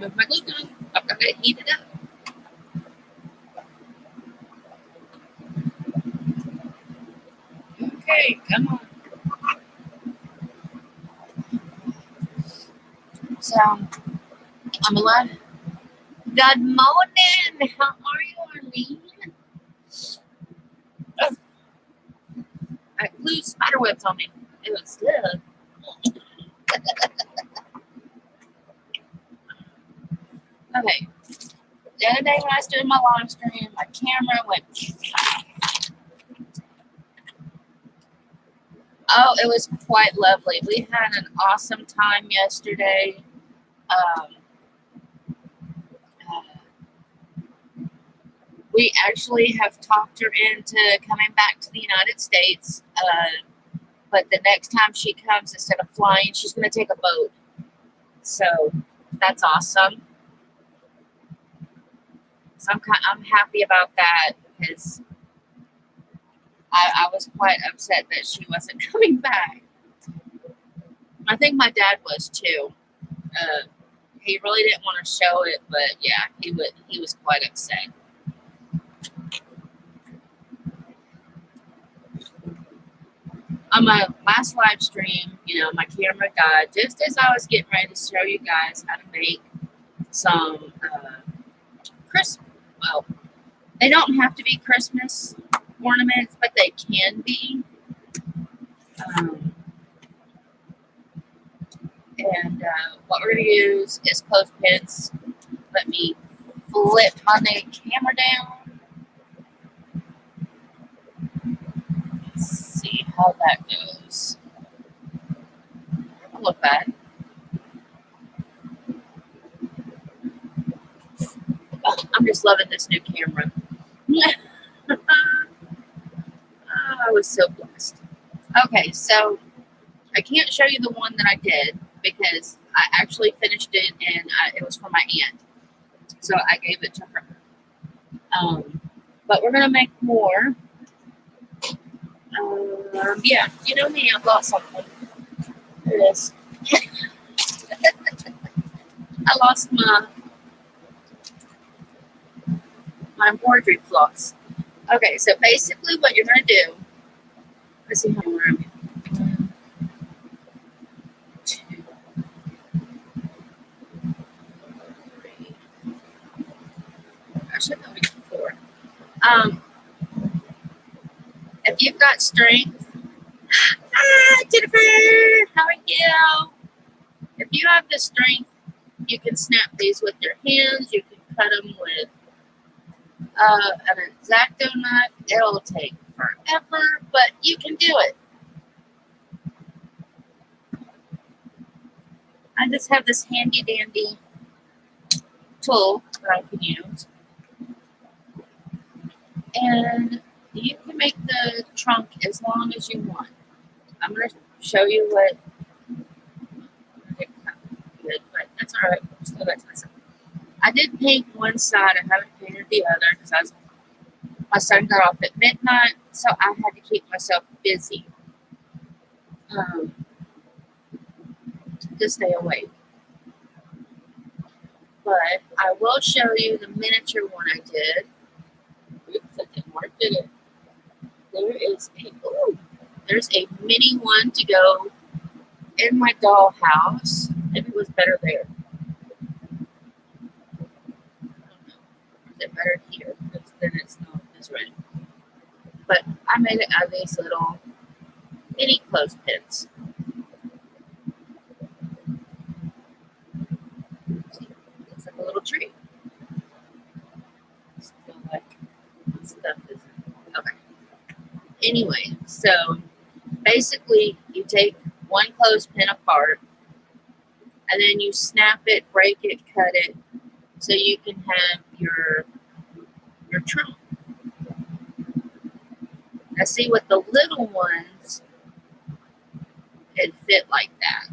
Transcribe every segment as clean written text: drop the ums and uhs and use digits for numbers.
with my glue gun. I've got it heated up. Okay, come on. So, I'm alive. Good morning. How are you, Arlene? Oh, I glued spider webs on me. It was good. Okay. The other day when I was doing my live stream, my camera went. Oh, it was quite lovely. We had an awesome time yesterday. We actually have talked her into coming back to the United States. But the next time she comes, instead of flying, she's going to take a boat. So that's awesome. So I'm happy about that because I was quite upset that she wasn't coming back. I think my dad was too. He really didn't want to show it, but yeah, he was quite upset. On my last live stream, my camera died just as I was getting ready to show you guys how to make some well, they don't have to be Christmas ornaments, but they can be. What we're going to use is clothespins. Let me flip my camera down. Let's see how that goes. Doesn't look bad. Oh, I'm just loving this new camera. I was so blessed. Okay, so I can't show you the one that I did because I actually finished it and it was for my aunt. So I gave it to her. But we're going to make more. Yeah, you know me, I've lost something. There it is. I lost my embroidery floss. Okay, so basically what you're going to do, let's see how many I'm in. 1, 2, 3. I should know it's 4. If you've got strength, Jennifer, how are you? If you have the strength, you can snap these with your hands. You can cut them with an X-Acto knife. It'll take forever, but you can do it. I just have this handy dandy tool that I can use. And you can make the trunk as long as you want. I'm going to show you what. Good, but that's all right. Still got myself. I did paint one side. I haven't painted the other because my son got off at midnight, so I had to keep myself busy to stay awake. But I will show you the miniature one I did. Oops, that didn't work, did it? There's a mini one to go in my dollhouse. Maybe it was better there. Is it better here? Because then it's not as red. But I made it out of these little mini clothespins. Looks like a little tree. Still like stuff is okay. Anyway, so basically you take one clothespin apart and then you snap it, break it, cut it, so you can have your trunk. Now see, with the little ones, it fit like that.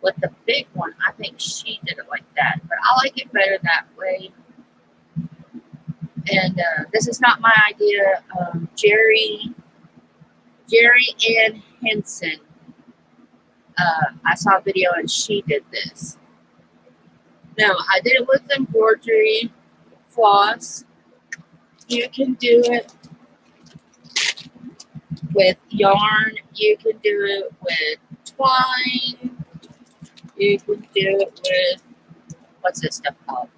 With the big one, I think she did it like that, but I like it better that way. And this is not my idea. Jerry Ann Henson. I saw a video and she did this. Now, I did it with embroidery floss. You can do it with yarn. You can do it with twine. You can do it with, what's this stuff called?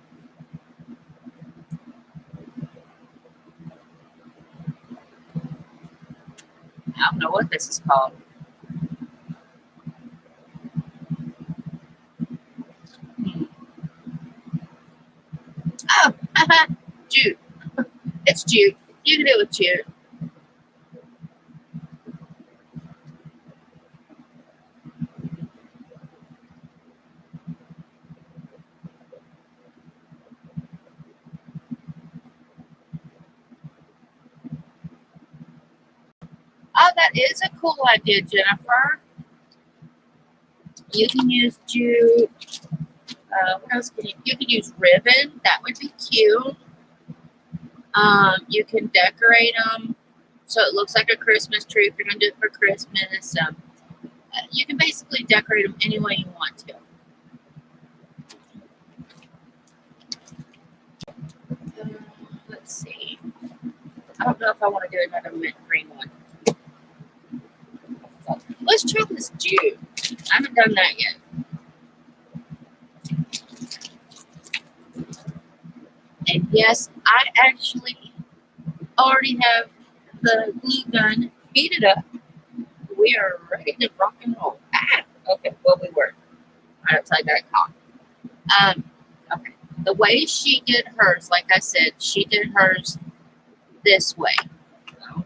I don't know what this is called. Oh, jute. It's jute. You can do it with jute. Oh, that is a cool idea, Jennifer. You can use jute. What else can you can use ribbon. That would be cute. You can decorate them so it looks like a Christmas tree if you're going to do it for Christmas. You can basically decorate them any way you want to. Let's see. I don't know if I want to do another mint green one. Let's try this jute. I haven't done that yet. And yes, I actually already have the glue gun heated up. We are ready to rock and roll. Okay, well, we were right outside that car. Okay. The way she did hers, like I said, she did hers this way. So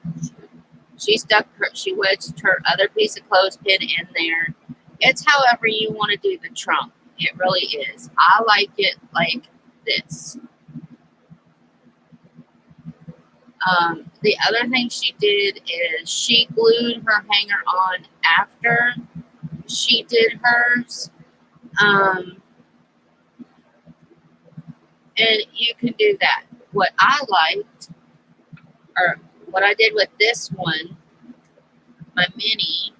she wedged her other piece of clothespin in there. It's however you want to do the trunk. It really is. I like it like this. The other thing she did is she glued her hanger on after she did hers. And you can do that. What I liked, or what I did with this one, my mini,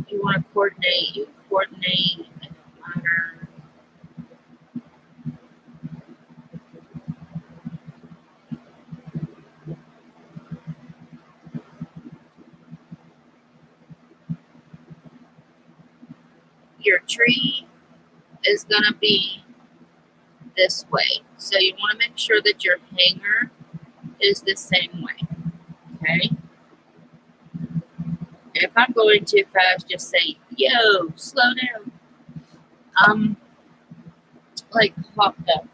you want to coordinate, it doesn't matter. Your tree is going to be this way. So you want to make sure that your hanger is the same way. Okay? If I'm going too fast, just say, yo, slow down. Like popped up.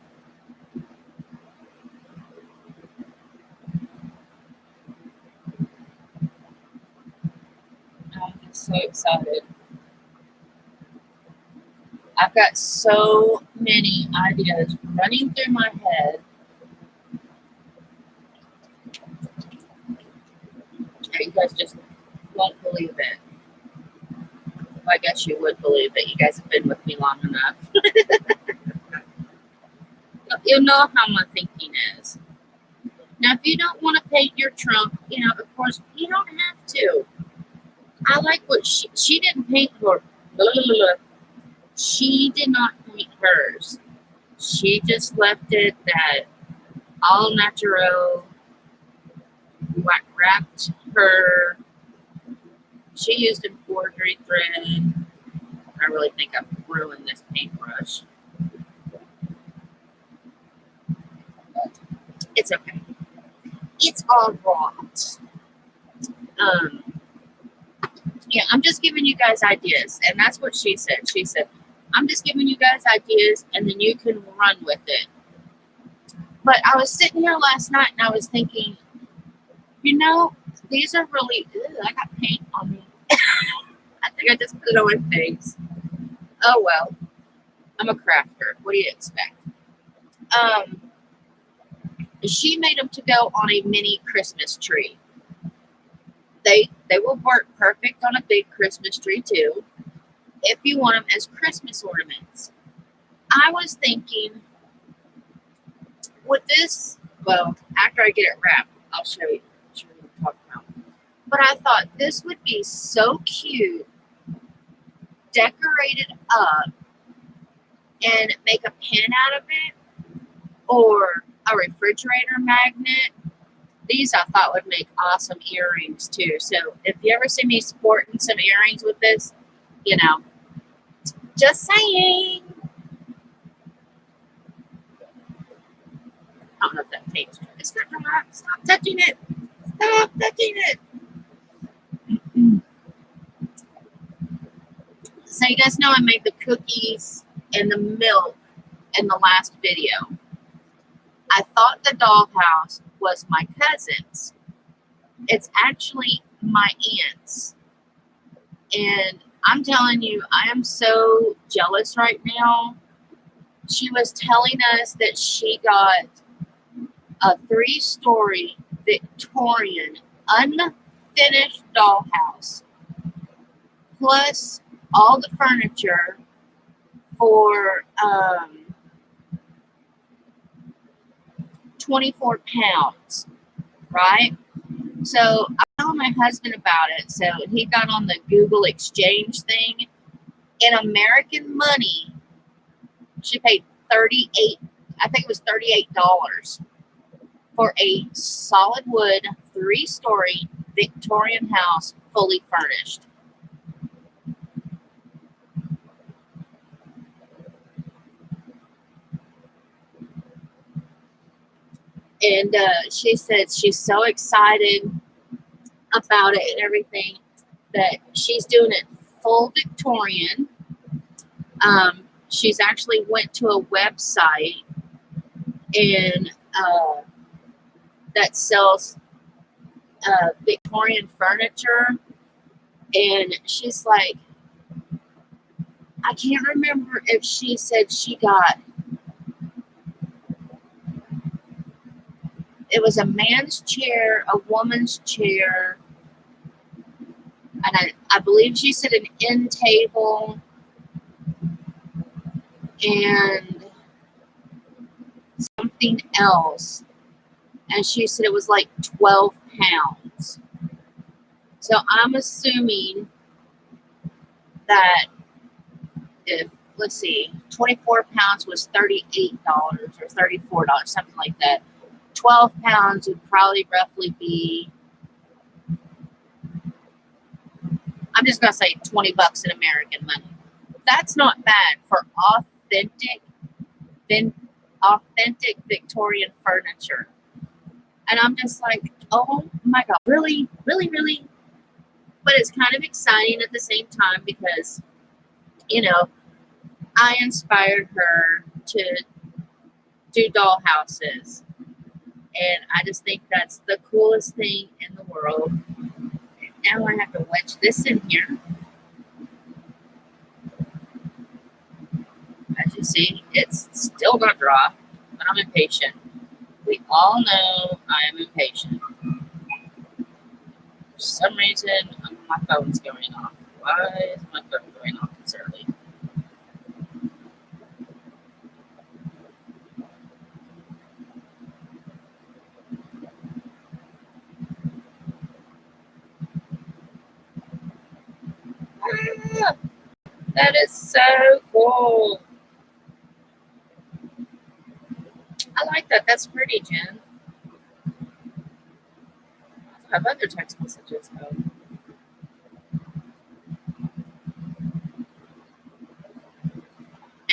I'm just so excited. I've got so many ideas running through my head. You guys just won't believe it. Well, I guess you would believe it. You guys have been with me long enough. You'll know how my thinking is. Now, if you don't want to paint your trunk, of course, you don't have to. I like what she didn't paint her. Blah, blah, blah. She did not paint hers. She just left it that all natural, wrapped her. She used embroidery thread. I really think I've ruined this paintbrush. But it's okay. It's all right. Yeah, I'm just giving you guys ideas. And that's what she said. She said, I'm just giving you guys ideas and then you can run with it. But I was sitting here last night and I was thinking, these are really, I got paint on me. I think I just put it on my face. Oh, well, I'm a crafter. What do you expect? She made them to go on a mini Christmas tree. They will work perfect on a big Christmas tree too, if you want them as Christmas ornaments. I was thinking, with this, well, after I get it wrapped, I'll show you what I'm talking about. But I thought this would be so cute, decorated up, and make a pen out of it, or a refrigerator magnet. These I thought would make awesome earrings too. So if you ever see me sporting some earrings with this, just saying. I don't know if that tape's good. It's not coming out. Stop touching it. Stop touching it. So you guys know I made the cookies and the milk in the last video. I thought the dollhouse was my cousin's. It's actually my aunt's. And I'm telling you, I am so jealous right now. She was telling us that she got a 3-story Victorian unfinished dollhouse plus all the furniture for 24 pounds, right? So I told my husband about it. So he got on the Google Exchange thing. In American money, she paid I think it was $38 for a solid wood 3-story Victorian house, fully furnished. And she said she's so excited about it and everything that she's doing it full Victorian. She's actually went to a website and that sells Victorian furniture, and she's like, I can't remember if she said she got, it was a man's chair, a woman's chair, and I believe she said an end table, and something else. And she said it was like 12 pounds. So I'm assuming that if, let's see, 24 pounds was $38 or $34, something like that. 12 pounds would probably roughly be, I'm just going to say $20 in American money. That's not bad for authentic Victorian furniture. And I'm just like, oh my God, really, really, really? But it's kind of exciting at the same time because, I inspired her to do dollhouses. And I just think that's the coolest thing in the world. And now I have to wedge this in here. As you see, it's still not dry, but I'm impatient. We all know I am impatient. For some reason, my phone's going off. Why is my phone going off this early? Ah, that is so cool. I like that. That's pretty, Jen. I have other text messages though.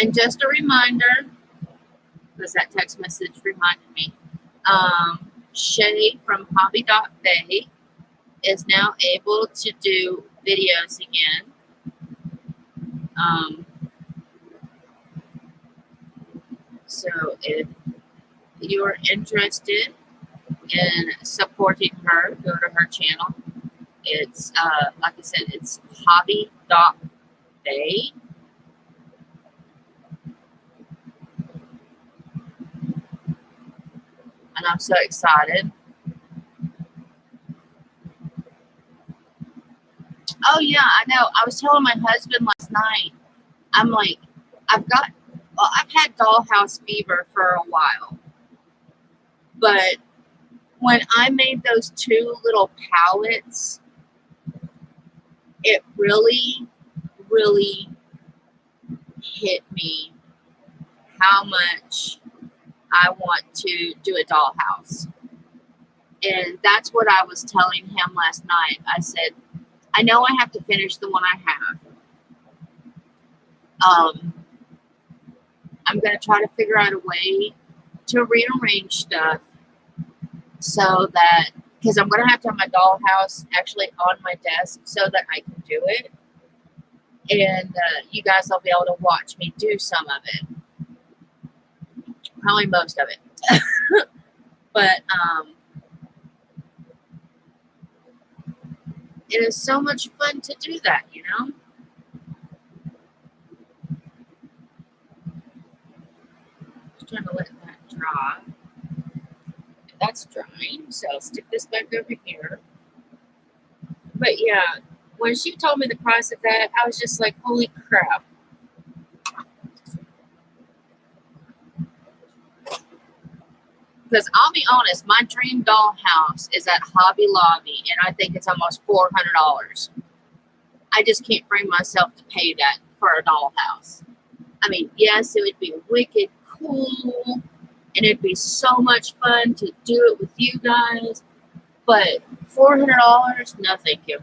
And just a reminder, because that text message reminded me, Shay from Hobby.Bay is now able to do videos again. So if you're interested in supporting her, go to her channel. It's, like I said, it's Hobby.Bay. And I'm so excited. Oh yeah, I know. I was telling my husband last night, I'm like, I've had dollhouse fever for a while. But when I made those 2 little pallets it really, really hit me how much I want to do a dollhouse. And that's what I was telling him last night. I said, I know I have to finish the one I have. I'm going to try to figure out a way to rearrange stuff so that, because I'm going to have my dollhouse actually on my desk so that I can do it. And you guys will be able to watch me do some of it. Probably most of it. But it is so much fun to do that, you know? Just trying to let that dry. That's drying, so I'll stick this back over here. But yeah, when she told me the price of that, I was just like, holy crap. Because I'll be honest, my dream dollhouse is at Hobby Lobby, and I think it's almost $400. I just can't bring myself to pay that for a dollhouse. I mean, yes, it would be wicked cool, and it'd be so much fun to do it with you guys, but $400? No, thank you.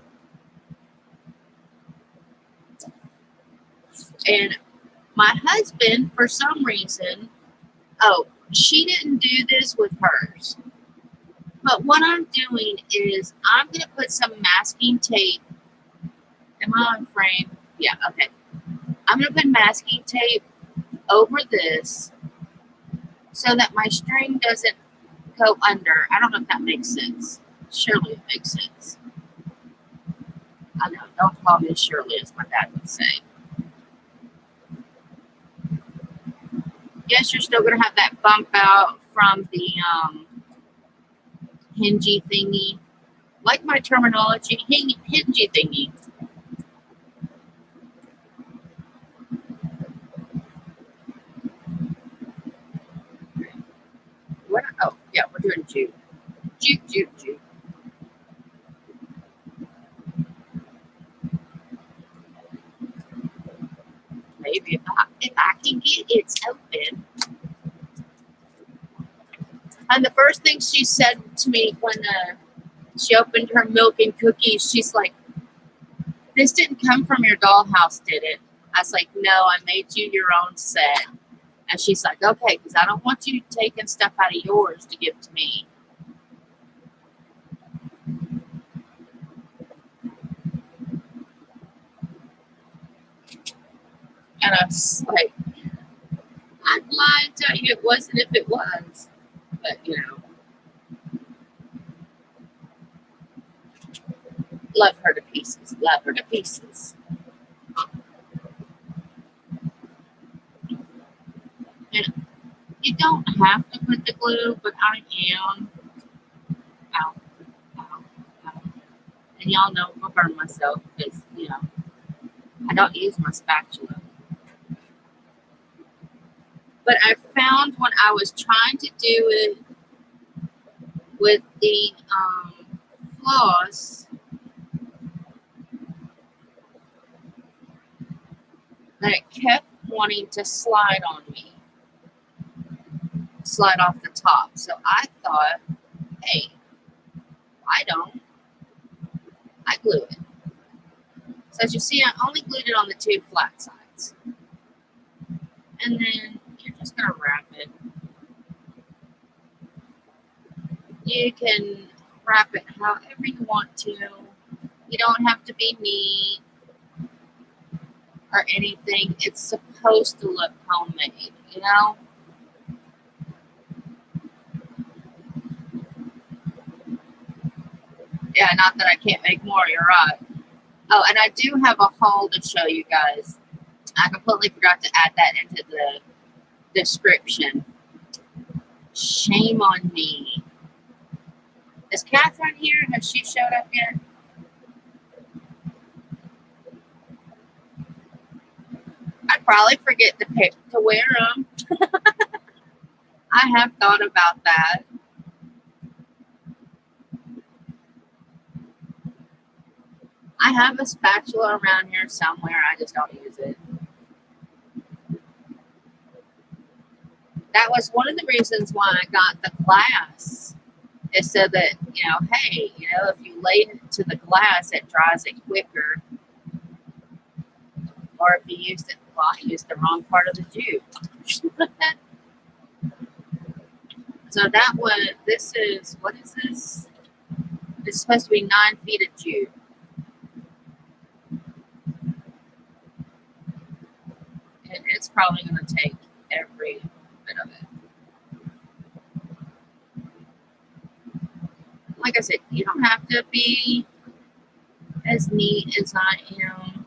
And my husband, for some reason, she didn't do this with hers. But what I'm doing is I'm going to put some masking tape. Am I on frame? Yeah, okay. I'm going to put masking tape over this so that my string doesn't go under. I don't know if that makes sense. Surely it makes sense. I know, don't call me Shirley, as my dad would say. Yes, you're still going to have that bump out from the hingy thingy. Like my terminology, hingy thingy. What? Oh, yeah, we're doing jute. Jute. Maybe if I can get it open. And the first thing she said to me when she opened her milk and cookies, she's like, "This didn't come from your dollhouse, did it?" I was like, "No, I made you your own set." And she's like, "Okay, because I don't want you taking stuff out of yours to give to me." And I was like, I'd lie and tell you it wasn't if it was. But, you know, love her to pieces. Love her to pieces. And you don't have to put the glue, but I am. Ow, ow, ow. And y'all know I'll burn myself because, you know, I don't use my spatula. But I found when I was trying to do it with the floss that it kept wanting to slide on me. Slide off the top. So I thought, hey, I don't. I glue it. So as you see, I only glued it on the two flat sides. And then you're just going to wrap it. You can wrap it however you want to. You don't have to be neat or anything. It's supposed to look homemade, you know? Yeah, not that I can't make more, you're right. Oh, and I do have a haul to show you guys. I completely forgot to add that into the description. Shame on me. Is Catherine here? Has she showed up yet? I'd probably forget to wear them. I have thought about that. I have a spatula around here somewhere. I just don't use it. That was one of the reasons why I got the glass. It said that, hey, if you lay it to the glass, it dries it quicker. Or if you used it, well, I used the wrong part of the jute. So that was, what is this? It's supposed to be 9 feet of jute. And it's probably going to take every bit of it. Like I said, you don't have to be as neat as I am.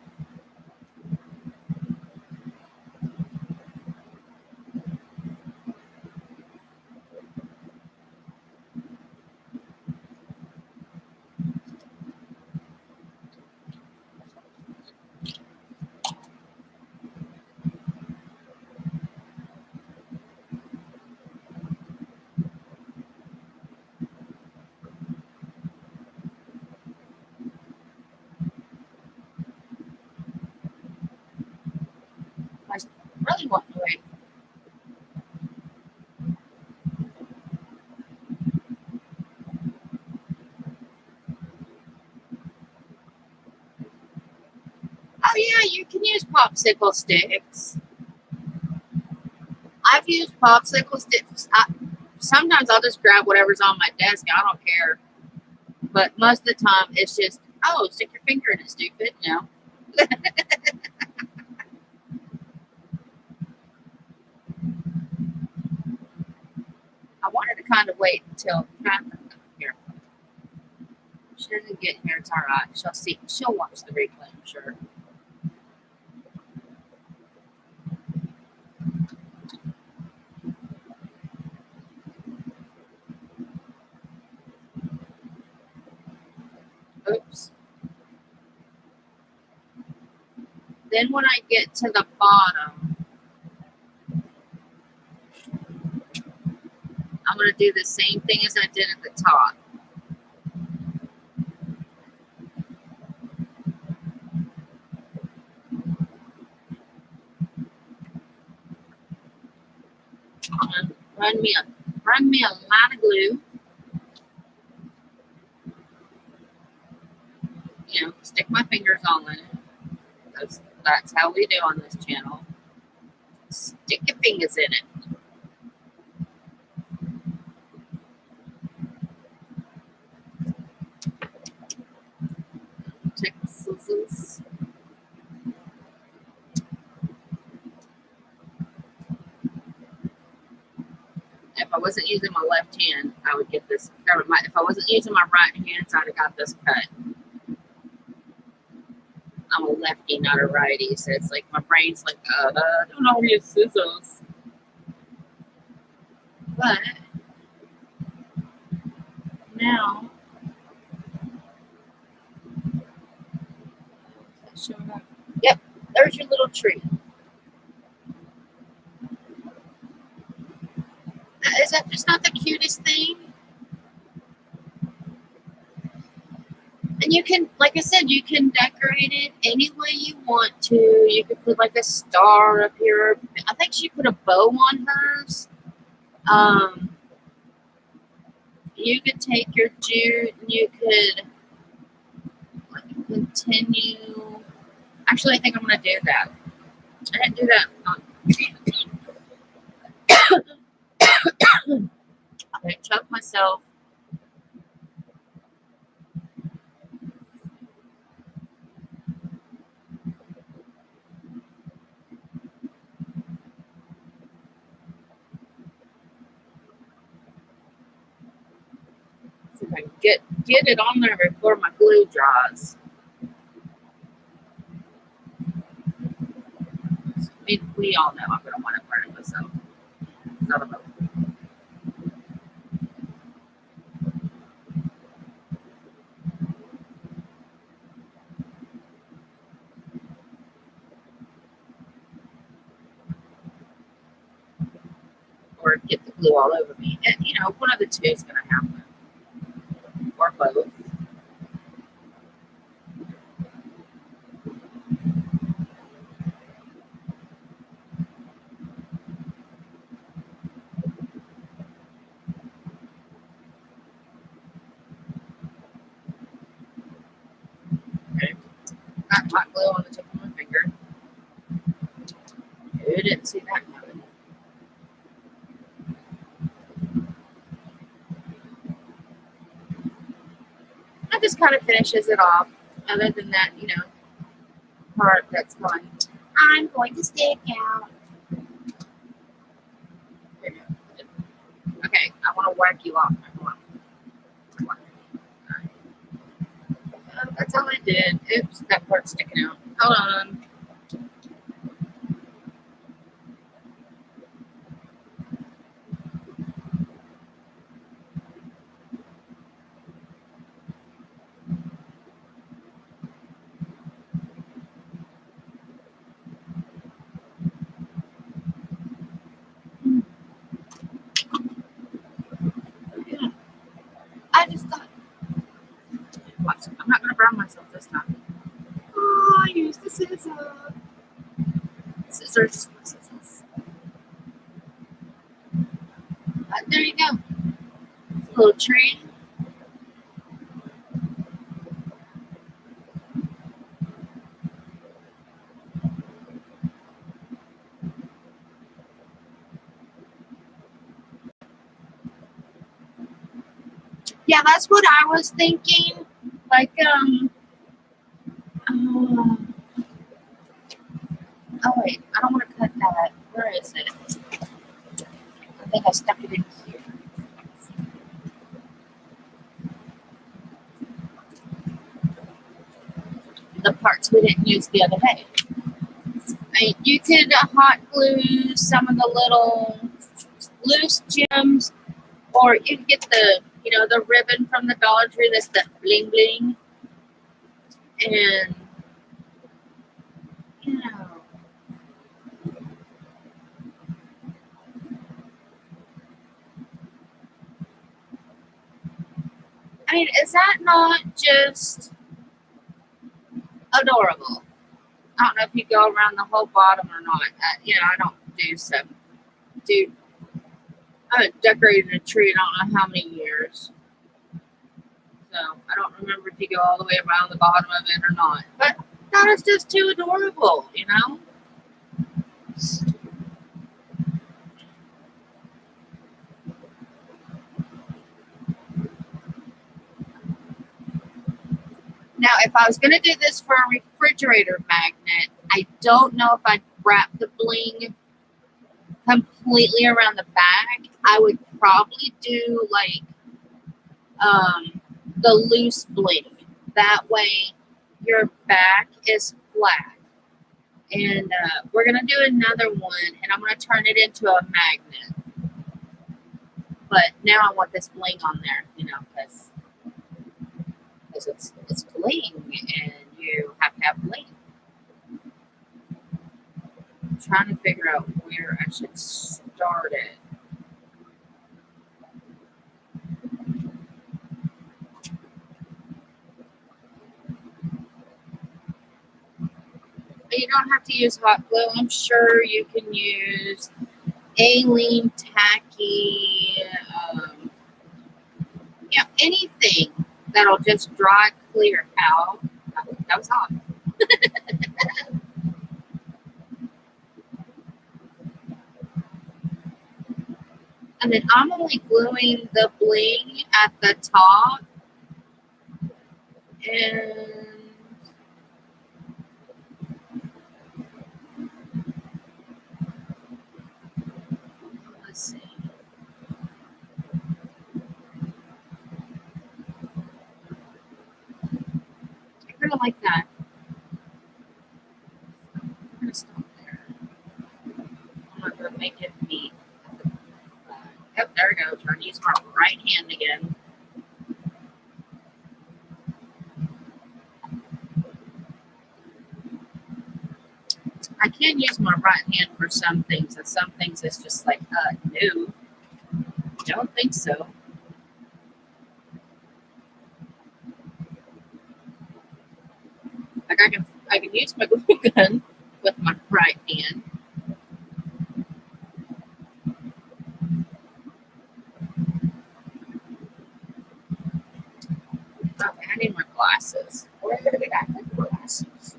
I really want to wait. Oh yeah, you can use popsicle sticks. I've used popsicle sticks. Sometimes I'll just grab whatever's on my desk. I don't care. But most of the time, it's just, oh, stick your finger in it, stupid. I wanted to kind of wait until Catherine got here. She doesn't get here. It's all right. She'll see. She'll watch the replay, I'm sure. Oops. Then when I get to the bottom, I'm going to do the same thing as I did at the top. Run me a line of glue. Stick my fingers all in it. That's how we do on this channel. Stick your fingers in it. Take the scissors. If I wasn't using my left hand, I would get this. If I wasn't using my right hand, I'd have got this cut. I'm a lefty, not a righty, so it's like my brain's like, I don't know how to use scissors. But now, yep, there's your little tree. Is that just not the cutest thing? And you can, like I said, you can decorate it any way you want to. You could put like a star up here. I think she put a bow on hers. You could take your jute and you could continue. Actually, I think I'm going to do that. I didn't do that. I'm going to choke myself. See if I can get it on there before my glue dries. We all know I'm going to want to burn myself. Son of a. Or get the glue all over me. And, one of the two is going to happen. Or both. hot glue on the tip of my finger. Who didn't see that coming? That just kind of finishes it off. Other than that, part that's going, I'm going to stick out. Okay, I want to whack you off. That's all I did. Oops, that part's sticking out. Hold on. Yeah. I just thought, watch, I'm not going to burn myself this time. Oh, I used the scissors. Scissors. There you go. A little tree. Yeah, that's what I was thinking. Like, oh wait, I don't want to cut that. Where is it? I think I stuck it in here. The parts we didn't use the other day. You could hot glue some of the little loose gems, or you can get the ribbon from the Dollar Tree that's the bling bling, and you know. I mean, is that not just adorable? I don't know if you go around the whole bottom or not. I don't do some. Dude, I haven't decorated a tree in I don't know how many years. So I don't remember if you go all the way around the bottom of it or not. But that is just too adorable, Now, if I was going to do this for a refrigerator magnet, I don't know if I'd wrap the bling completely around the back. I would probably do like the loose bling. That way your back is flat. And we're going to do another one, and I'm going to turn it into a magnet. But now I want this bling on there, because it's bling, and you have to have bling. I'm trying to figure out where I should start it. But you don't have to use hot glue. I'm sure you can use Aleen tacky, anything that'll just dry clear out. That was hot. And then I'm only gluing the bling at the top. And let's see. I kind of like that. I'm going to stop there. I'm not going to make it neat. Yep, there we go. Trying to use my right hand again. I can use my right hand for some things, and some things it's just like, no, don't think so. Like I can use my glue gun with my right hand. Okay, I need my glasses. Where did I get my glasses?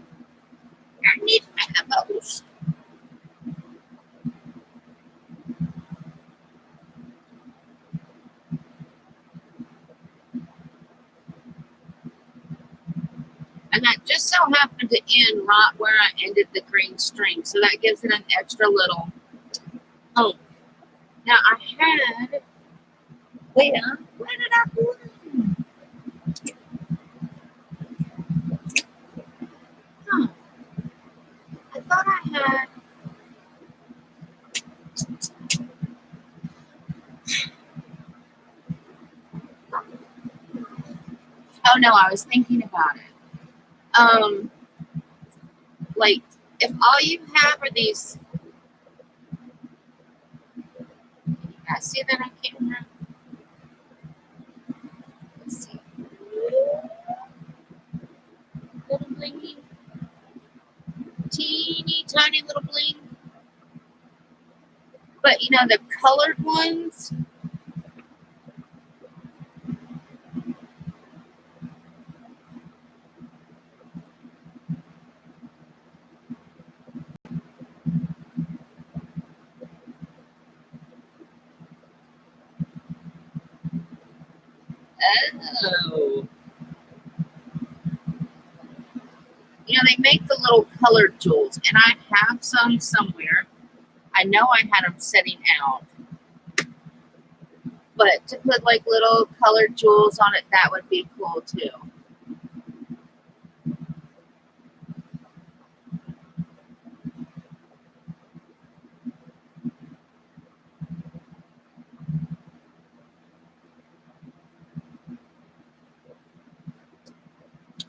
And that just so happened to end right where I ended the green string. So that gives it an extra little oomph. Now I had, where did I put it? Huh, I thought I had, oh no, I was thinking about it. Like, if all you have are these, I see that on camera. Let's see. Little blingy. Teeny tiny little bling. But you know, the colored ones, oh. You know, they make the little colored jewels, and I have some somewhere. I know I had them setting out. But to put like little colored jewels on it, that would be cool too.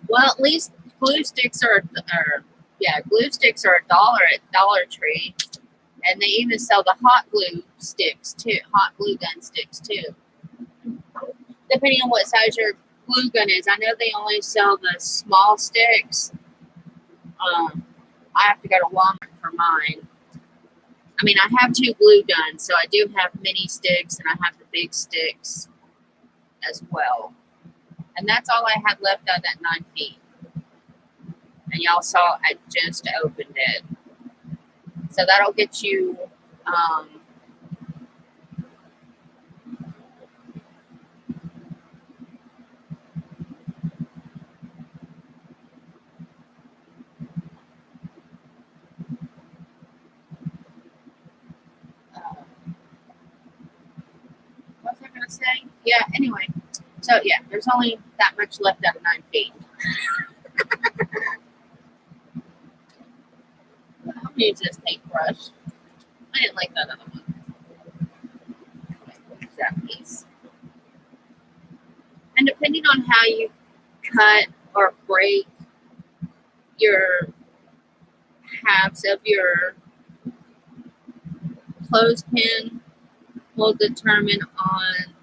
Well, at least glue sticks glue sticks are $1 at Dollar Tree, and they even sell the hot glue sticks too, hot glue gun sticks too. Depending on what size your glue gun is, I know they only sell the small sticks. I have to go to Walmart for mine. I mean, I have 2 glue guns, so I do have mini sticks and I have the big sticks as well. And that's all I had left of that 9 feet. And y'all saw I just opened it. So that'll get you, what was I going to say? Yeah, anyway. So yeah, there's only that much left out of 9 feet. I'll use this paintbrush. I didn't like that other one. That piece. And depending on how you cut or break your halves of your clothespin will determine on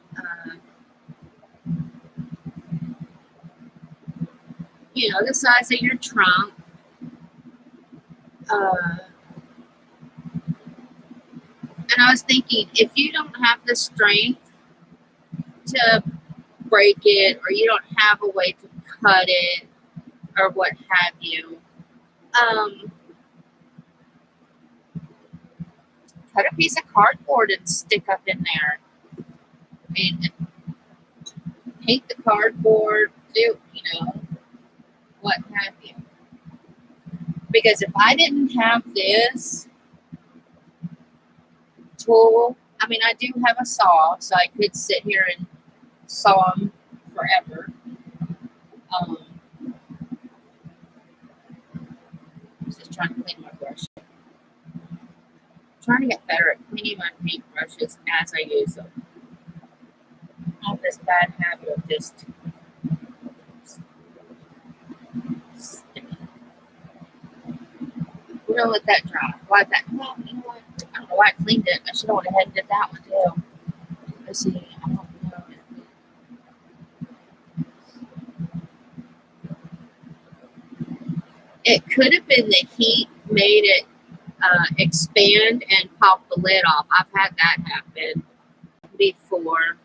the size of your trunk. And I was thinking, if you don't have the strength to break it, or you don't have a way to cut it, or what have you, cut a piece of cardboard and stick up in there. And paint the cardboard, do, what have you. Because if I didn't have this tool, I mean, I do have a saw, so I could sit here and saw them forever. Just trying to clean my brush. Trying to get better at cleaning my paintbrushes as I use them. I have this bad habit of just we're gonna let that dry. Why that? Well, you know what? I don't know why I cleaned it. I should have went ahead and did that one too. Let's see. I don't know. It could have been the heat made it expand and pop the lid off. I've had that happen before.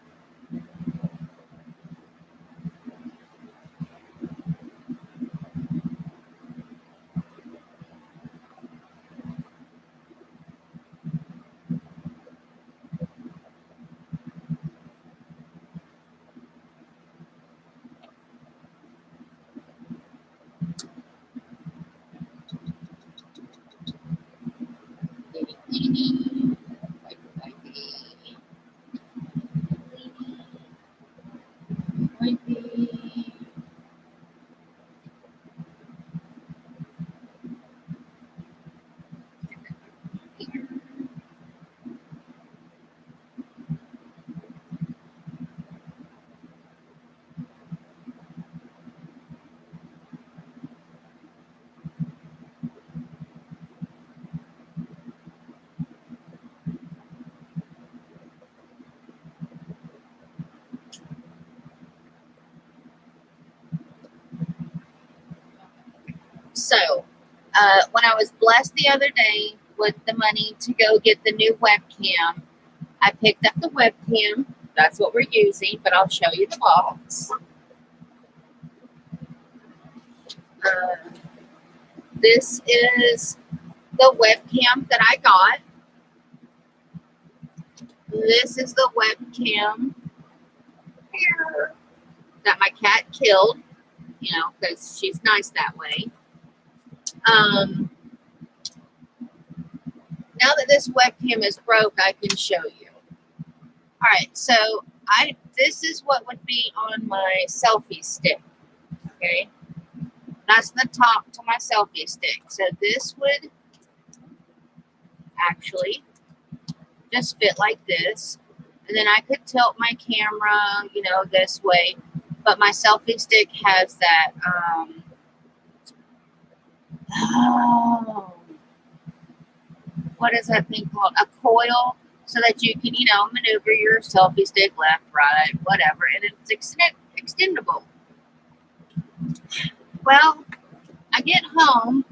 So, when I was blessed the other day with the money to go get the new webcam, I picked up the webcam. That's what we're using, but I'll show you the box. This is the webcam that I got. This is the webcam here that my cat killed, you know, because she's nice that way. Now that this webcam is broke, I can show you. All right, so this is what would be on my selfie stick. Okay, that's the top to my selfie stick. So this would actually just fit like this, and then I could tilt my camera, you know, this way. But my selfie stick has that. What is that thing called? A coil, so that you can, you know, maneuver your selfie stick left, right, whatever, and it's extendable. Well, I get home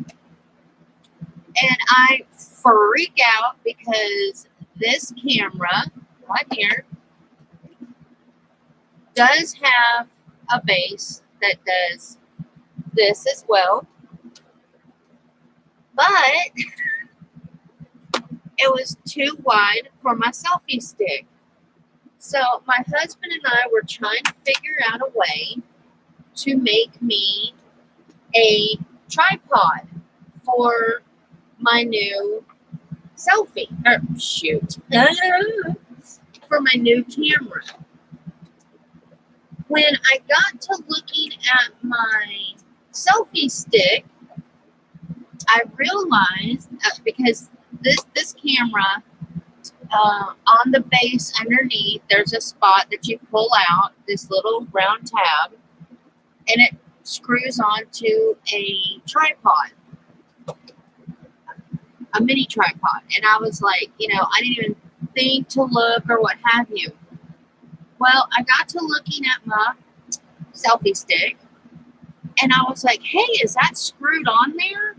and I freak out because this camera right here does have a base that does this as well, but it was too wide for my selfie stick. So my husband and I were trying to figure out a way to make me a tripod for my new selfie, or shoot, for my new camera. When I got to looking at my selfie stick, I realized because this camera, on the base underneath, there's a spot that you pull out, this little round tab, and it screws onto a tripod, a mini tripod. And I was like, you know, I didn't even think to look or what have you. Well, I got to looking at my selfie stick, and I was like, hey, is that screwed on there?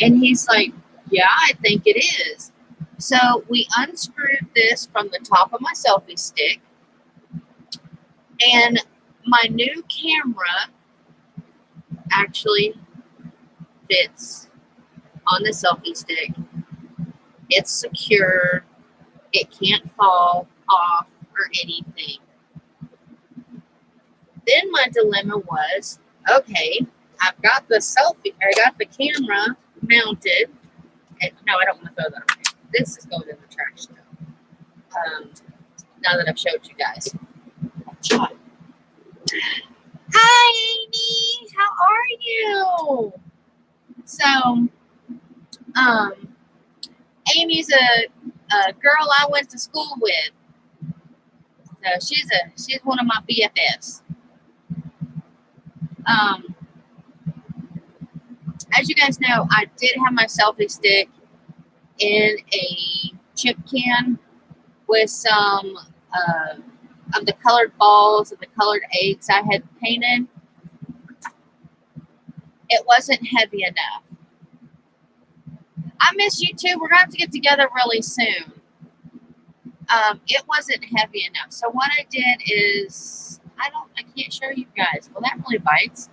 And he's like, yeah, I think it is. So we unscrewed this from the top of my selfie stick, and my new camera actually fits on the selfie stick. It's secure. It can't fall off or anything. Then my dilemma was, okay, I've got the camera mounted. And no, I don't want to throw that away. This is going in the trash now. Now that I've showed you guys. Hi, Amy. How are you? So, Amy's a girl I went to school with. So she's one of my BFFs. As you guys know, I did have my selfie stick in a chip can with some of the colored balls and the colored eggs I had painted. It wasn't heavy enough. I miss you too. We're going to have to get together really soon. It wasn't heavy enough. So what I did is, I can't show you guys. Well, that really bites.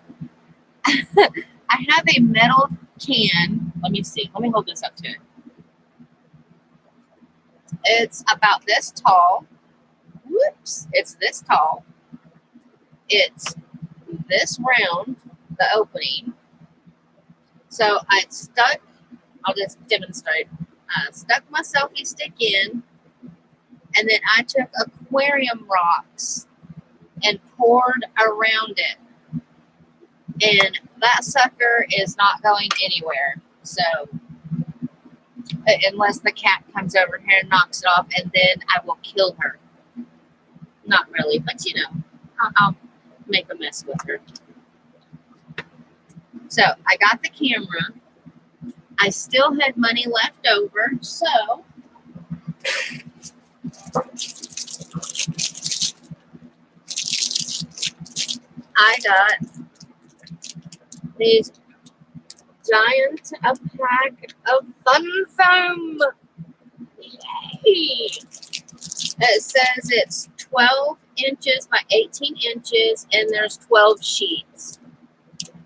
I have a metal can. Let me see. Let me hold this up to it. It's about this tall. Whoops. It's this tall. It's this round, the opening. So I'll just demonstrate. I stuck my selfie stick in, and then I took aquarium rocks and poured around it. And that sucker is not going anywhere. So, unless the cat comes over here and knocks it off, and then I will kill her. Not really, but you know, I'll make a mess with her. So, I got the camera. I still had money left over, so I got these giant a pack of Fun Foam. Yay! It says it's 12 inches by 18 inches, and there's 12 sheets.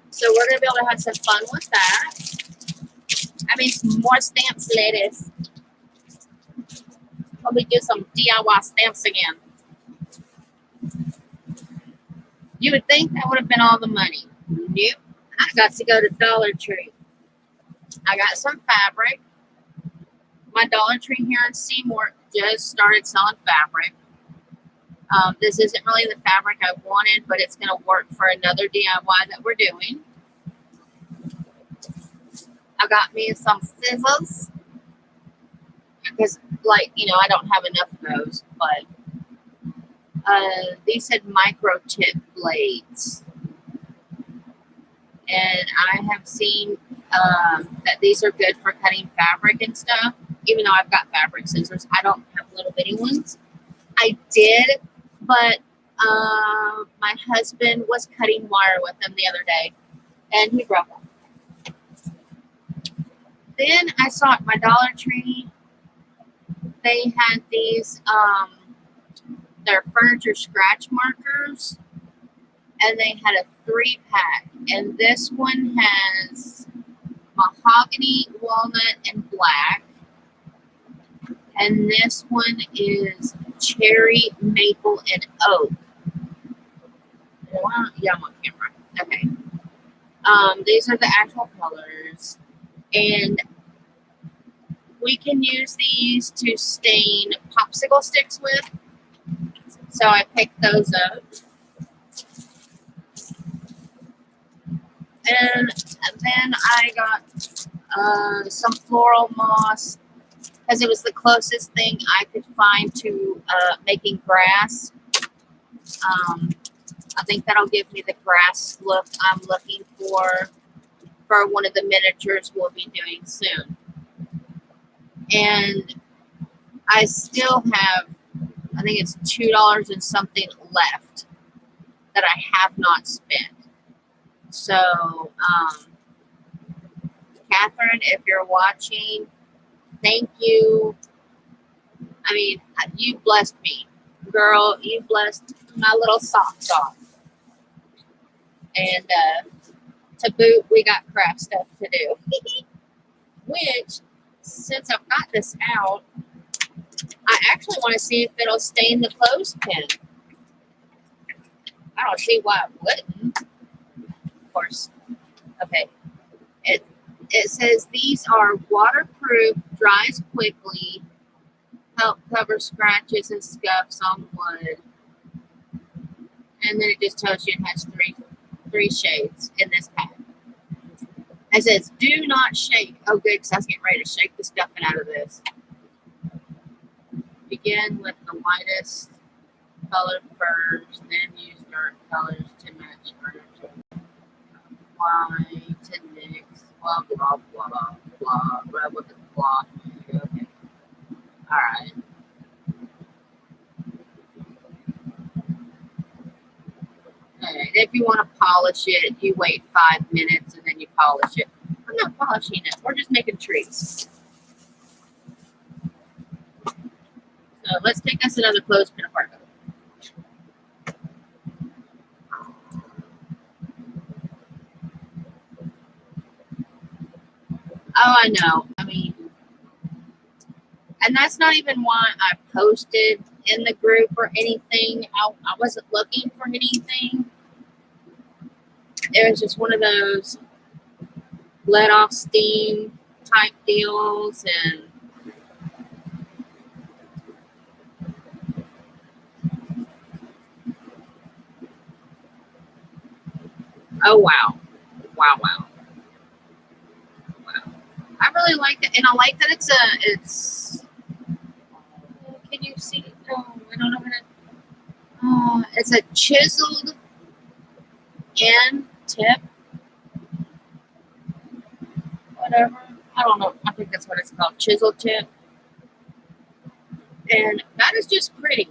So we're going to be able to have some fun with that. I mean, some more stamps, ladies. Probably do some DIY stamps again. You would think that would have been all the money. Nope. I got to go to Dollar Tree. I got some fabric. My Dollar Tree here in Seymour just started selling fabric. This isn't really the fabric I wanted, but it's going to work for another DIY that we're doing. I got me some scissors because, like, you know, I don't have enough of those, but these said micro tip blades. And I have seen that these are good for cutting fabric and stuff. Even though I've got fabric scissors, I don't have little bitty ones. I did, but my husband was cutting wire with them the other day, and he broke them. Then I saw at my Dollar Tree, they had these, their furniture scratch markers, and they had a 3-pack, and this one has mahogany, walnut, and black, and this one is cherry, maple, and oak. Yeah, I'm on camera. Okay. These are the actual colors, and we can use these to stain popsicle sticks with. So I picked those up. And then I got some floral moss because it was the closest thing I could find to making grass. I think that'll give me the grass look I'm looking for one of the miniatures we'll be doing soon. And I still have, I think it's $2 and something left that I have not spent. So, Catherine, if you're watching, thank you. I mean, you blessed me. Girl, you blessed my little socks off. And to boot, we got craft stuff to do. Which, since I've got this out, I actually want to see if it'll stain the clothespin. I don't see why it wouldn't. Of course. Okay. It says these are waterproof, dries quickly, help cover scratches and scuffs on wood. And then it just tells you it has three shades in this pack. It says, do not shake. Oh, good, because I was getting ready to shake the stuffing out of this. Begin with the lightest color first, then use dark colors to match furniture. Apply to mix, blah, blah, blah, blah, blah. Rub with the cloth. Okay. Alright. Okay. If you want to polish it, you wait 5 minutes and then you polish it. I'm not polishing it. We're just making treats. So let's take us another clothespin apart. Oh, I know. I mean, and that's not even why I posted in the group or anything. I wasn't looking for anything. It was just one of those let off steam type deals, and oh wow. Wow. I really like it, and I like that it's can you see? Oh, I don't know how to. It's a chiseled end tip. Whatever. I don't know. I think that's what it's called. Chisel tip. And that is just pretty.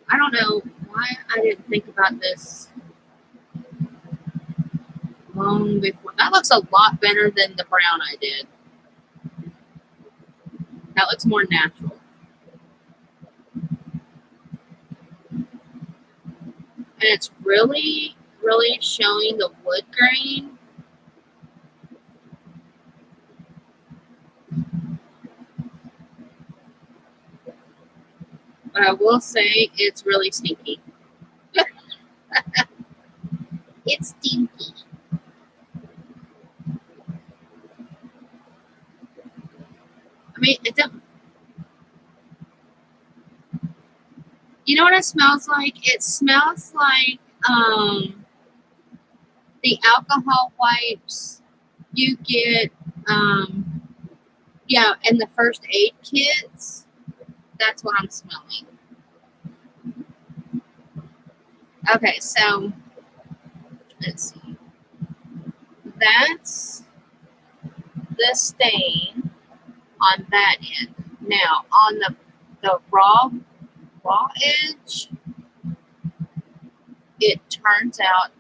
I don't know why I didn't think about this long before. That looks a lot better than the brown I did. That looks more natural. And it's really, really showing the wood grain. But I will say it's really stinky. It's stinky. I mean, it don't. You know what it smells like? It smells like the alcohol wipes you get, yeah, in the first aid kits. That's what I'm smelling. Okay, so let's see. That's the stain on that end. Now on the raw edge, it turns out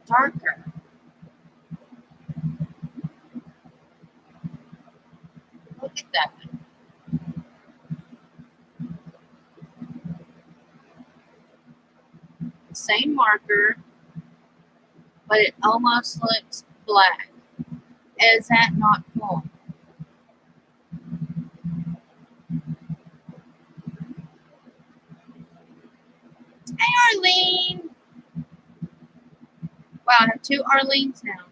darker. Look at that. Same marker, but it almost looks black. Is that not cool? Hey, Arlene. Wow, I have two Arlenes now.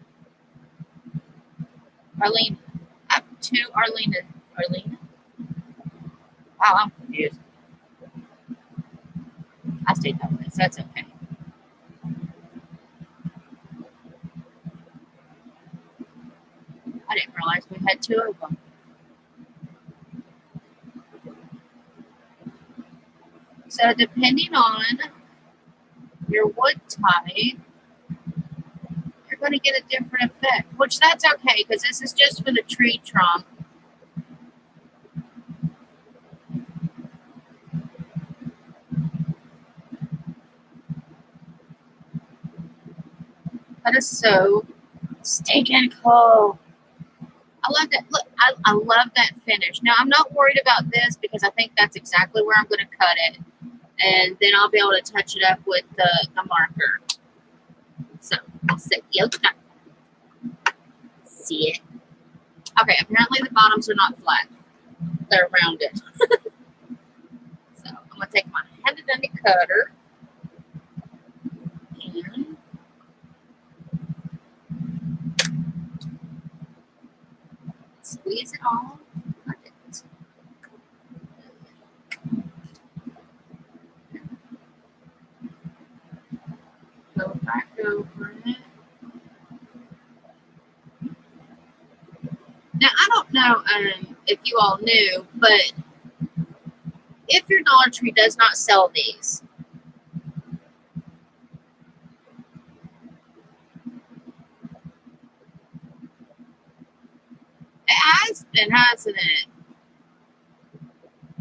Arlene. I have two Arlene. Arlene? Wow, I'm confused. I stayed that way, so that's okay. I didn't realize we had two of them. So depending on your wood type, you're going to get a different effect, which that's okay because this is just for the tree trunk. That is so stinking cool. I love that. Look, I love that finish. Now, I'm not worried about this because I think that's exactly where I'm going to cut it. And then I'll be able to touch it up with the marker. So, I'll set yoke up. See it? Okay, apparently the bottoms are not flat. They're rounded. So, I'm going to take my handy-dandy cutter. And squeeze it all. Cut it. Go back over it. Now, I don't know if you all knew, but if your Dollar Tree does not sell these, it has been, hasn't it?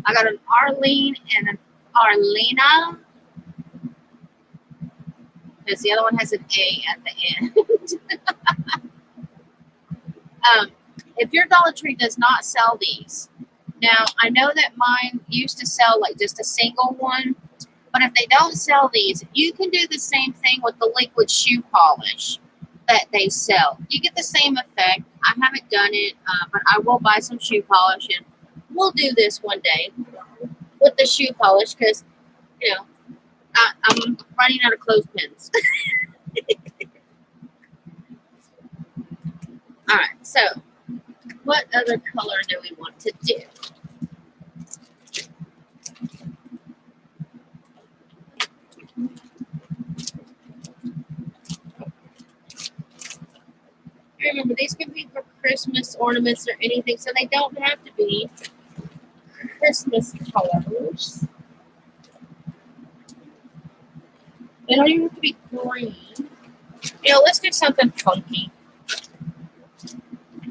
I got an Arlene and an Arlena. Because the other one has an A at the end. If your Dollar Tree does not sell these, now I know that mine used to sell like just a single one, but if they don't sell these, you can do the same thing with the liquid shoe polish that they sell. You get the same effect. I haven't done it, but I will buy some shoe polish and we'll do this one day with the shoe polish because, you know, I'm running out of clothespins. All right, so what other color do we want to do? Remember, these can be for Christmas ornaments or anything, so they don't have to be Christmas colors. They don't even have to be green. You know, let's do something funky.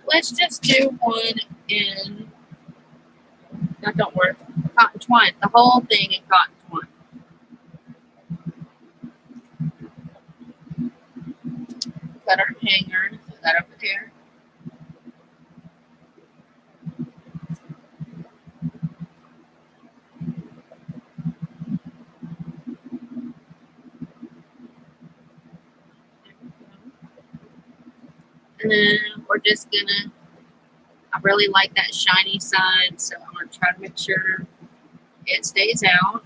Let's just do one in, that don't work, cotton twine. The whole thing in cotton twine. got our hanger. Put that over there. And then we're just gonna, I really like that shiny side, so I'm gonna try to make sure it stays out.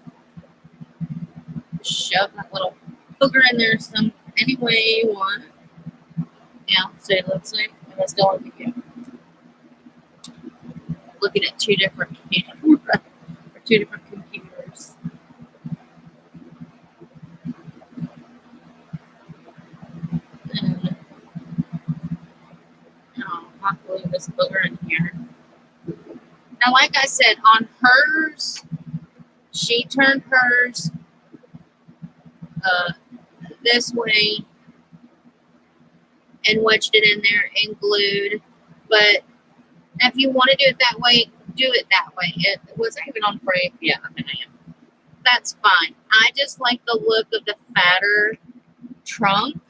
Shove that little booger in there any way you want. Yeah, so it looks like I'm still looking at two different cameras or two different computers. And I'll hot glue this booger in here. Now, like I said, on hers, she turned hers this way and wedged it in there and glued. But if you want to do it that way, do it that way. It wasn't even on frame. Yeah, I am. That's fine. I just like the look of the fatter trunk,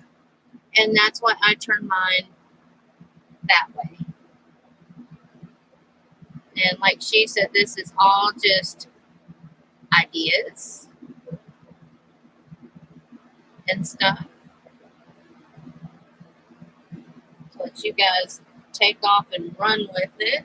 and that's why I turn mine that way. And like she said, this is all just ideas and stuff. So let you guys take off and run with it.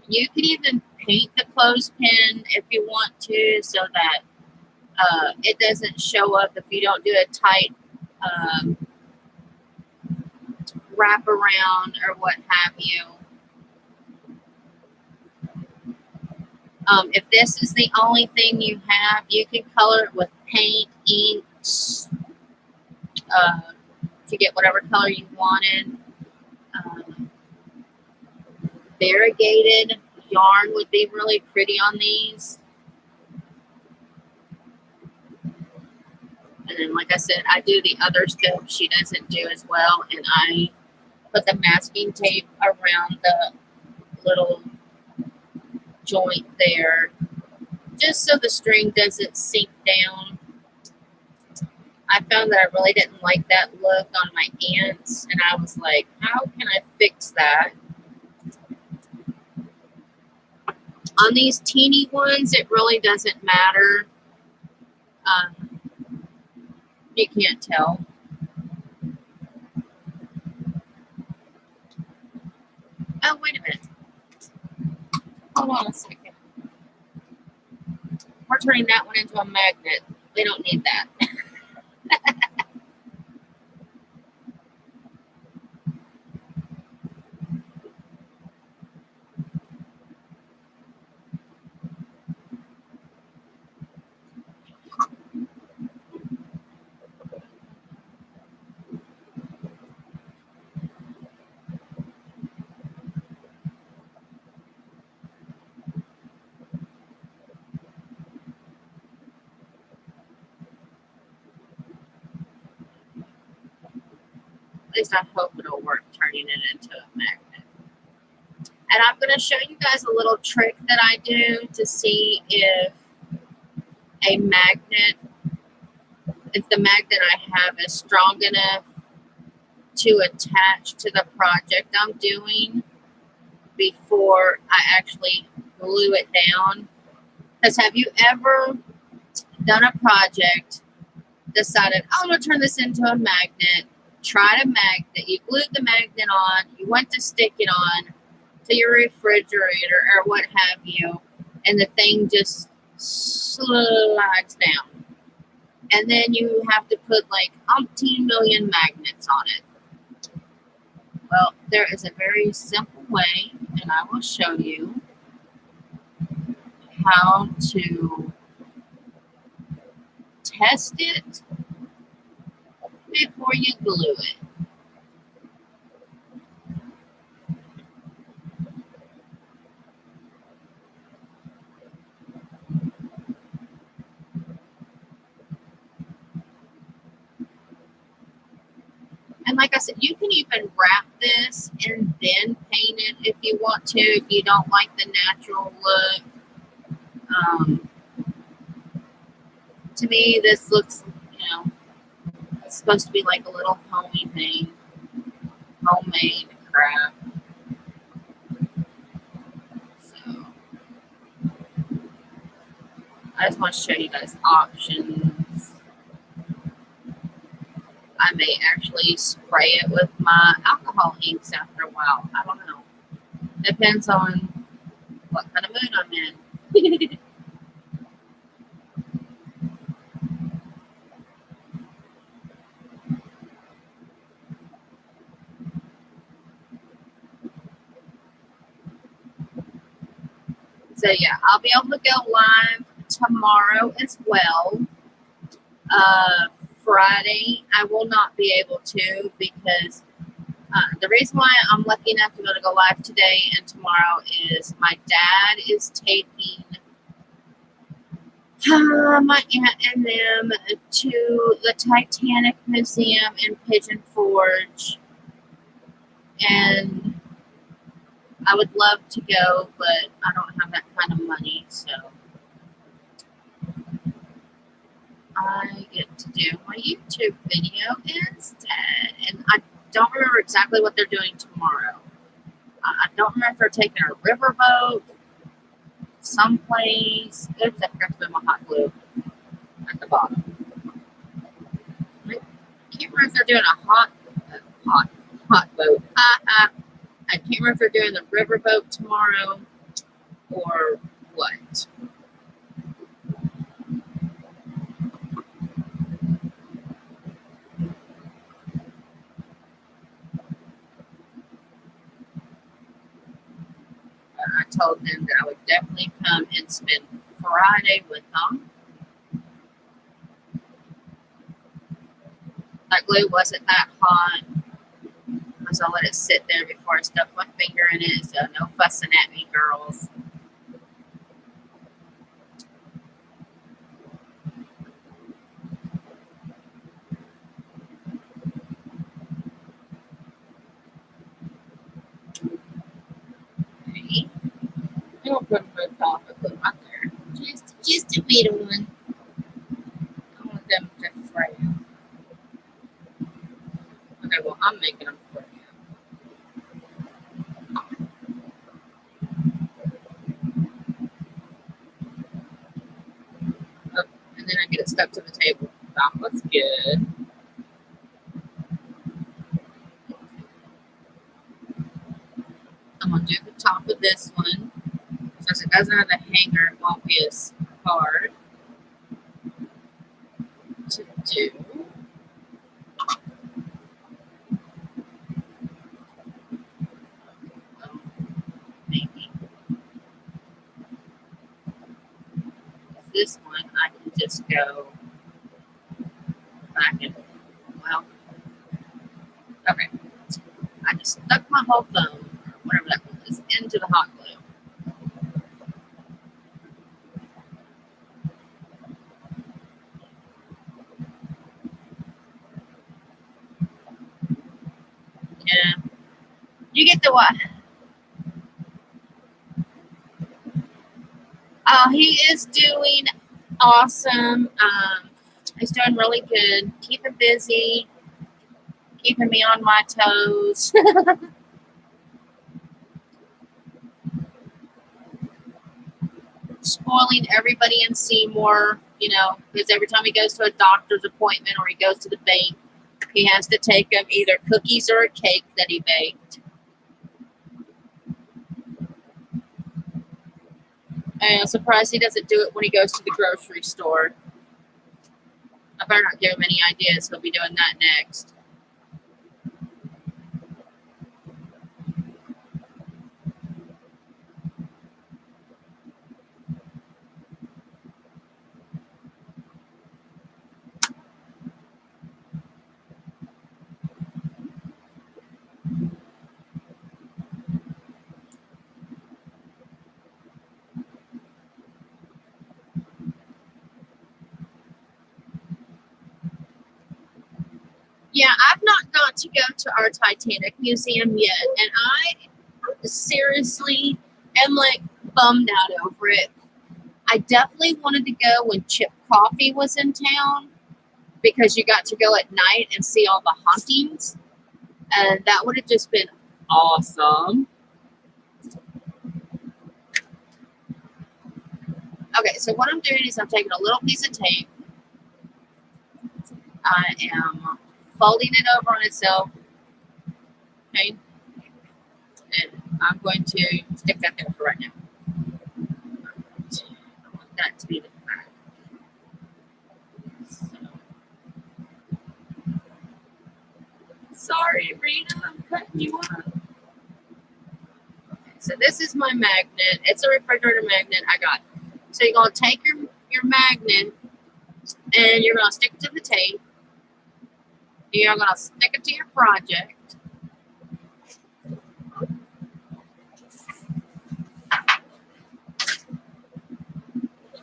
You can even paint the clothespin if you want to, so that it doesn't show up if you don't do a tight wrap around or what have you. If this is the only thing you have, you can color it with paint, inks, to get whatever color you wanted. Variegated yarn would be really pretty on these. And then, like I said, I do the other stuff she doesn't do as well. And I put the masking tape around the little joint there, just so the string doesn't sink down. I found that I really didn't like that look on my ants, and I was like, how can I fix that? On these teeny ones, it really doesn't matter. You can't tell. Oh, wait a minute. Hold on a second. We're turning that one into a magnet. We don't need that. At least I hope it'll work turning it into a magnet. And I'm going to show you guys a little trick that I do to see if a magnet, if the magnet I have is strong enough to attach to the project I'm doing before I actually glue it down. Because have you ever done a project, decided, oh, I'm going to turn this into a magnet, tried a magnet, you glued the magnet on, you went to stick it on to your refrigerator or what have you, and the thing just slides down. And then you have to put like umpteen million magnets on it. Well, there is a very simple way, and I will show you how to test it before you glue it. And like I said, you can even wrap this and then paint it if you want to, if you don't like the natural look. To me, this looks, it's supposed to be like a little homey thing, homemade crap. So I just want to show you guys options. I may actually spray it with my alcohol inks after a while. I don't know. Depends on what kind of mood I'm in. So yeah, I'll be able to go live tomorrow as well. Friday, I will not be able to because the reason why I'm lucky enough to be able to go live today and tomorrow is my dad is taking my aunt and them to the Titanic Museum in Pigeon Forge, and I would love to go, but I don't have that kind of money, so I get to do my YouTube video instead. And I don't remember exactly what they're doing tomorrow. I don't remember if they're taking a riverboat someplace. Oops, I forgot to put my hot glue at the bottom. I can't remember if they're doing a hot boat. I can't remember if they're doing the riverboat tomorrow or what. I told them that I would definitely come and spend Friday with them. That glue wasn't that hot. So I let it sit there before I stuck my finger in it. So no fussing at me, girls. Okay. I'm going to put my top of them up there. Just a little one. I want them to fry. Okay, well, I'm making them for you. Oh, and then I get it stuck to the table. That was good. I'm going to do the top of this one. Since it doesn't have a hanger, it won't be as hard to do. Maybe. This one, I can just go back and, well, okay. I just stuck my whole thumb, or whatever that was, into the hot glue. Yeah. You get the what? Oh, he is doing awesome. He's doing really good. Keeping busy. Keeping me on my toes. Spoiling everybody in Seymour, because every time he goes to a doctor's appointment or he goes to the bank, he has to take him either cookies or a cake that he baked. And I'm surprised he doesn't do it when he goes to the grocery store. I better not give him any ideas. He'll be doing that next. Yeah, I've not got to go to our Titanic museum yet, and I seriously am like bummed out over it. I definitely wanted to go when Chip Coffee was in town because you got to go at night and see all the hauntings, and that would have just been awesome. Okay, so what I'm doing is I'm taking a little piece of tape. I am folding it over on itself. Okay, and I'm going to stick that there for right now. I want that to be the back. So, sorry, Rita, I'm cutting you off. Okay, so this is my magnet. It's a refrigerator magnet I got. So you're gonna take your magnet and you're gonna stick it to the tape. You're gonna stick it to your project.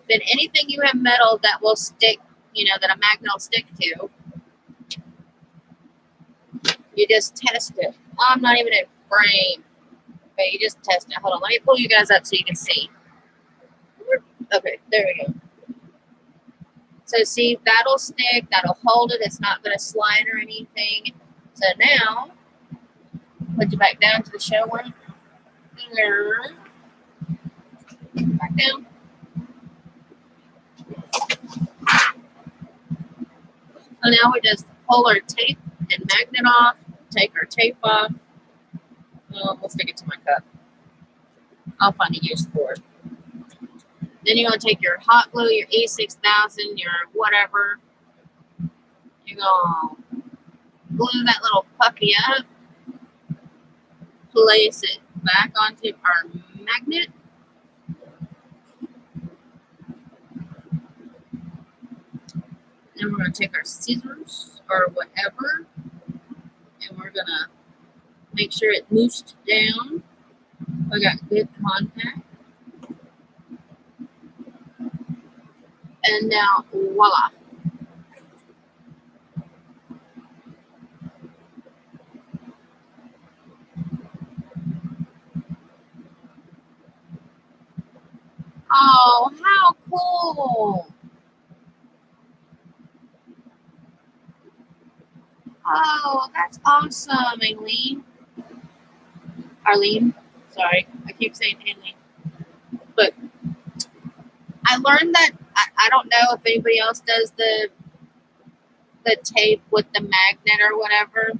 Then anything you have metal that will stick, that a magnet will stick to, you just test it. I'm not even in frame, but you just test it. Hold on, let me pull you guys up so you can see. Okay, there we go. So see, that'll stick, that'll hold it. It's not gonna slide or anything. So now, put you back down to the show one. Back down. So now we just pull our tape and magnet off, take our tape off. We'll stick it to my cup. I'll find a use for it. Then you're going to take your hot glue, your E6000, your whatever. You're going to glue that little puppy up. Place it back onto our magnet. Then we're going to take our scissors or whatever. And we're going to make sure it moosed down. We got good contact. And now, voila. Oh, how cool. Oh, that's awesome, Aileen. Arlene. Sorry, I keep saying Aileen. But I learned that, I don't know if anybody else does the tape with the magnet or whatever.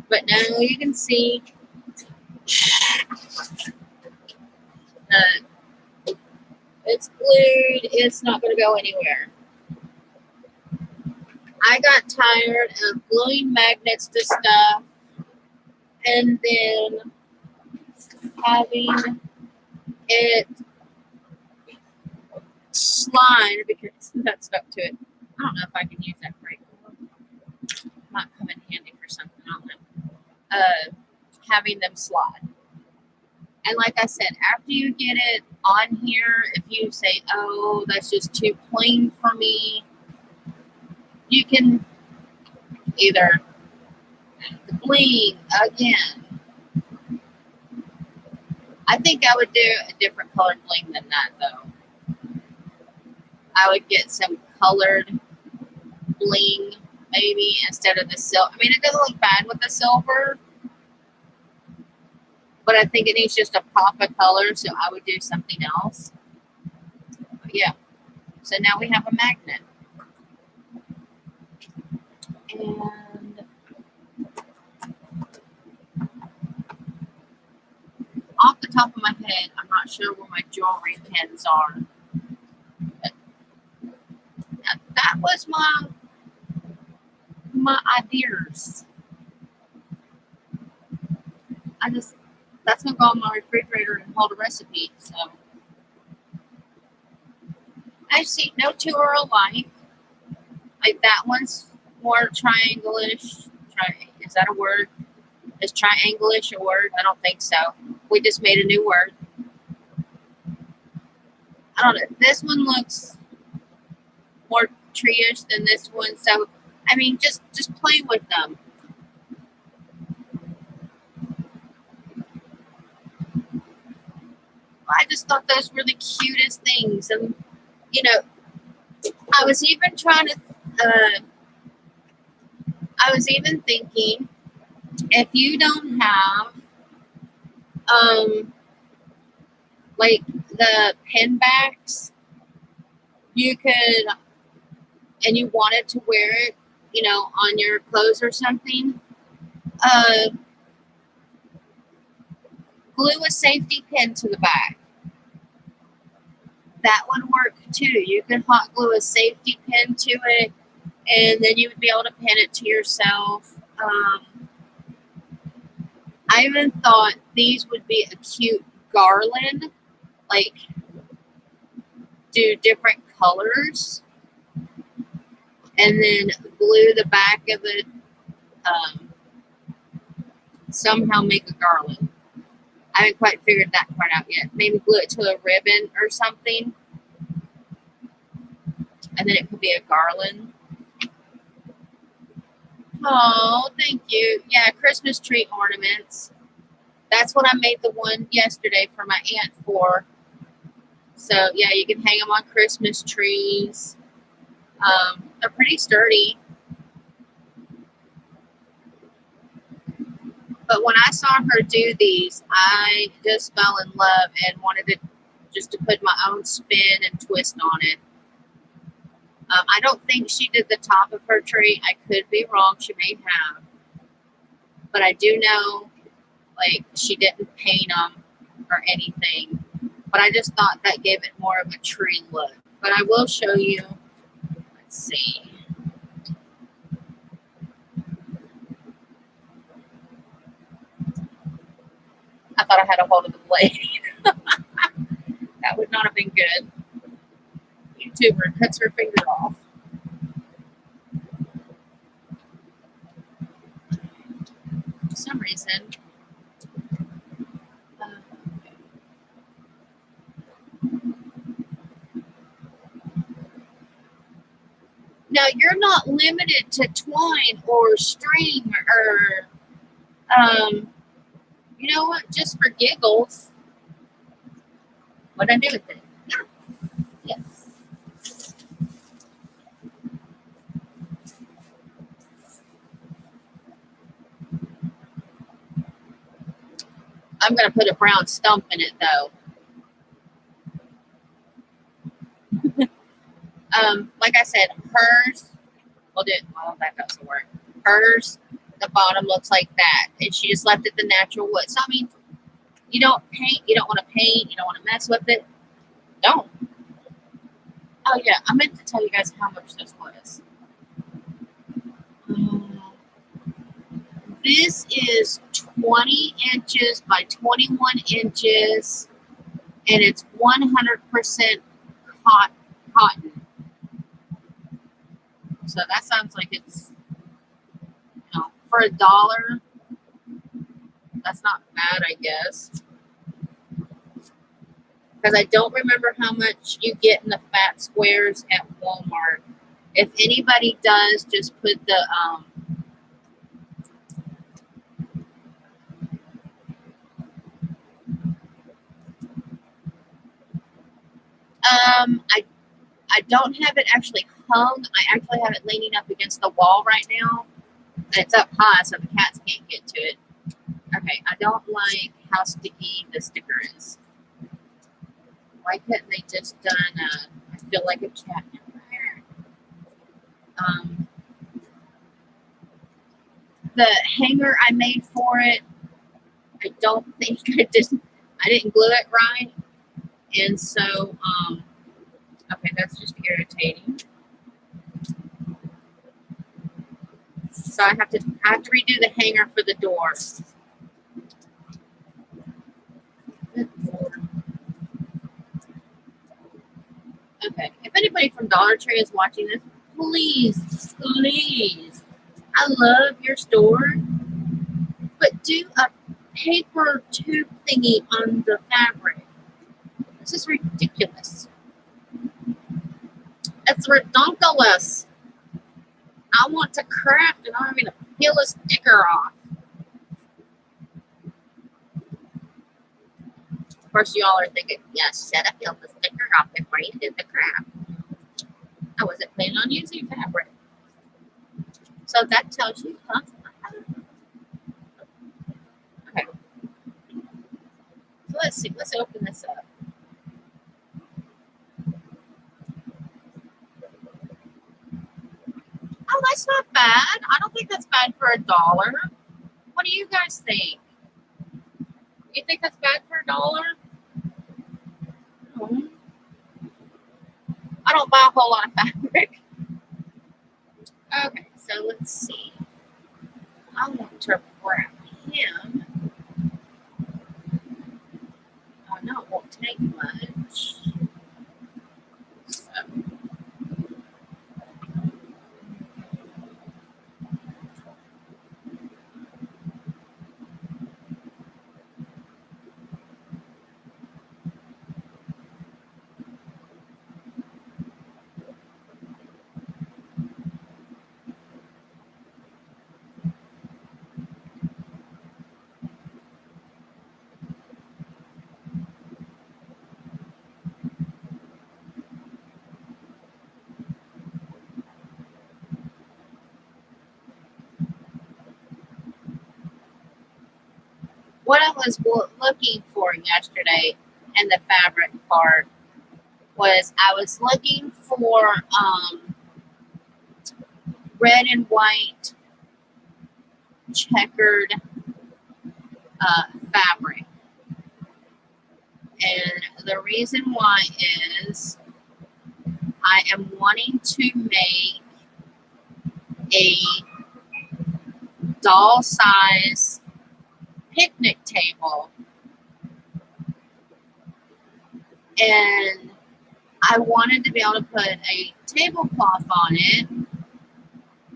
But now you can see it's glued. It's not going to go anywhere. I got tired of gluing magnets to stuff and then having it slide because that stuck to it. I don't know if I can use that brake. Might come in handy for something. I don't know. Having them slide. And like I said, after you get it on here, if you say, oh, that's just too plain for me, you can either bling again. I think I would do a different colored bling than that, though. I would get some colored bling, maybe, instead of the silver. I mean, it doesn't look bad with the silver, but I think it needs just a pop of color, so I would do something else. But yeah, so now we have a magnet. And off the top of my head, I'm not sure where my jewelry pins are. But that was my ideas. That's gonna go on my refrigerator and hold a recipe. So I see no two are alike. Like that one's more triangle-ish. Is that a word? Is triangle-ish a word? I don't think so. We just made a new word. I don't know. This one looks more tree-ish than this one. So, I mean, just play with them. I just thought those were the cutest things. And You know, I was even trying to, I was even thinking if you don't have, like the pin backs, you could, and you wanted to wear it, on your clothes or something, uh, glue a safety pin to the back. That would work too. You could hot glue a safety pin to it, and then you would be able to pin it to yourself. I even thought these would be a cute garland, like do different colors, and then glue the back of it, somehow make a garland. I haven't quite figured that part out yet. Maybe glue it to a ribbon or something, and then it could be a garland. Oh, thank you. Yeah, Christmas tree ornaments. That's what I made the one yesterday for my aunt for. So, yeah, you can hang them on Christmas trees. They're pretty sturdy. But when I saw her do these, I just fell in love and wanted to put my own spin and twist on it. I don't think she did the top of her tree. I could be wrong. She may have. But I do know, like, she didn't paint them or anything. But I just thought that gave it more of a tree look. But I will show you. Let's see. I thought I had a hold of the blade. That would not have been good. YouTuber cuts her finger off. For some reason. Now, you're not limited to twine or string or, you know what, just for giggles. What'd I do with it? Yes. I'm going to put a brown stump in it, though. Like I said, hers, well, that doesn't work. Hers, the bottom looks like that. And she just left it the natural wood. So, I mean, you don't paint, you don't want to paint, you don't want to mess with it. Don't. Oh, yeah, I meant to tell you guys how much this was. This is 20 inches by 21 inches, and it's 100% cotton. So that sounds like it's, for $1, that's not bad, I guess. Because I don't remember how much you get in the fat squares at Walmart. If anybody does, just put the, I don't have it actually hung. I actually have it leaning up against the wall right now. And it's up high, so the cats can't get to it. Okay, I don't like how sticky the sticker is. Why couldn't they just done I feel like a cat everywhere. The hanger I made for it, I don't think I didn't glue it right. And so, okay, that's just irritating. So I have to redo the hanger for the door. Okay, if anybody from Dollar Tree is watching this, please, please, I love your store, but do a paper tube thingy on the fabric. This is ridiculous. It's ridiculous. I want to craft and I'm having to peel a sticker off. Of course, you all are thinking, yes, shut up, peel the sticker off before you do the craft. I wasn't planning on using fabric. So that tells you, huh? Okay. So let's see. Let's open this up. Oh, that's not bad. I don't think that's bad for $1. What do you guys think? You think that's bad for $1? No. I don't buy a whole lot of fabric. Okay, so let's see. I want to wrap him. Oh no, it won't take much. So, what I was looking for yesterday in the fabric part was I was looking for red and white checkered fabric. And the reason why is I am wanting to make a doll size picnic table. And I wanted to be able to put a tablecloth on it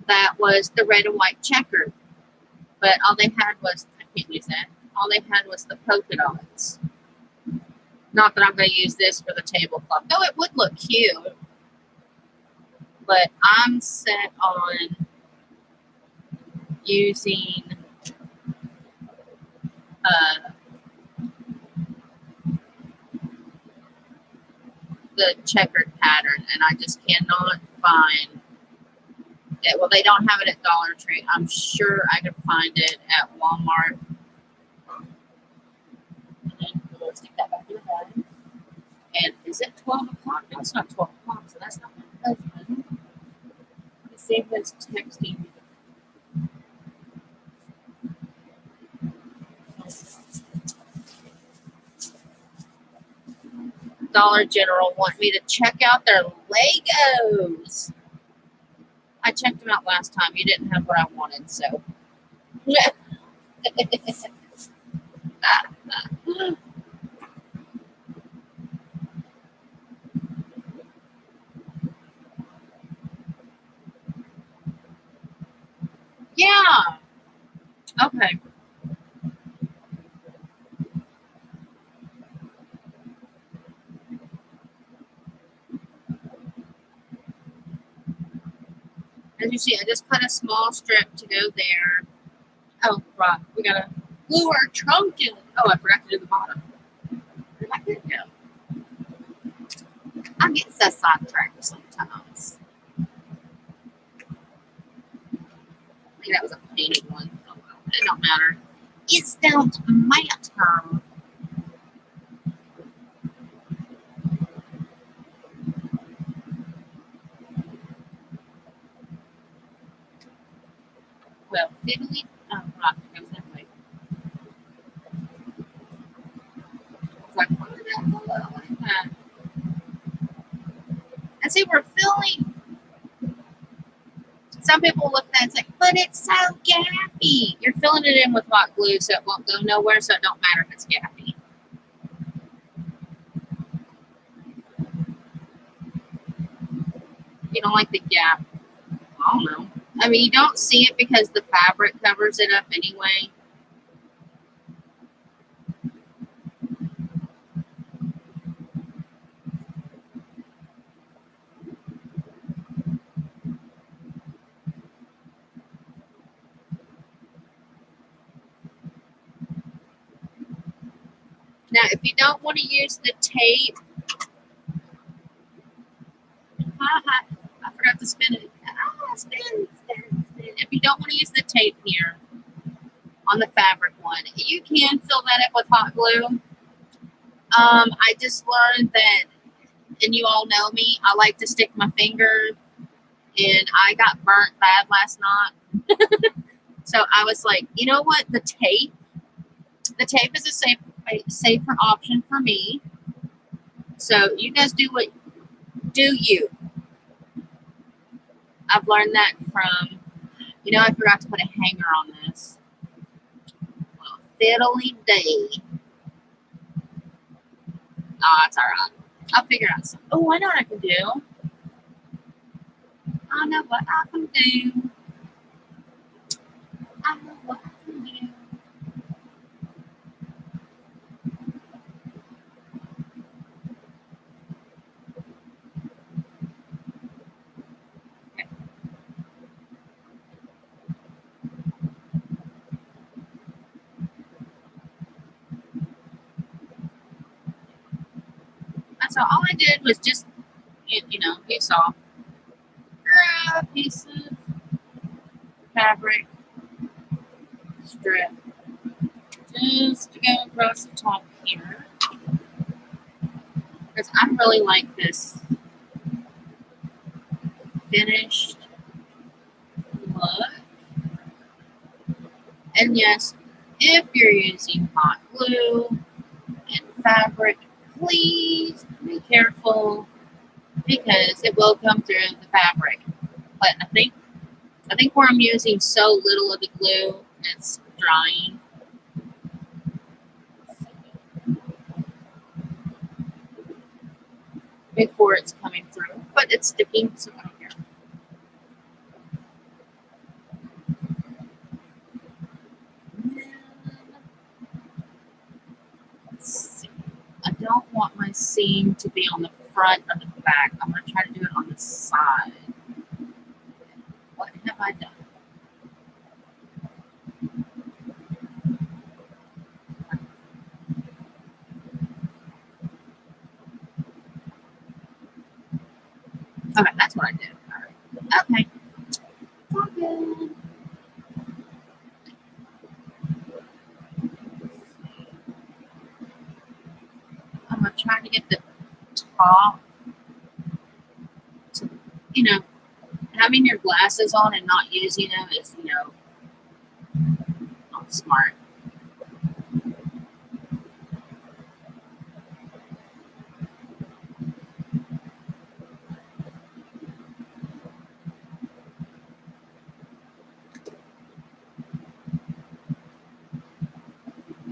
that was the red and white checkered. But all they had was, I can't use that, all they had was the polka dots. Not that I'm going to use this for the tablecloth. Though it would look cute. But I'm set on using the checkered pattern, and I just cannot find it. Well, they don't have it at Dollar Tree. I'm sure I can find it at Walmart. And then we'll stick that back in the bag. And is it 12 o'clock? No, it's not 12 o'clock, so that's not my husband. Let me see if it's texting me. Dollar General want me to check out their Legos. I checked them out last time. You didn't have what I wanted, so. Yeah. Okay. As you see, I just cut a small strip to go there. Oh, right. We gotta glue our trunk in. Oh, I forgot to do the bottom. Where did I get it go? I get so sidetracked sometimes. I think that was a painted one. Oh, well, it don't matter. It don't matter. Well, fiddly. Oh, right. It goes that way. It's like, what did that go out like that? And see, we're filling. Some people look at that and say, but it's so gappy. You're filling it in with hot glue so it won't go nowhere, so it don't matter if it's gappy. You don't like the gap. I don't know. I mean, you don't see it because the fabric covers it up anyway. Now, if you don't want to use the tape, have to spin it. Spin, spin, spin. If you don't want to use the tape here on the fabric one, you can fill that up with hot glue. I just learned that, and you all know me, I like to stick my finger, and I got burnt bad last night. So I was like, you know what? The tape is a safer option for me. So you guys do you. I've learned that from, I forgot to put a hanger on this. Well, fiddly day. Oh, it's all right. I'll figure out something. Oh, I know what I can do. I know what I can do. I know what I can do. So all I did was just, you saw, a piece of fabric strip just to go across the top here. Because I really like this finished look. And yes, if you're using hot glue and fabric, please be careful because it will come through the fabric. But I think where I'm using so little of the glue, it's drying. Before it's coming through, but it's sticking, so I don't care. Let's see. I don't want my seam to be on the front or the back. I'm going to try to do it on the side. What have I done? Okay, that's what I did. All right. Okay. It's all good. I'm going to try to get the top to, having your glasses on and not using them is, not smart.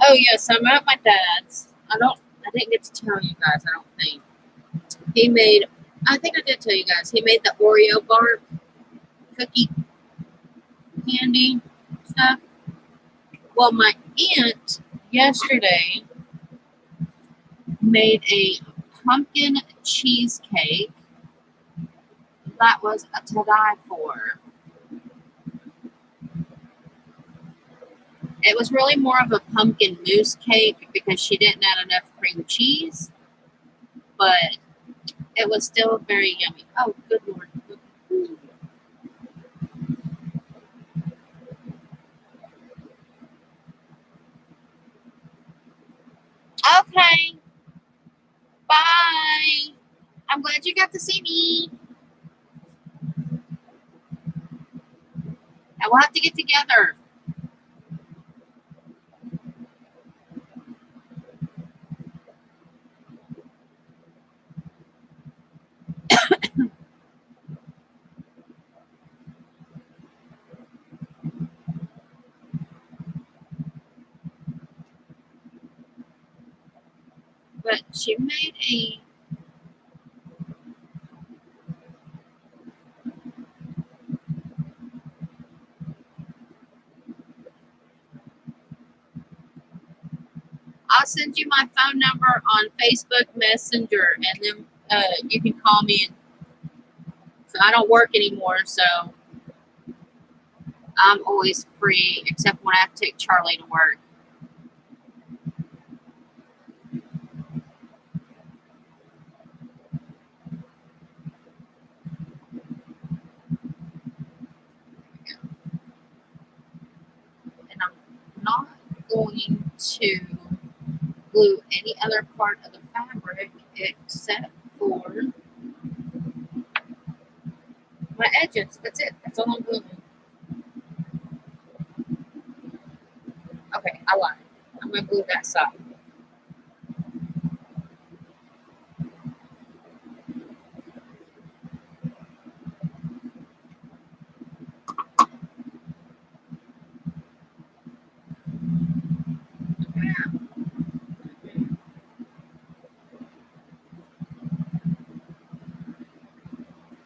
Oh yes, I'm at my dad's. I didn't get to tell you guys, I don't think. I think I did tell you guys, he made the Oreo bar cookie candy stuff. Well, my aunt yesterday made a pumpkin cheesecake that was to die for. It was really more of a pumpkin mousse cake because she didn't add enough cream cheese, but it was still very yummy. Oh, good Lord. Okay. Bye. I'm glad you got to see me. And we'll have to get together. But she made a I'll send you my phone number on Facebook Messenger, and then you can call me. So I don't work anymore, so I'm always free, except when I have to take Charlie to work. going to glue any other part of the fabric except for my edges. That's it. That's all I'm gluing. Okay, I lied. I'm going to glue that side.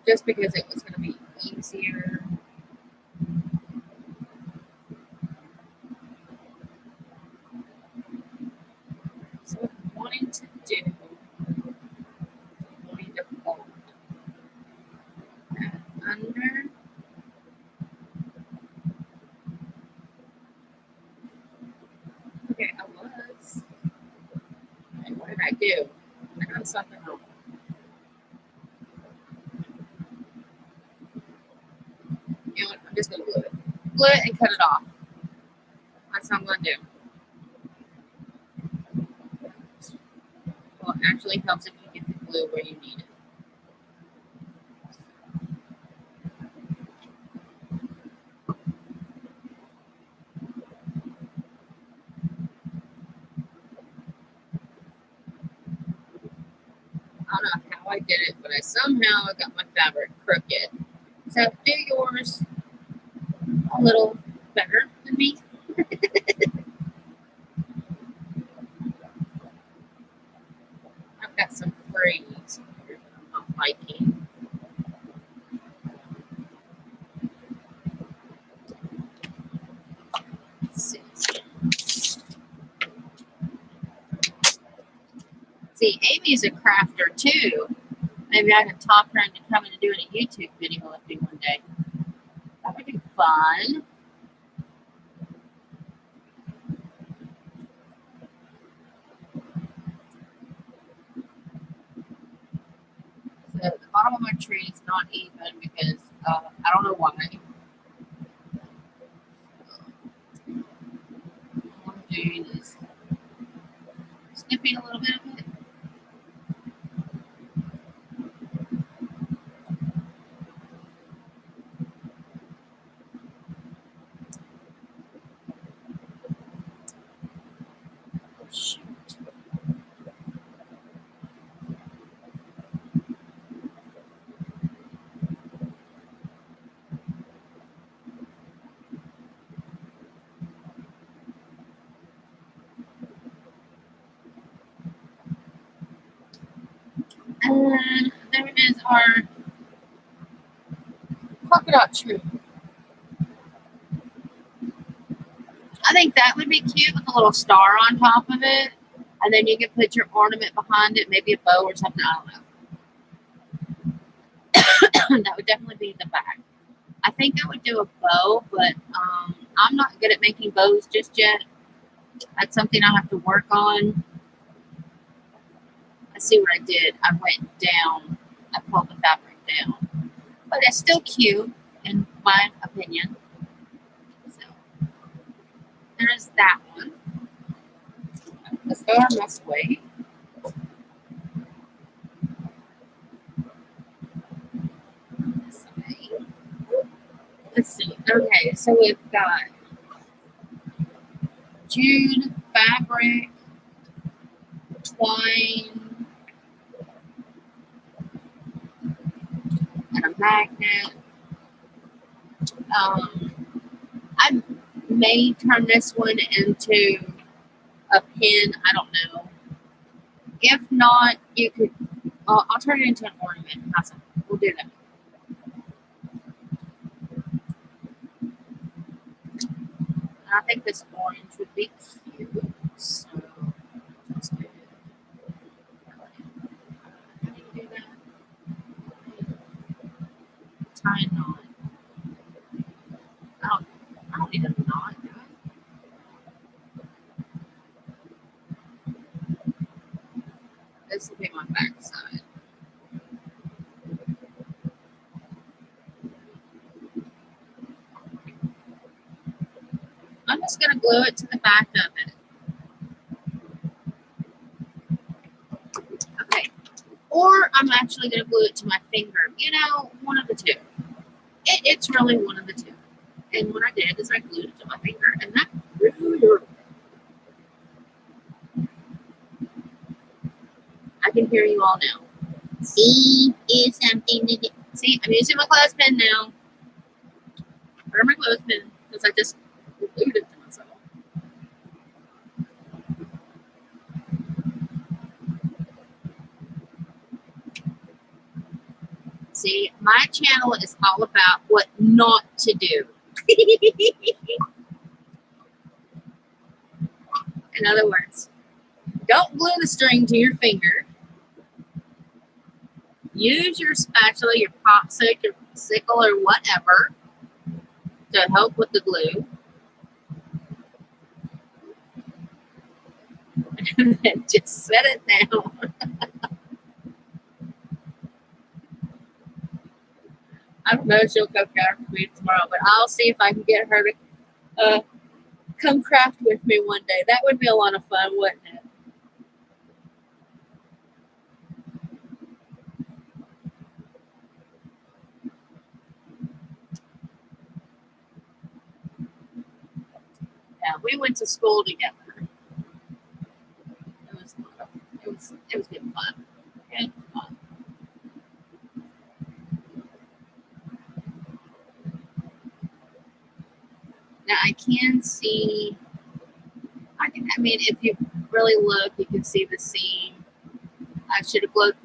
Just because it was going to be easier. So what I'm wanting to do, I'm wanting to fold that under. Okay, I was. Okay, what did I do? I done something wrong. You know what? I'm just going to glue it. Glue it and cut it off. That's what I'm going to do. Well, it actually helps if you get the glue where you need it. I don't know how I did it, but I somehow got my fabric crooked. So do yours a little better than me. I've got some braids here that I'm not liking. Let's see. See, Amy's a crafter too. Maybe I can talk her into coming and doing a YouTube video with me one day. That would be fun. So the bottom of my tree is not even because I don't know why. All I'm doing is snipping a little bit of it. Oh, shoot. And there is our polka dot tree. I think that would be cute with a little star on top of it. And then you could put your ornament behind it, maybe a bow or something. I don't know. That would definitely be the back. I think I would do a bow, but I'm not good at making bows just yet. That's something I have to work on. I see what I did. I went down. I pulled the fabric down. But it's still cute, in my opinion. So, there's that one. Let's go our best way. Let's see. Okay, so we've got jute, fabric, twine, and a magnet. I may turn this one into a pin. I don't know. If not, you could. I'll turn it into an ornament. Awesome. We'll do that. And I think this orange would be cute. So let's do it. How do you do that? Tie a knot. I don't need a knot. Do I? This will be my back side. I'm just going to glue it to the back of it. Okay. Or I'm actually going to glue it to my finger. You know, one of the two. It's really one of the two. And what I did is I glued it to my finger. And that really hurt. I can hear you all now. See, is something to do. See, I'm using my clothespin now. Where are my clothespin? Because I just glued it to myself. See, my channel is all about what not to do. In other words, don't glue the string to your finger. Use your spatula, your popsicle, your sickle, or whatever to help with the glue. And then just set it down. I don't know if she'll come craft with me tomorrow, but I'll see if I can get her to come craft with me one day. That would be a lot of fun, wouldn't it? Yeah, we went to school together. It was good fun. Good fun. Now I can see. I mean, if you really look, you can see the seam. I should have glued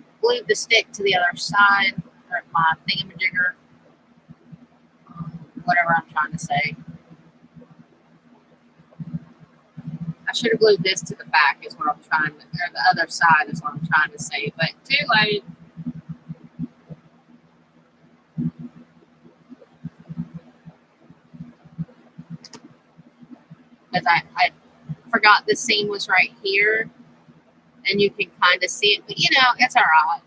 the stick to the other side, or my thingamajigger, whatever I'm trying to say. I should have glued this to the back, is what I'm trying to, or the other side is what I'm trying to say. But too late. Because I forgot the seam was right here, and you can kind of see it, but you know, it's all right.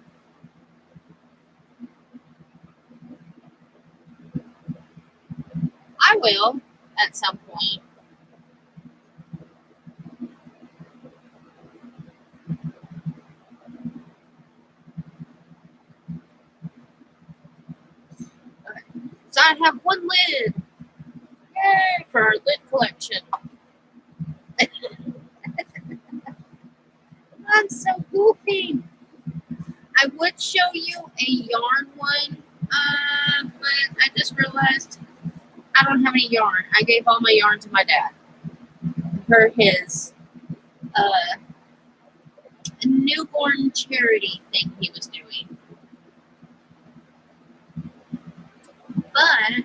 I will at some point. So I have one lid. Yay for our lid collection. I'm so goofy. I would show you a yarn one, but I just realized I don't have any yarn. I gave all my yarn to my dad for his newborn charity thing he was doing. But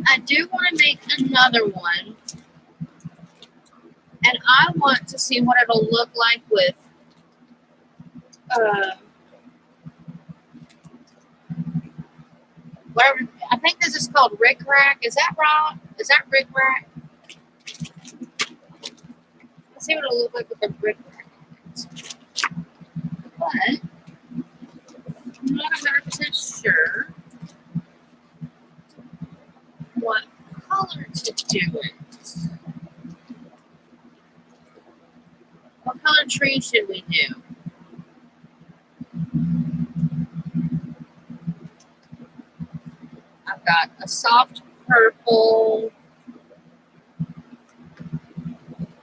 I do want to make another one, and I want to see what it'll look like with whatever. I think this is called Rick Rack. Is that right? Is that Rick Rack? Let's see what it'll look like with the Rick Rack. But I'm not 100% sure what color to do it. What color tree should we do? I've got a soft purple.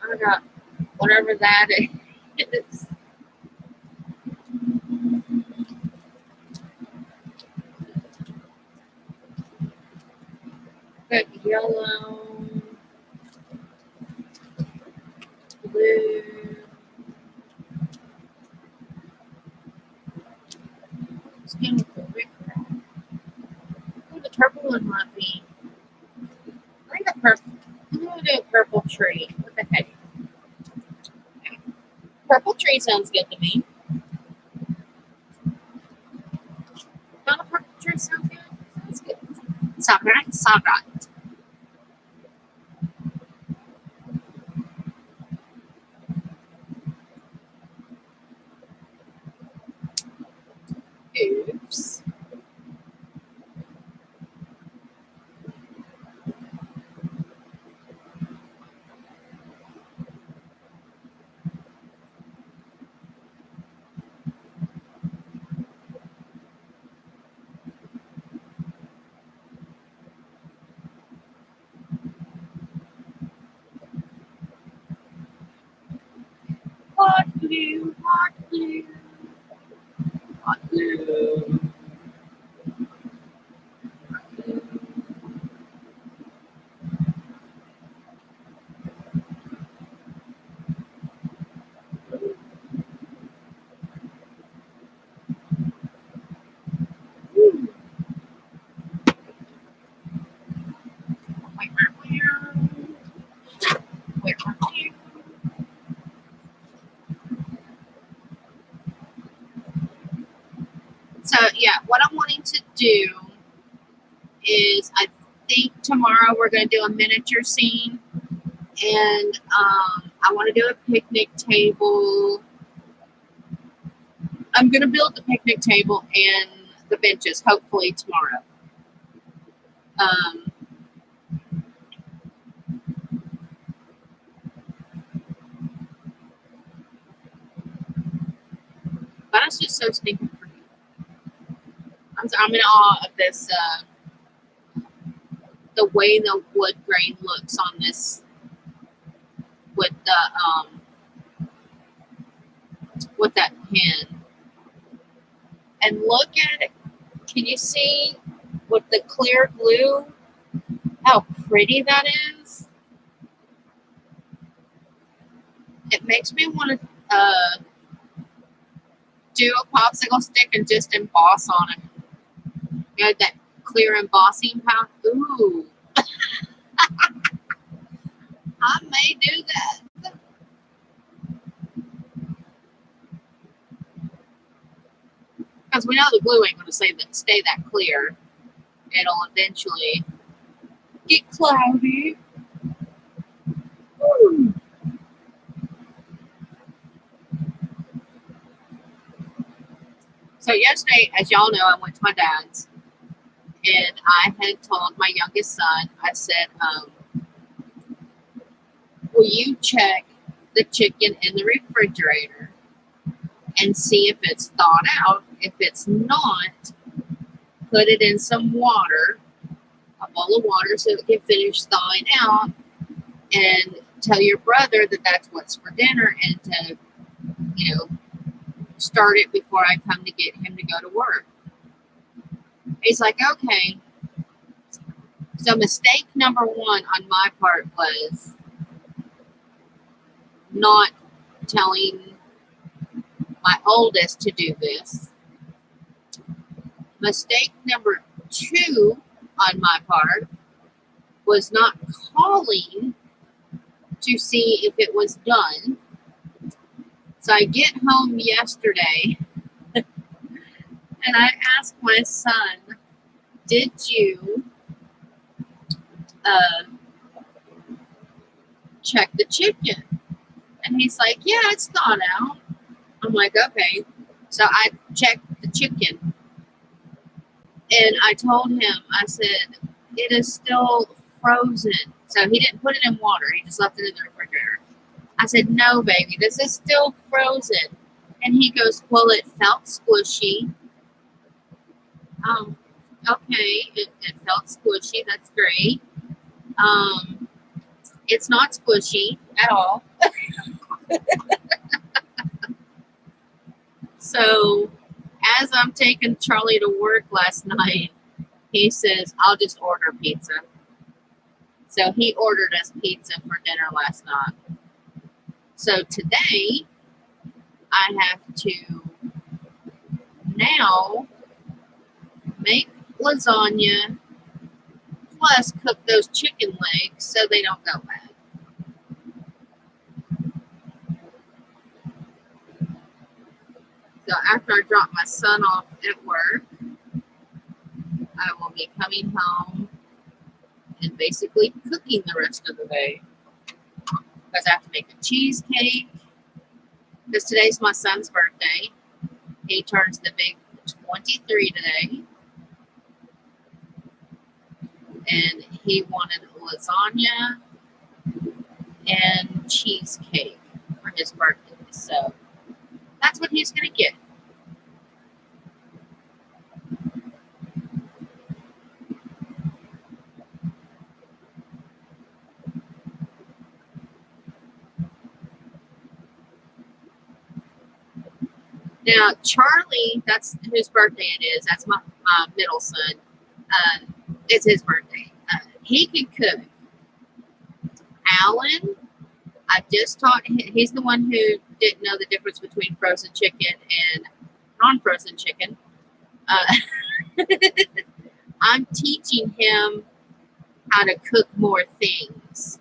I got whatever that is. Got yellow, blue. Let's go with the Rick Rack. Oh, the purple one might be. I think the purple. I'm gonna do a purple tree. What the heck? Purple tree sounds good to me. Not a purple tree sound good? Sounds good. Sound right? Sound right. Oops. glue, hot glue, hot glue. So yeah, what I'm wanting to do is I think tomorrow we're going to do a miniature scene, and I want to do a picnic table. I'm going to build the picnic table and the benches hopefully tomorrow. But it's just so stinking pretty. I'm in awe of this, the way the wood grain looks on this with that pen. And look at it. Can you see with the clear glue how pretty that is? It makes me want to do a popsicle stick and just emboss on it. You know, that clear embossing powder. Ooh. I may do that. Because we know the glue ain't going to stay that clear. It'll eventually get cloudy. Ooh. So yesterday, as y'all know, I went to my dad's. And I had told my youngest son, I said, will you check the chicken in the refrigerator and see if it's thawed out? If it's not, put it in some water, a bowl of water, so it can finish thawing out, and tell your brother that that's what's for dinner, and to, start it before I come to get him to go to work. He's like, okay. So mistake number one on my part was not telling my oldest to do this. Mistake number two on my part was not calling to see if it was done. So I get home yesterday and I asked my son, did you check the chicken? And he's like, yeah, it's thawed out. I'm like, okay. So I checked the chicken. And I told him, I said, it is still frozen. So he didn't put it in water. He just left it in the refrigerator. I said, no, baby, this is still frozen. And he goes, well, it felt squishy. Okay, it felt squishy. That's great. It's not squishy at all. So as I'm taking Charlie to work last night, he says, I'll just order pizza. So he ordered us pizza for dinner last night. So today, I have to now make lasagna plus cook those chicken legs so they don't go bad. So after I drop my son off at work, I will be coming home and basically cooking the rest of the day. Because I have to make a cheesecake. Because today's my son's birthday. He turns the big 23 today. And he wanted lasagna and cheesecake for his birthday. So that's what he's going to get. Now, Charlie, that's whose birthday it is. That's my middle son. It's his birthday. He can cook. Alan, I just taught him. He's the one who didn't know the difference between frozen chicken and non-frozen chicken. Uh, I'm teaching him how to cook more things.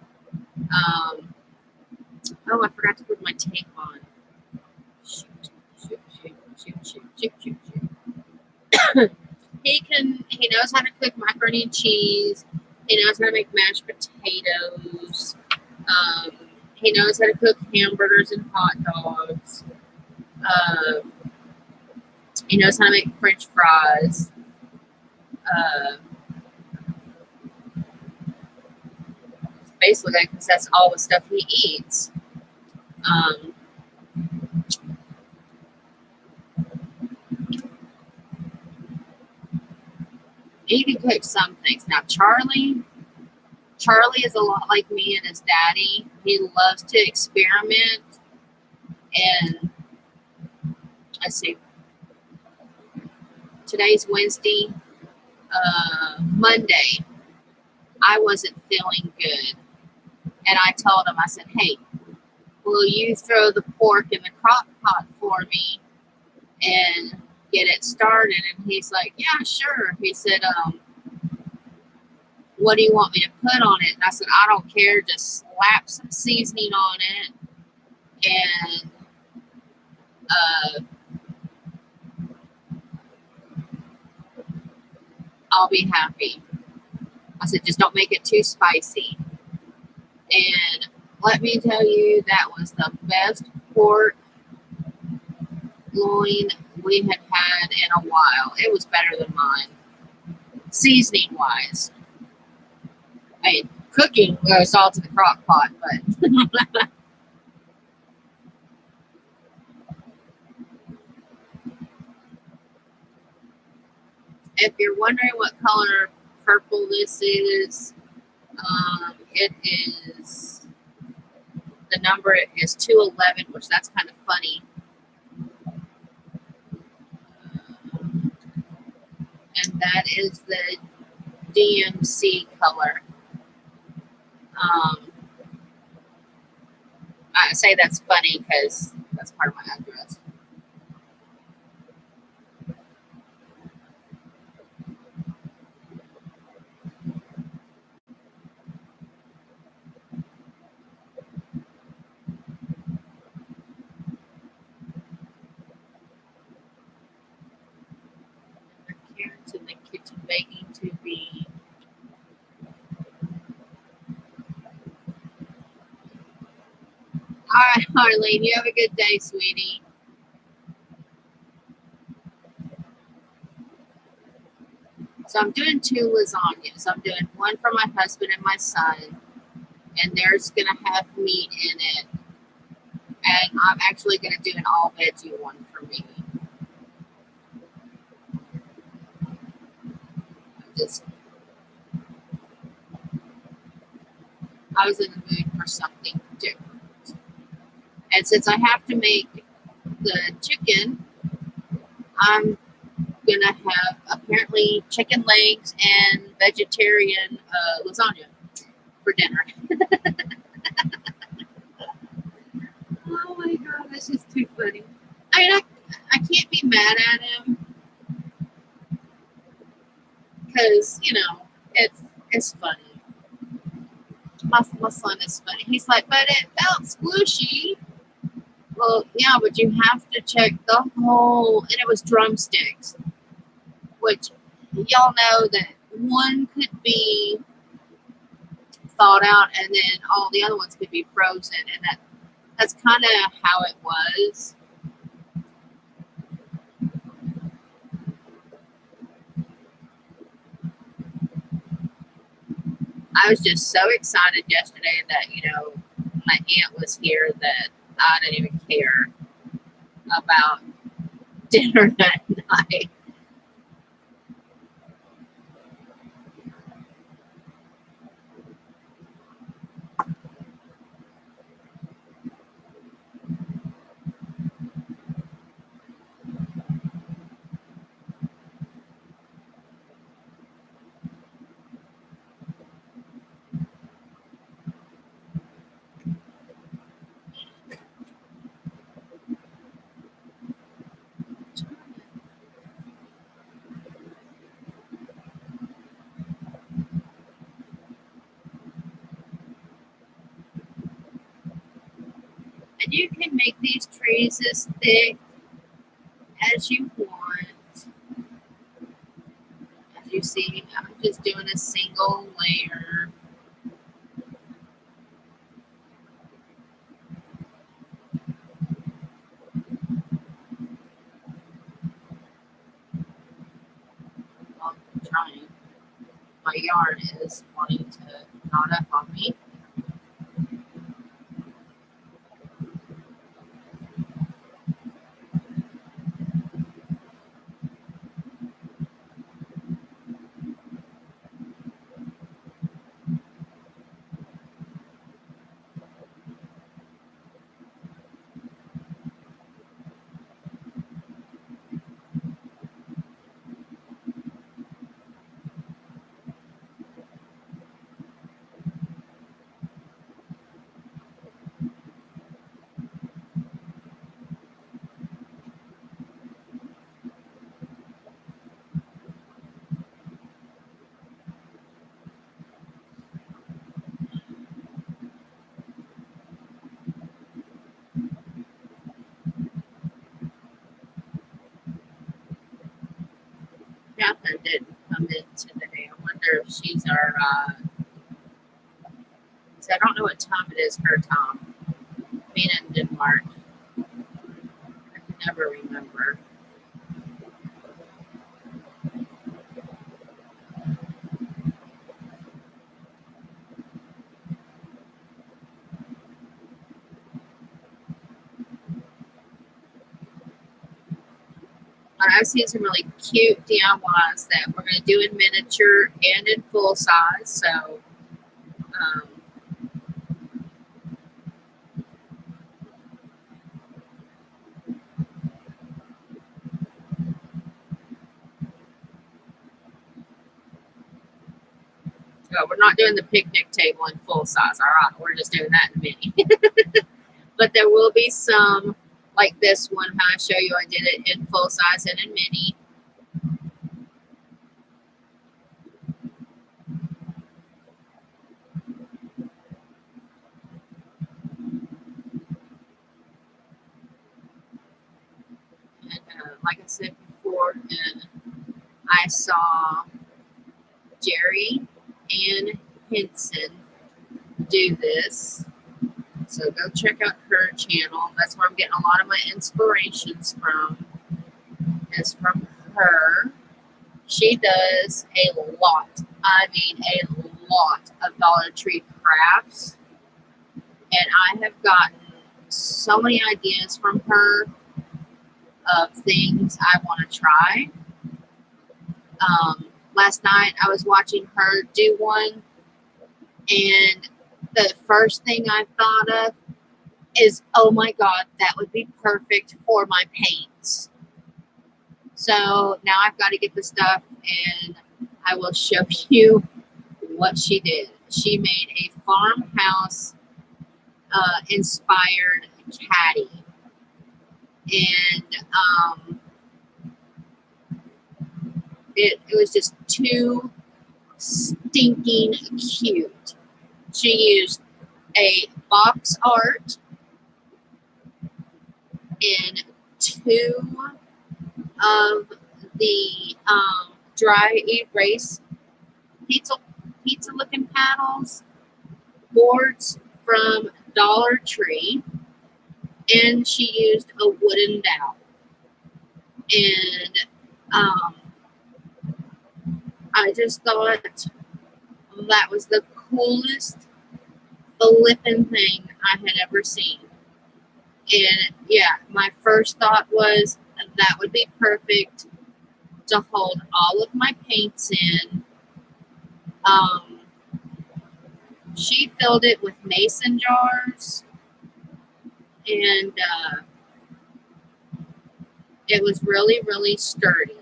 Oh, I forgot to put my tape on. Shoot, shoot, shoot, shoot, shoot, shoot, shoot, shoot. He knows how to cook macaroni and cheese. He knows how to make mashed potatoes. Um, he knows how to cook hamburgers and hot dogs. Um, he knows how to make French fries. Basically, because that's all the stuff he eats. He can cook some things. Now, Charlie is a lot like me and his daddy. He loves to experiment. And let's see, today's Wednesday. Monday, I wasn't feeling good. And I told him, I said, hey, will you throw the pork in the crock pot for me and get it started? And he's like, yeah, sure. He said, what do you want me to put on it? And I said, I don't care. Just slap some seasoning on it. And I'll be happy. I said, just don't make it too spicy. And let me tell you, that was the best pork loin we had in a while. It was better than mine, seasoning wise. I mean, cooking goes all to the crock pot, but if you're wondering what color purple this is, it is, the number is 211, which that's kind of funny. And that is the DMC color. I say that's funny because that's part of my address. Carrots in the kitchen baking to be. All right, Harleen, you have a good day, sweetie. So I'm doing 2 lasagnas. I'm doing one for my husband and my son, and there's gonna have meat in it. And I'm actually gonna do an all veggie one for me. I was in the mood for something different. And since I have to make the chicken, I'm gonna have apparently chicken legs and vegetarian lasagna for dinner. Oh my god, that's just too funny. I mean, I can't be mad at him because it's funny. My son is funny. He's like, but it felt squishy. Well, yeah, but you have to check the whole, and it was drumsticks, which y'all know that one could be thawed out and then all the other ones could be frozen, and that's kind of how it was. I was just so excited yesterday that my aunt was here that I didn't even care about dinner that night. And you can make these trees as thick as you want. As you see, I'm just doing a single layer. I'm trying. My yarn is wanting to knot up on me. Catherine didn't come in today. I wonder if she's our, I don't know what time it is, her time. Being in Denmark. I can never remember. I've seen some really cute DIYs that we're going to do in miniature and in full size. So, we're not doing the picnic table in full size. All right, we're just doing that in mini. But there will be some like this one. How I show you, I did it in full size and in mini. And like I said before, I saw Jerry and Henson do this. So go check out her channel. That's where I'm getting a lot of my inspirations from. Is from her. She does a lot. I mean a lot of Dollar Tree crafts. And I have gotten so many ideas from her of things I want to try. Last night I was watching her do one, and the first thing I thought of is, oh my God, that would be perfect for my paints. So now I've got to get the stuff, and I will show you what she did. She made a farmhouse inspired caddy. And it was just too stinking cute. She used a box art and two of the dry erase pizza looking paddles, boards from Dollar Tree, and she used a wooden dowel. And I just thought that was the coolest flipping thing I had ever seen. And yeah, my first thought was that would be perfect to hold all of my paints in. She filled it with mason jars, and it was really, really sturdy.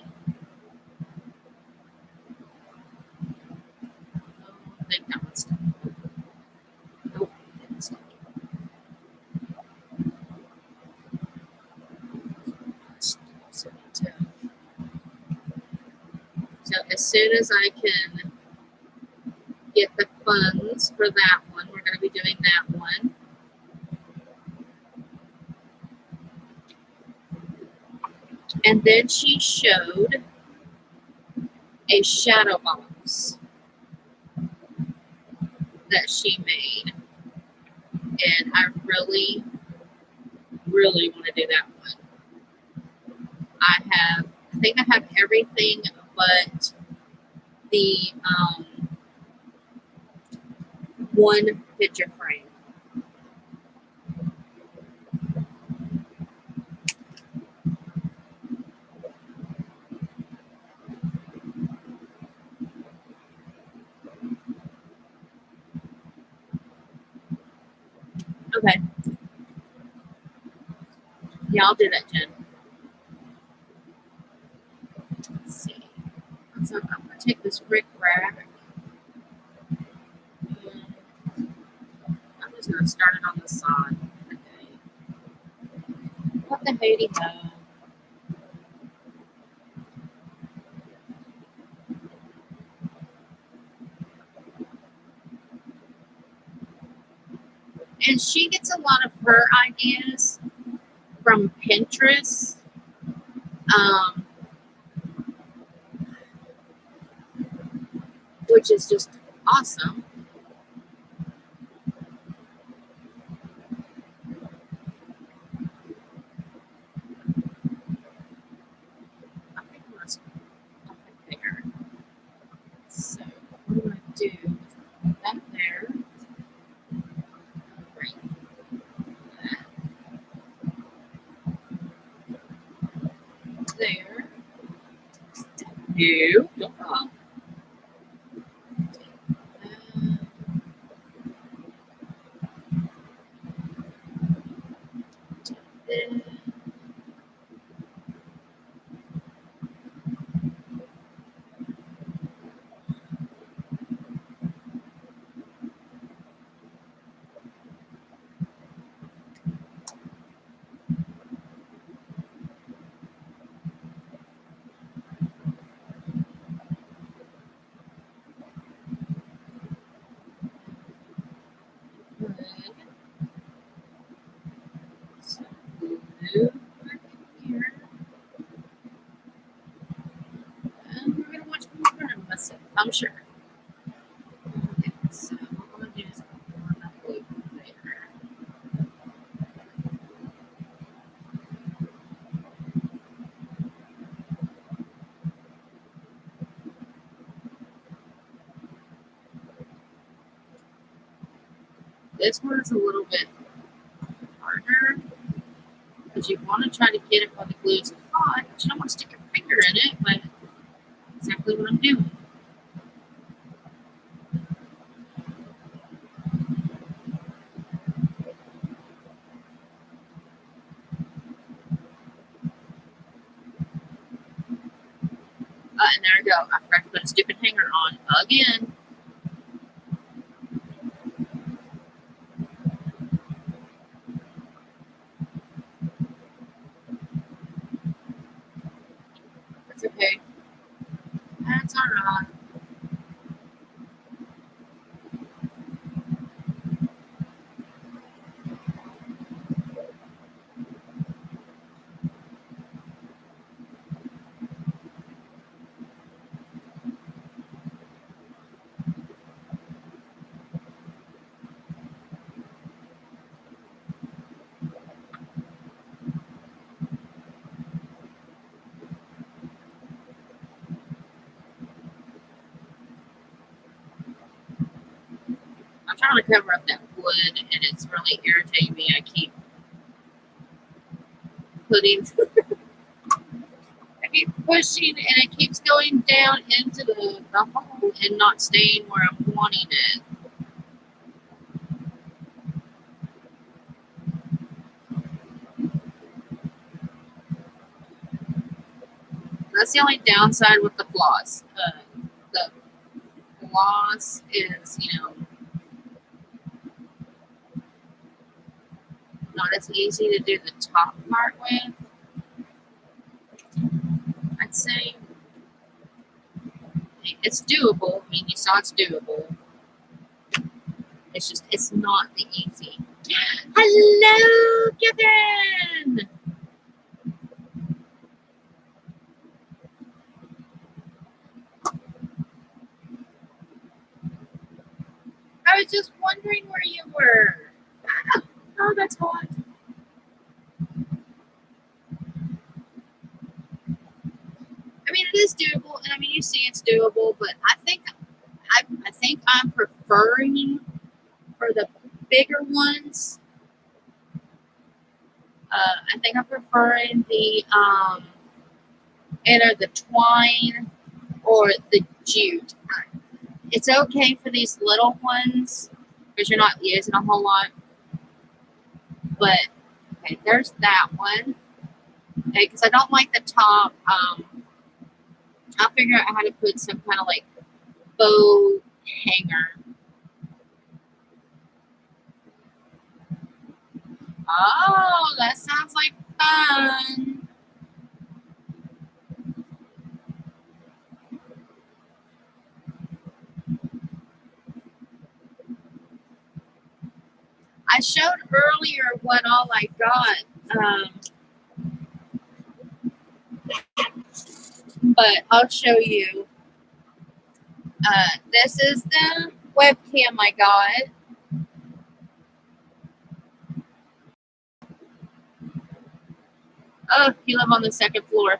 They've got stuff. Nope, didn't stick. So as soon as I can get the funds for that one, we're going to be doing that one. And then she showed a shadow box that she made. And I really, really want to do that one. I think I have everything but the one picture frame. Okay. Yeah, I'll do that, Jen. Let's see. So I'm going to take this Rick Rack. I'm just going to start it on the side. Okay. What the Haiti ho. And she gets a lot of her ideas from Pinterest. Um, which is just awesome. I think I'm going to stop it there. So what I'm going to do is put that there. Right there. No, don't fall. There. Good. So glue right here. And we're going to watch more of myself, I'm sure. Okay, so what I'm going to do is put that glue there. This one is a little bit harder because you want to try to get it while the glue is hot, but you don't want to stick your finger in it, but that's exactly what I'm doing. And there we go. I forgot to put a stupid hanger on again. That's okay. That's alright. I'm trying to cover up that wood, and it's really irritating me. I keep putting, I keep pushing, and it keeps going down into the hole and not staying where I'm wanting it. That's the only downside with the floss. The floss is, not as easy to do the top part with, I'd say. It's doable. I mean, you saw it's doable. It's just, it's not the easy. Hello, Kevin! was just wondering where you were. Oh, that's hot. I mean, it is doable, and I mean, you see it's doable, but I think I'm preferring for the bigger ones. I think I'm preferring the either the twine or the jute. It's okay for these little ones because you're not using a whole lot. But okay, there's that one. Okay, because I don't like the top. I'll figure out how to put some kind of like bow hanger. Oh, that sounds like fun. I showed earlier what all I got, but I'll show you. This is the webcam I got. Oh, you live on the second floor.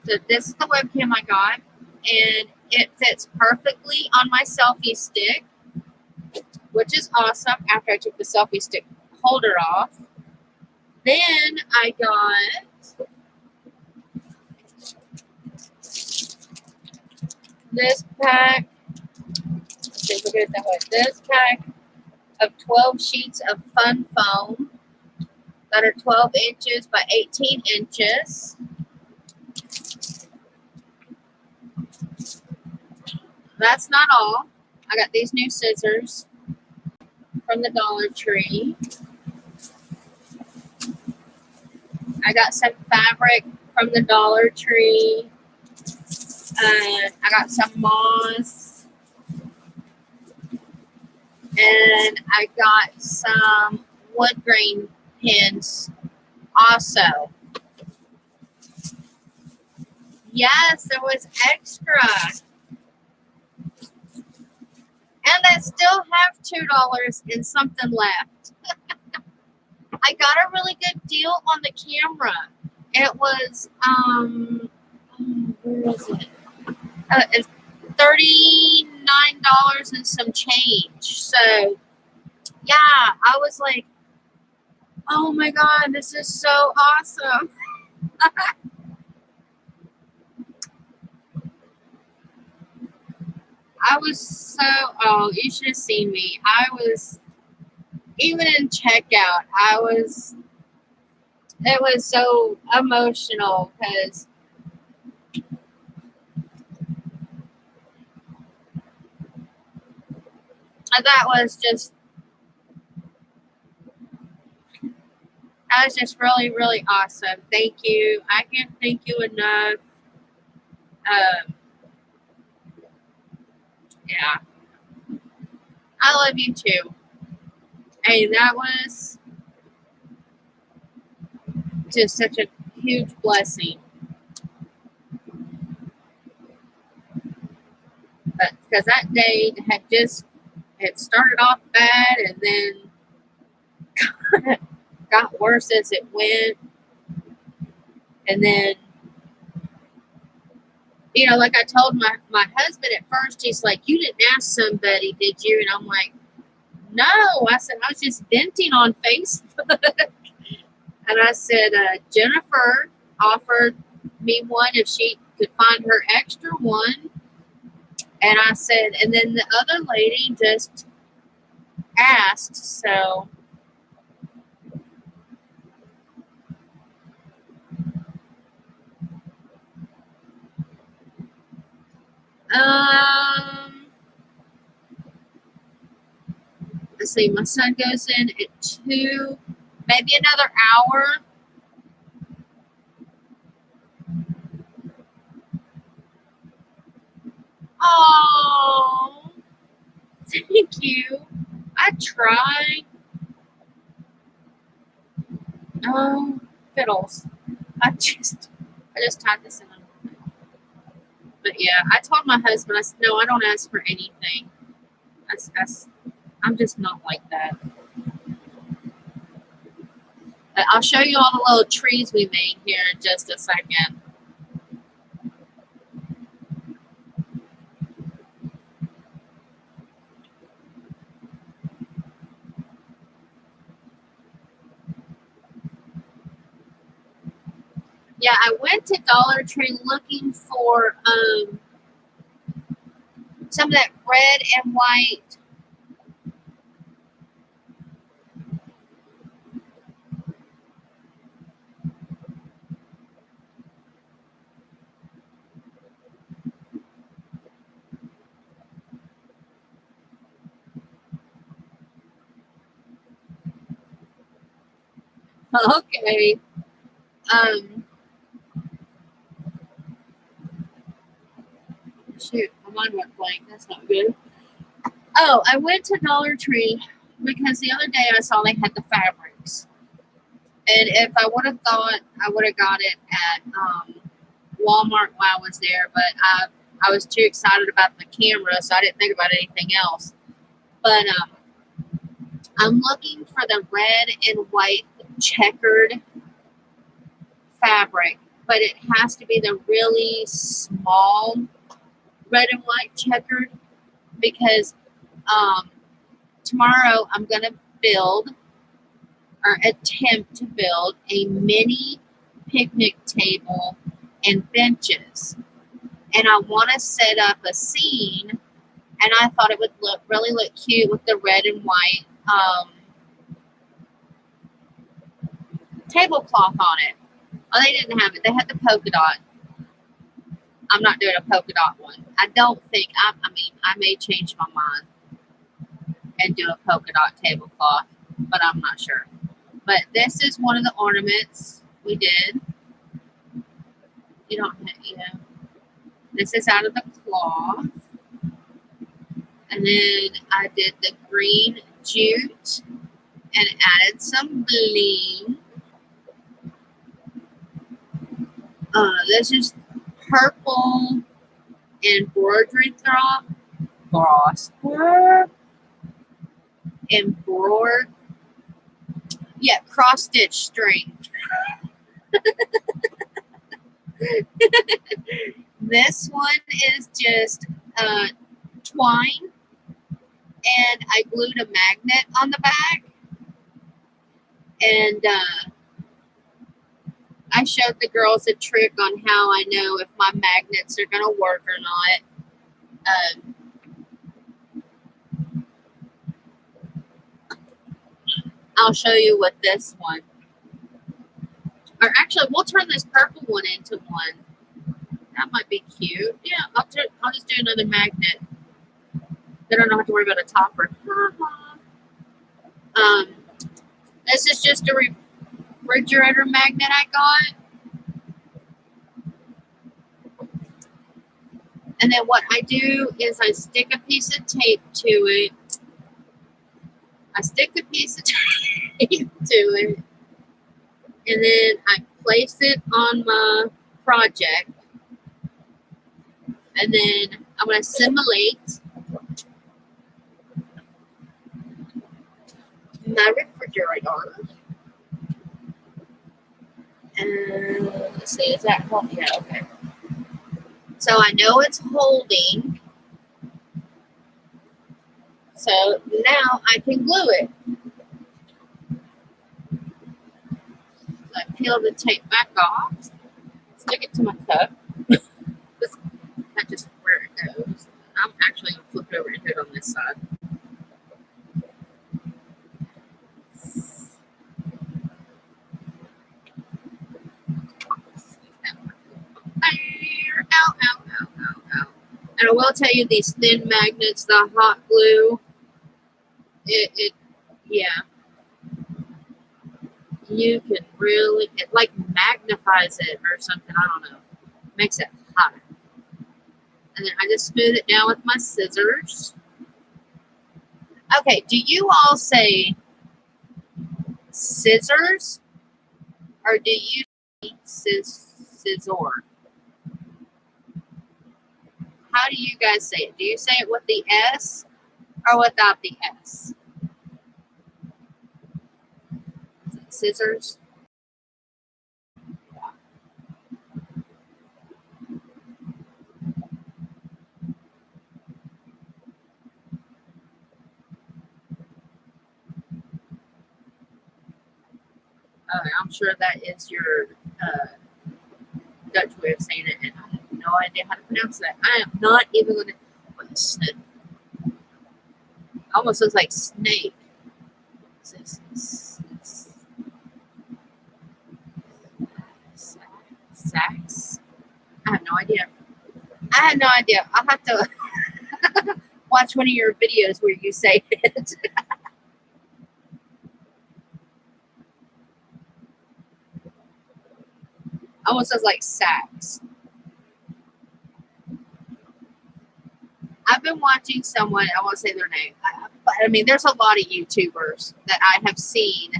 So this is the webcam I got, and it fits perfectly on my selfie stick, which is awesome after I took the selfie stick holder off. Then I got this pack. Let's see if we get it that way. This pack of 12 sheets of fun foam that are 12 inches by 18 inches. That's not all. I got these new scissors from the Dollar Tree. I got some fabric from the Dollar Tree. I got some moss. And I got some wood grain pins also. Yes, there was extra. And I still have $2 and something left. I got a really good deal on the camera. It was, where is it? It's $39 and some change. So, yeah, I was like, oh my God, this is so awesome. I was so, oh, you should have seen me. I was, even in checkout, it was so emotional because that was just really, really awesome. Thank you. I can't thank you enough. Yeah. I love you too. Hey, that was just such a huge blessing. But because that day had started off bad and then got worse as it went. And then, you know, like I told my husband at first, he's like, you didn't ask somebody, did you? And I'm like, no. I said, I was just venting on Facebook. And I said, Jennifer offered me one if she could find her extra one. And I said, and then the other lady just asked, so. Let's see, my son goes in at 2, maybe another hour. Oh, thank you. I try. Oh, fiddles. I just tied this in. But yeah, I told my husband, I said, no, I don't ask for anything. I'm just not like that. But I'll show you all the little trees we made here in just a second. Yeah, I went to Dollar Tree looking for some of that red and white. Okay. Shoot, my mind went blank. That's not good. Oh, I went to Dollar Tree because the other day I saw they had the fabrics. And if I would have thought, I would have got it at Walmart while I was there, but I was too excited about the camera, so I didn't think about anything else. But I'm looking for the red and white checkered fabric, but it has to be the really small red and white checkered because tomorrow I'm going to build or attempt to build a mini picnic table and benches. And I want to set up a scene, and I thought it would really look cute with the red and white tablecloth on it. Oh, they didn't have it. They had the polka dot. I'm not doing a polka dot one. I don't think, I mean, I may change my mind and do a polka dot tablecloth, but I'm not sure. But this is one of the ornaments we did. You don't have, you know, this is out of the cloth. And then I did the green jute and added some bling. This is purple embroidery cross. Embroidered. Yeah, cross stitch string. This one is just twine, and I glued a magnet on the back, and I showed the girls a trick on how I know if my magnets are gonna work or not. I'll show you with this one. Or actually, we'll turn this purple one into one. That might be cute. Yeah, I'll just do another magnet. Then I don't have to worry about a topper. This is just a refrigerator magnet I got. And then what I do is I stick a piece of tape to it. I stick the piece of tape to it. And then I place it on my project. And then I'm going to simulate my refrigerator. And let's see, is that holding? Yeah, okay. So I know it's holding. So now I can glue it. So I peel the tape back off, stick it to my cup. That's just where it goes. I'm actually going to flip it over and do it on this side. Ow, ow, ow, ow, ow. And I will tell you, these thin magnets, the hot glue, yeah, you can really, it like magnifies it or something. I don't know. Makes it hot. And then I just smooth it down with my scissors. Okay, do you all say scissors or do you say scissor? how do you guys say it? Do you say it with the S or without the S? Is it scissors? I'm sure that is your Dutch way of saying it, and I have no idea how to pronounce that. I am not even going to. Almost looks like snake. Sax? I have no idea. I have no idea. I'll have to watch one of your videos where you say it. Almost looks like sax. I've been watching someone, I won't say their name, but I mean, there's a lot of YouTubers that I have seen,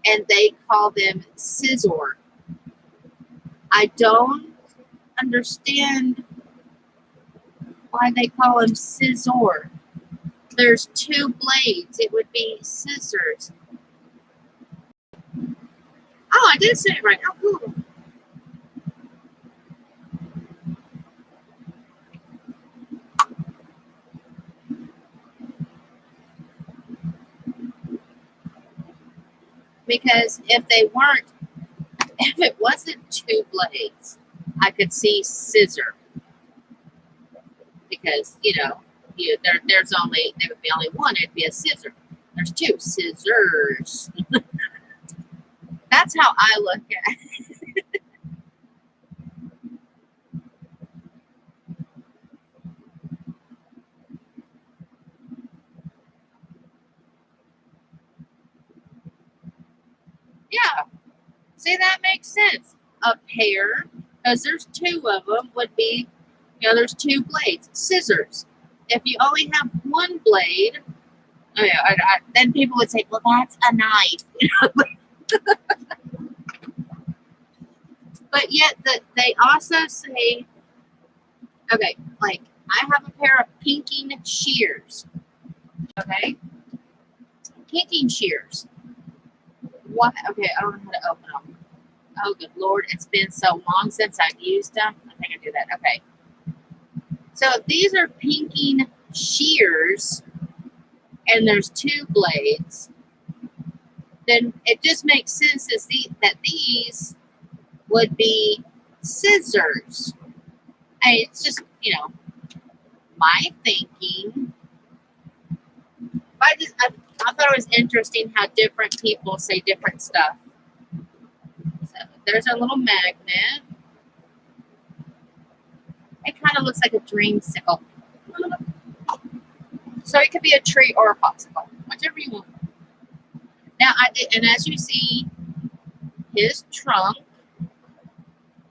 and they call them scissor. I don't understand why they call them scissor. There's two blades. It would be scissors. Oh, I did say it right. Oh, cool. Because if it wasn't two blades, I could see scissor. Because, there's only, there would be only one, it'd be a scissor. There's two scissors. That's how I look at it. Yeah. See, that makes sense. A pair, because there's two of them, would be, there's two blades. Scissors. If you only have one blade, then people would say, well, that's a knife. But yet they also say, okay, like I have a pair of pinking shears. Okay? Pinking shears. What? Okay, I don't know how to open them. Oh, good Lord. It's been so long since I've used them. I think I do that. Okay. So if these are pinking shears and there's two blades, then it just makes sense that these would be scissors. And it's just, my thinking. I thought it was interesting how different people say different stuff. So there's a little magnet. It kind of looks like a dreamsicle. So it could be a tree or a popsicle, whichever you want. Now and as you see, his trunk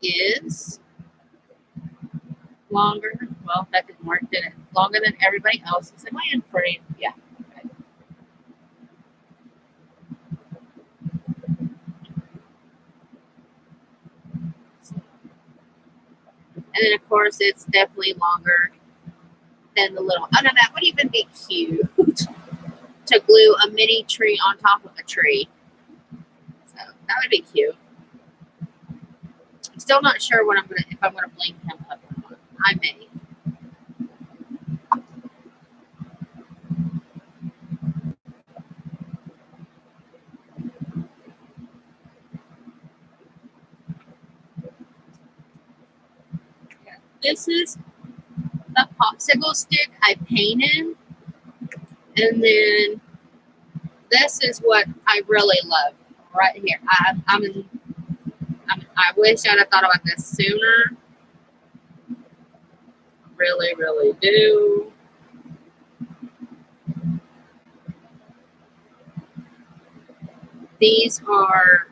is longer. Well, that didn't work, did it? Longer than everybody else's. Am I in frame? Yeah. Okay. And then, of course, it's definitely longer than the little. Oh, no, that would even be cute to glue a mini tree on top of a tree. So that would be cute. I'm still not sure if I'm gonna bling him up or not. I may. This is the popsicle stick I painted, and then this is what I really love right here. I wish I'd have thought about this sooner. Really, really do. These are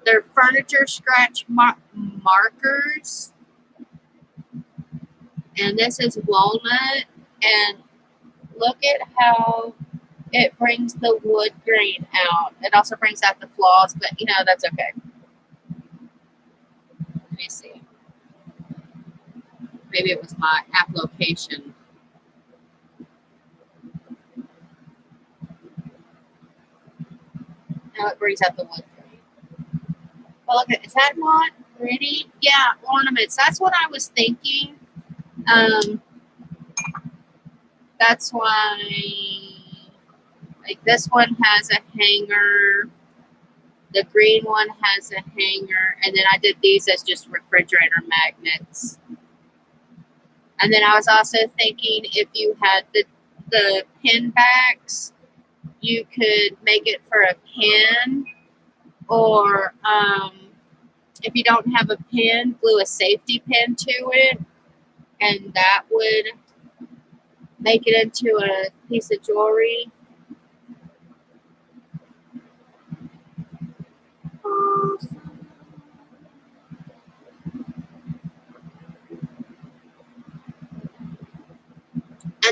they're furniture scratch markers, and this is walnut. And look at how it brings the wood grain out. It also brings out the flaws, but that's okay. me see. Maybe it was my application. Now it brings out the wood grain. Well, look, is that not pretty? Yeah, ornaments. That's what I was thinking. That's why, like, this one has a hanger. The green one has a hanger. And then I did these as just refrigerator magnets. And then I was also thinking if you had the pin backs, you could make it for a pin. Or if you don't have a pin, glue a safety pin to it. And that would make it into a piece of jewelry.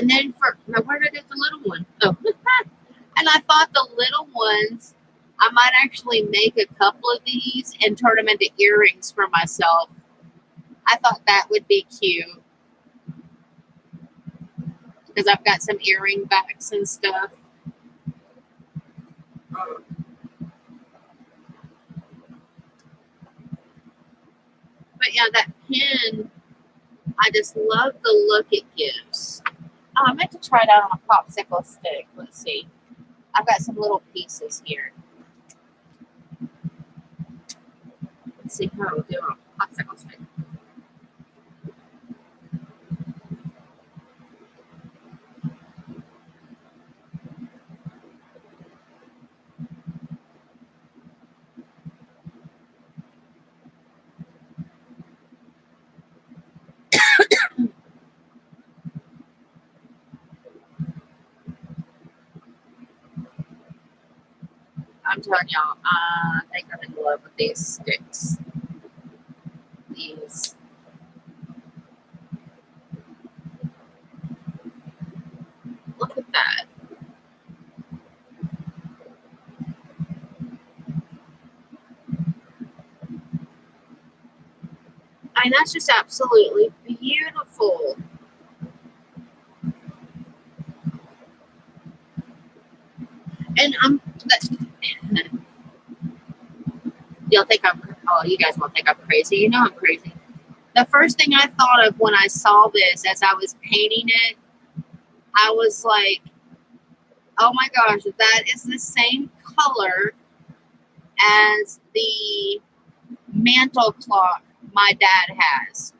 And then now where did I get the little one? Oh, and I thought the little ones, I might actually make a couple of these and turn them into earrings for myself. I thought that would be cute because I've got some earring backs and stuff. But yeah, that pin, I just love the look it gives. Oh, I meant to try it out on a popsicle stick. Let's see. I've got some little pieces here. Let's see how it'll do on a popsicle stick. I'm telling y'all, I think I'm in love with these sticks. These. Look at that. I mean, that's just absolutely beautiful. And you'll think you guys won't think I'm crazy. You know I'm crazy. The first thing I thought of when I saw this as I was painting it, I was like, oh my gosh, that is the same color as the mantle clock my dad has.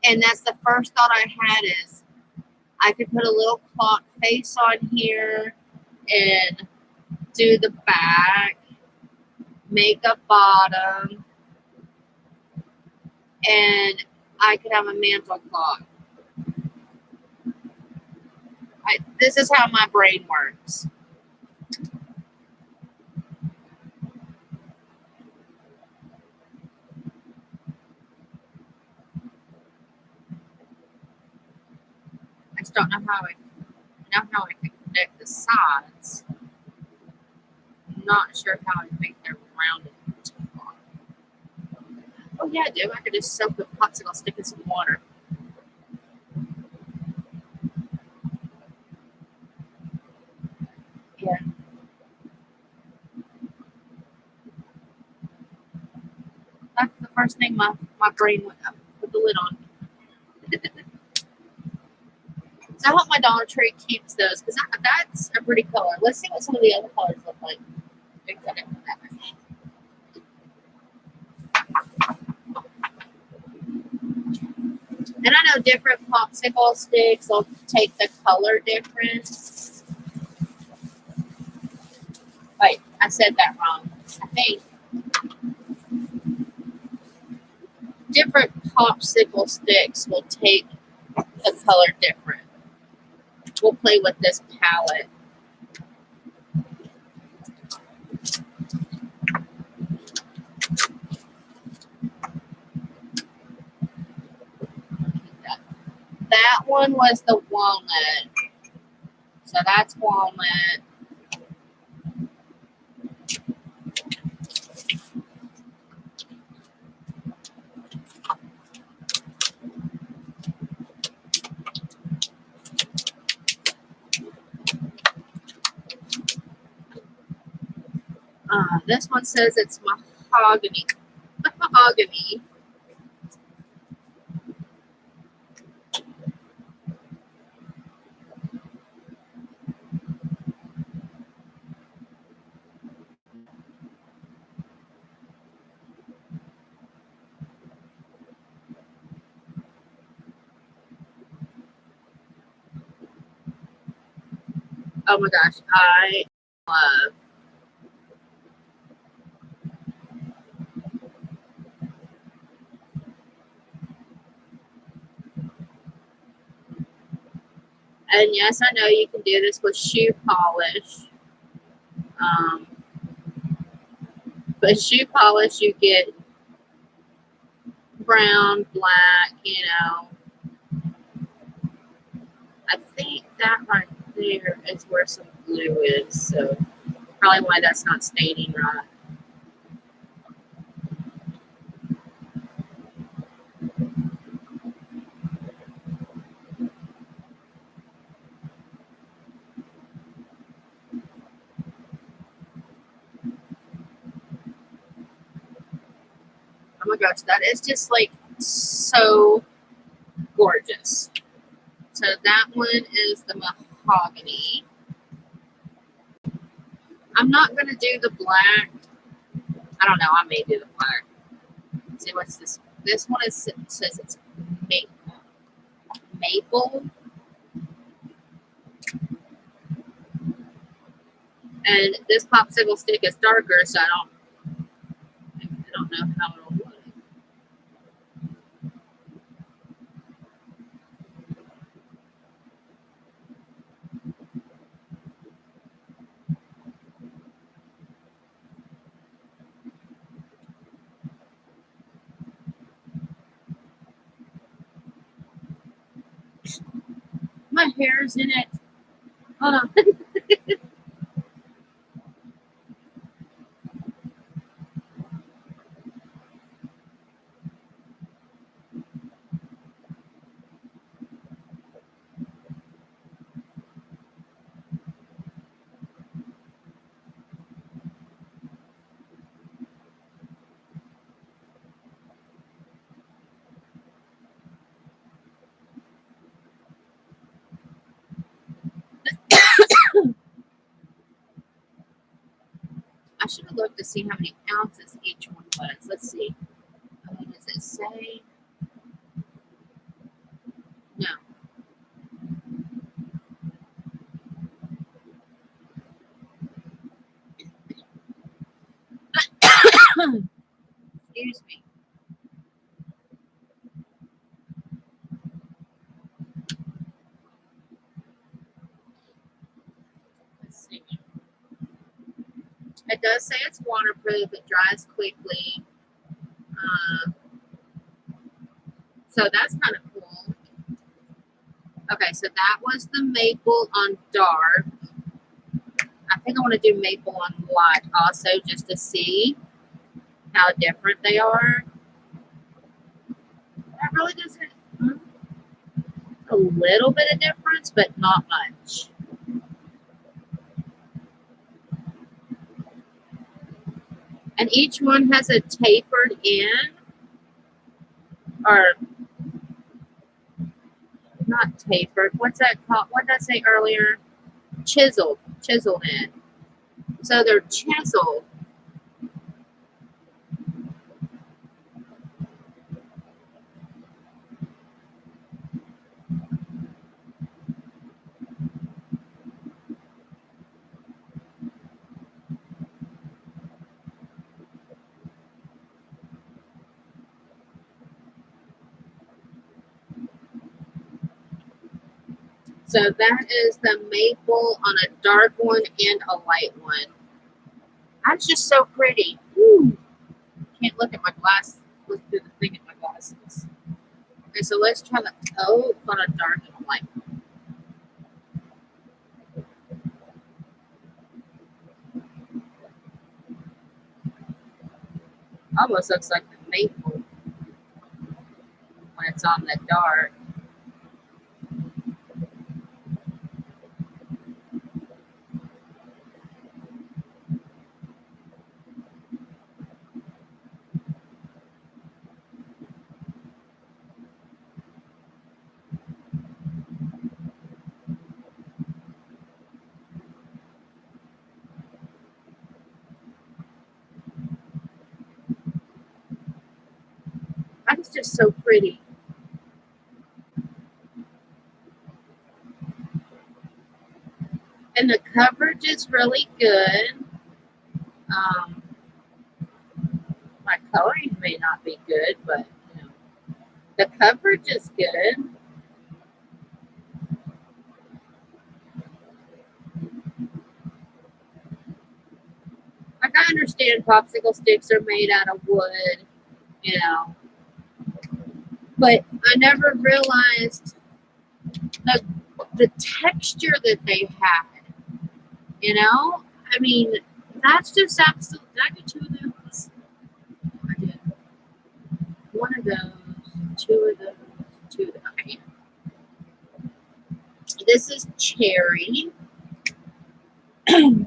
And that's the first thought I had is I could put a little clock face on here and do the back, make a bottom, and I could have a mantle clock. This is how my brain works. I just don't know how I can connect the sides. I'm not sure how I make them rounded. Oh yeah, I do. I could just soak the popsicle stick in some water. Yeah. That's the first thing my brain went up. Put the lid on. So I hope my Dollar Tree keeps those because that's a pretty color. Let's see what some of the other colors look like. And I know different popsicle sticks will take the color difference. Wait, I said that wrong. I think different popsicle sticks will take the color different. We'll play with this palette. That one was the walnut. So that's walnut. This one says it's mahogany. Mahogany. Oh my gosh, I love. And yes, I know you can do this with shoe polish. Um, but shoe polish, you get brown, black, you know. I think that right there is where some glue is, so probably why that's not staining right. Oh my gosh, that is just like so gorgeous. So that one is the mahogany. I'm not going to do the black. I don't know. I may do the black. See what's this? This one is says it's maple. Maple. And this popsicle stick is darker, so I don't know how it'll look. My hair's in it. Hold on. I should have looked to see how many ounces each one was. Let's see. Does it say? No. Excuse me. Let's see. It does say it's waterproof. It dries quickly. So that's kind of cool. Okay, so that was the maple on dark. I think I want to do maple on light also just to see how different they are. That really doesn't. A little bit of difference, but not much. And each one has a tapered end, or not tapered. What's that called? What did I say earlier? Chiseled end. So they're chiseled. So that is the maple on a dark one and a light one. That's just so pretty. Woo. Can't look at my glass. Look through the thing in my glasses. Okay, so let's try the oak on a dark and a light. Almost looks like the maple when it's on the dark. is just so pretty. And the coverage is really good. My coloring may not be good, but you know, the coverage is good. Like I understand popsicle sticks are made out of wood, you know, but I never realized the texture that they had. You know, I mean, that's just absolute. Did I get two of those? I did. One of those, two of those, two of those. Okay. This is cherry. I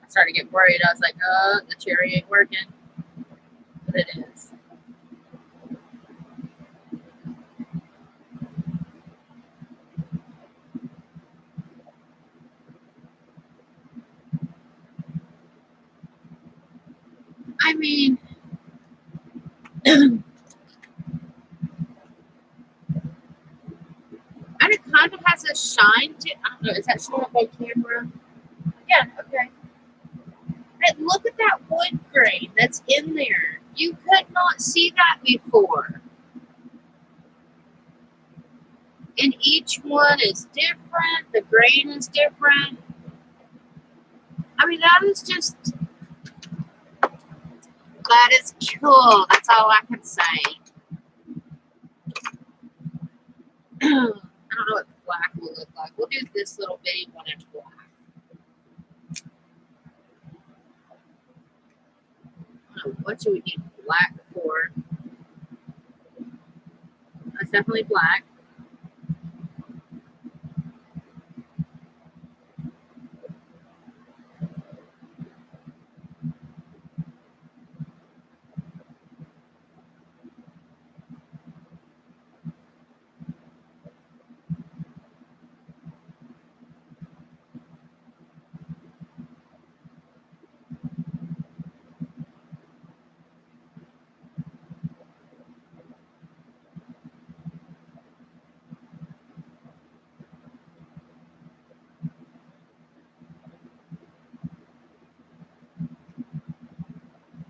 started to get worried. I was like, oh, the cherry ain't working. But it is. I mean, and it kind of has a shine to it. I don't know. Is that showing up on camera? Yeah, okay. And look at that wood grain that's in there. You could not see that before. And each one is different. The grain is different. I mean, that is just, that is cool. That's all I can say. I don't know what black will look like. We'll do this little bitty one in black. I don't know, what do we need black for? That's definitely black.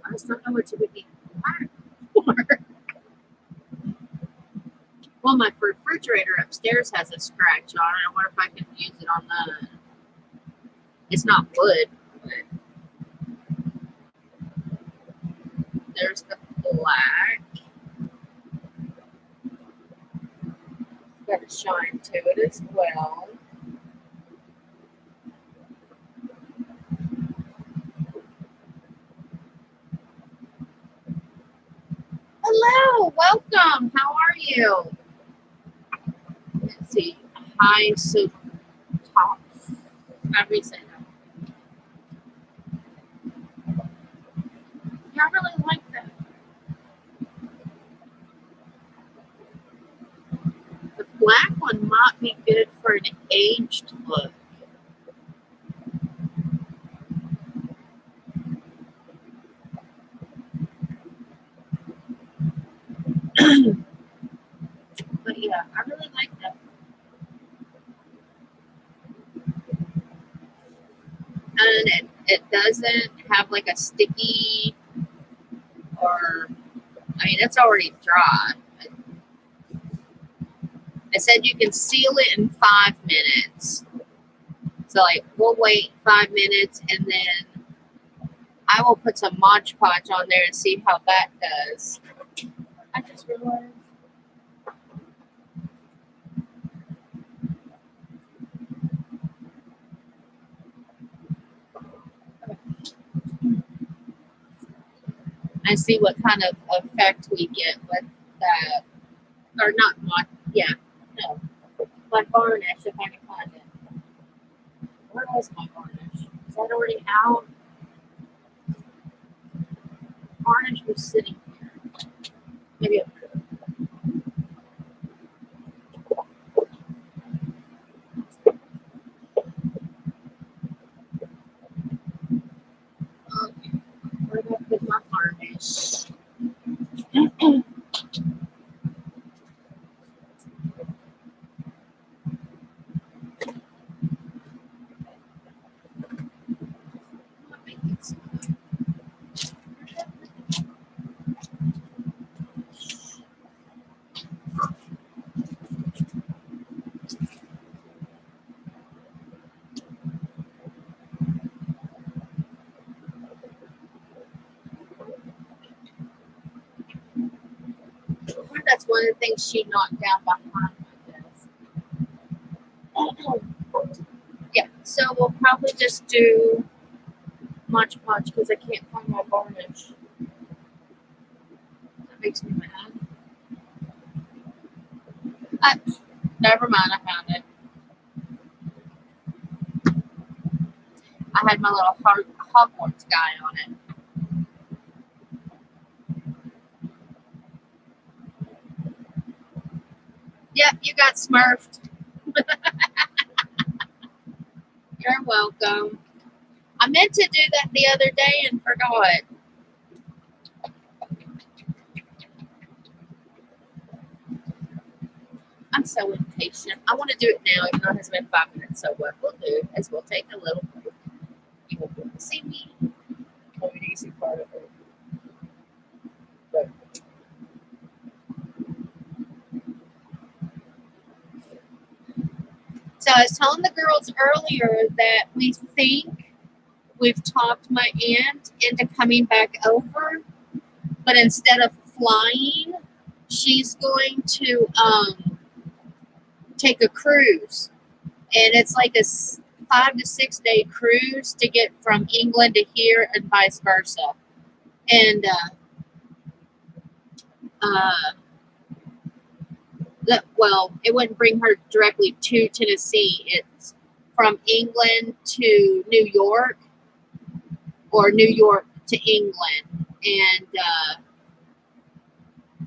I just don't know what you would need black for. Well, my refrigerator upstairs has a scratch on it. I wonder if I can use it on the. It's not wood, but there's the black. It's got a shine to it as well. Hello, welcome. How are you? Let's see. High so tops. How do we say that? Yeah, I really like that. The black one might be good for an aged look. But yeah, I really like that. And it doesn't have like a sticky or, I mean, it's already dry. I said you can seal it in 5 minutes. So like we'll wait 5 minutes and then I will put some Mod Podge on there and see how that does. I just realized. And see what kind of effect we get with that. Or not Mod, yeah, no. My varnish, if I can find it. Where was my varnish? Is that already out? Varnish was sitting here. Maybe up here. That's one of the things she knocked down behind my desk. Yeah, so we'll probably just do Mod Podge because I can't find my varnish. That makes me mad. Never mind, I found it. I had my little Hogwarts guy on it. Yep, you got smurfed. You're welcome. I meant to do that the other day and forgot. I'm so impatient. I want to do it now, even though it has been 5 minutes. So what we'll do is we'll take a little break. You will be able to see me. Oh, the easy part of it. But so I was telling the girls earlier that we think we've talked my aunt into coming back over, but instead of flying, she's going to take a cruise, and it's like a 5 to 6 day cruise to get from England to here and vice versa. And well, it wouldn't bring her directly to Tennessee. It's from England to New York, or New York to England, and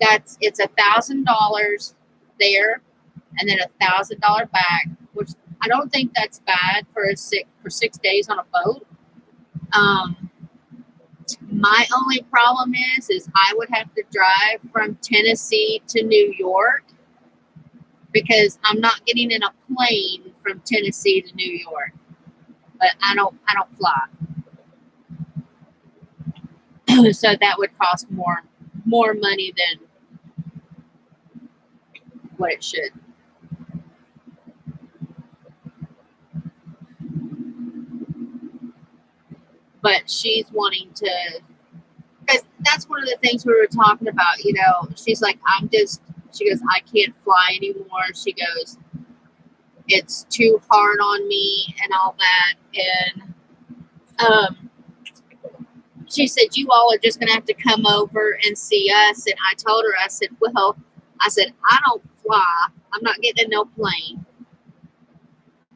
it's $1,000 there, and then $1,000 back, which I don't think that's bad for 6 days on a boat. My only problem is I would have to drive from Tennessee to New York, because I'm not getting in a plane from Tennessee to New York. But I don't fly. So that would cost more money than what it should. But she's wanting to, because that's one of the things we were talking about, you know. She's like, she goes, I can't fly anymore. She goes, it's too hard on me and all that. And she said, you all are just going to have to come over and see us. And I told her, I said, well, I don't fly. I'm not getting in no plane.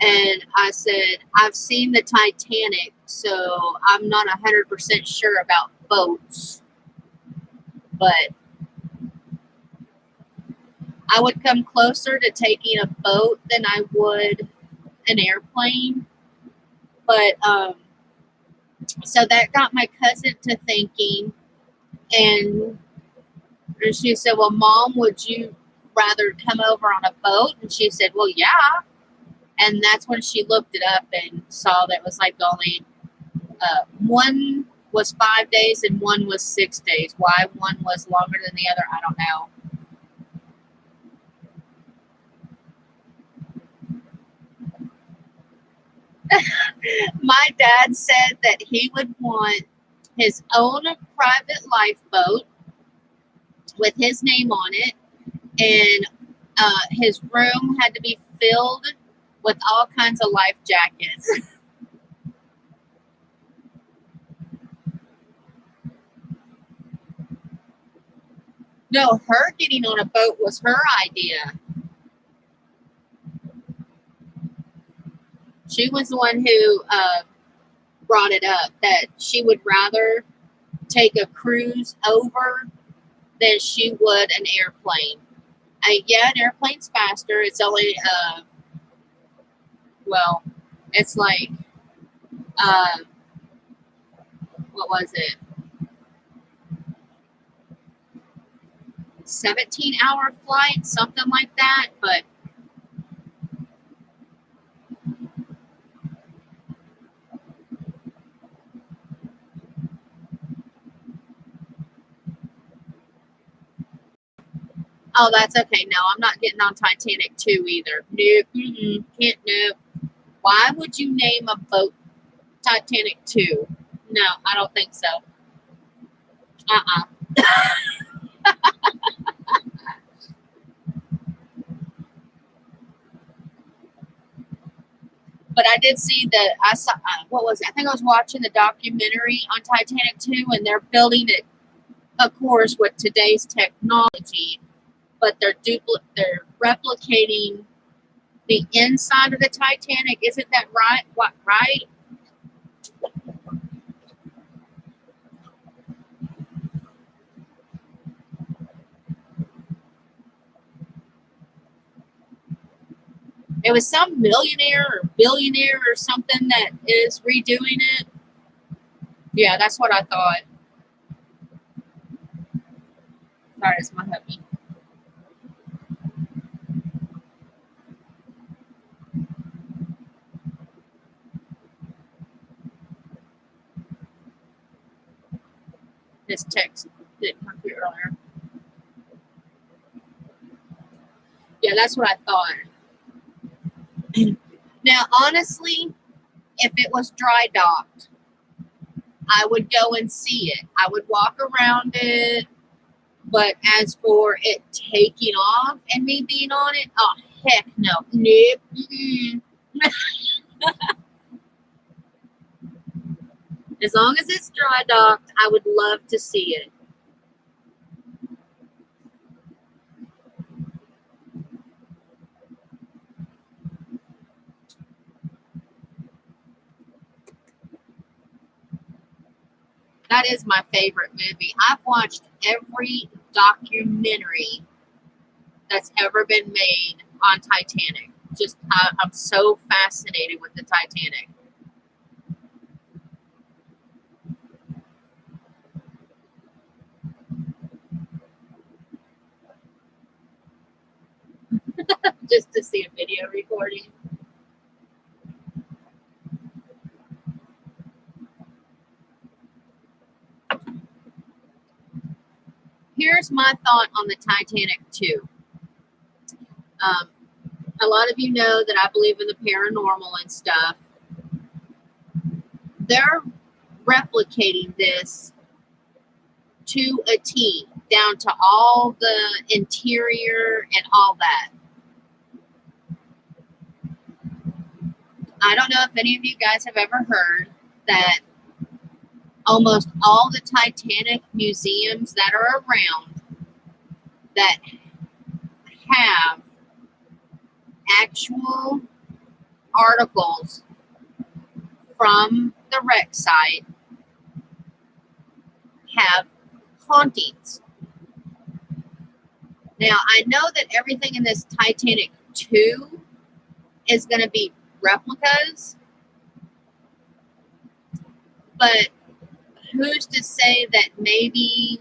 And I said, I've seen the Titanic, so I'm not 100% sure about boats. But I would come closer to taking a boat than I would an airplane. But so that got my cousin to thinking, and she said, well, Mom, would you rather come over on a boat? And she said, well, yeah. And that's when she looked it up and saw that it was like only one was 5 days and one was 6 days. Why one was longer than the other, I don't know. My dad said that he would want his own private lifeboat with his name on it, and his room had to be filled with all kinds of life jackets. No, her getting on a boat was her idea. She was the one who brought it up, that she would rather take a cruise over than she would an airplane. Yeah, an airplane's faster. It's only, well, it's like, what was it? 17-hour flight, something like that, but oh, that's okay. No, I'm not getting on Titanic 2 either. Nope. Can't, nope. Why would you name a boat Titanic 2? No, I don't think so. did see that. I saw, what was it? I think I was watching the documentary on Titanic 2, and they're building it, of course, with today's technology, but they're replicating the inside of the Titanic. Isn't that right? What, right? It was some millionaire or billionaire or something that is redoing it. Yeah, that's what I thought. Sorry, it's my hubby. This text didn't come through earlier. Yeah, that's what I thought. Now, honestly, if it was dry docked, I would go and see it. I would walk around it. But as for it taking off and me being on it, oh, heck no. Nope. As long as it's dry docked, I would love to see it. That is my favorite movie. I've watched every documentary that's ever been made on Titanic. Just, I'm so fascinated with the Titanic. Just to see a video recording. Here's my thought on the Titanic 2. A lot of you know that I believe in the paranormal and stuff. They're replicating this to a T, down to all the interior and all that. I don't know if any of you guys have ever heard that almost all the Titanic museums that are around that have actual articles from the wreck site have hauntings. Now, I know that everything in this Titanic 2 is going to be replicas, but who's to say that maybe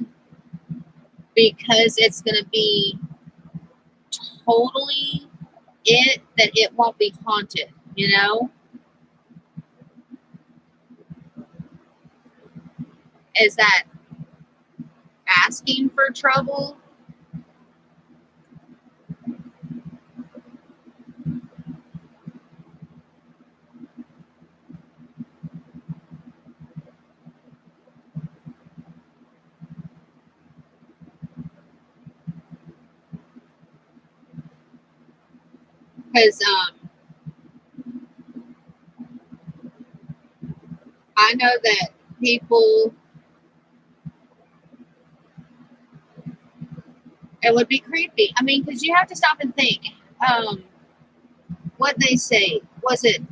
because it's going to be totally it, that it won't be haunted, you know? Is that asking for trouble? Because I know that people, it would be creepy. I mean, because you have to stop and think. What they say, was it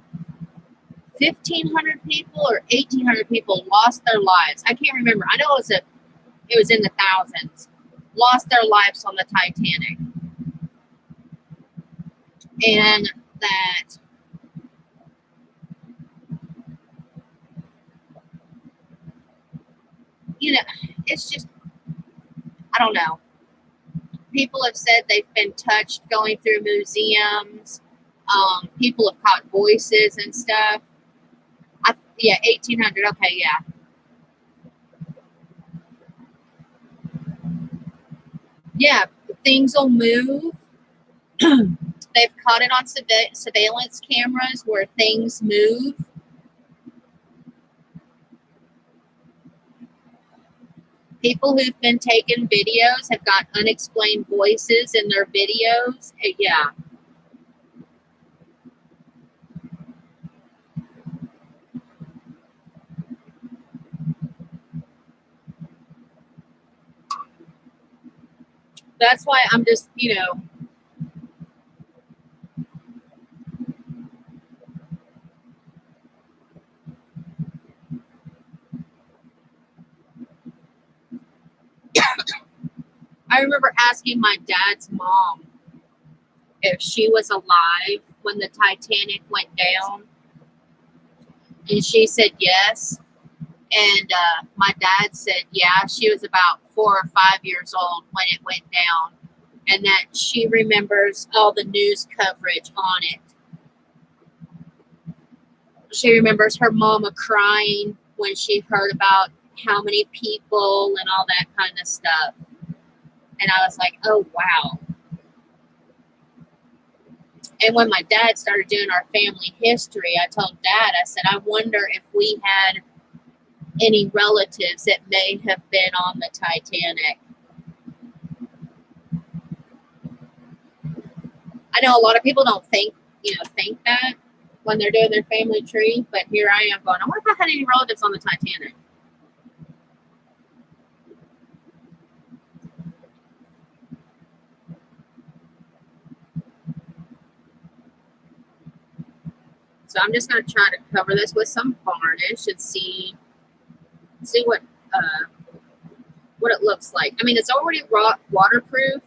1,500 people or 1,800 people lost their lives? I can't remember. I know it was in the thousands. Lost their lives on the Titanic. And that it's just, I don't know. People have said they've been touched going through museums. People have caught voices and stuff. Yeah, 1,800. Okay, yeah. Yeah, things will move. They've caught it on surveillance cameras where things move. People who've been taking videos have got unexplained voices in their videos. Yeah. That's why I'm just, you know, I remember asking my dad's mom if she was alive when the Titanic went down, and she said yes. And my dad said, yeah, she was about 4 or 5 years old when it went down, and that she remembers all the news coverage on it. She remembers her mama crying when she heard about how many people and all that kind of stuff. And I was like, oh, wow. And when my dad started doing our family history, I told Dad, I said, I wonder if we had any relatives that may have been on the Titanic. I know a lot of people don't think that when they're doing their family tree, but here I am going, I wonder if I had any relatives on the Titanic. So I'm just going to try to cover this with some varnish and see what it looks like. I mean, it's already waterproof.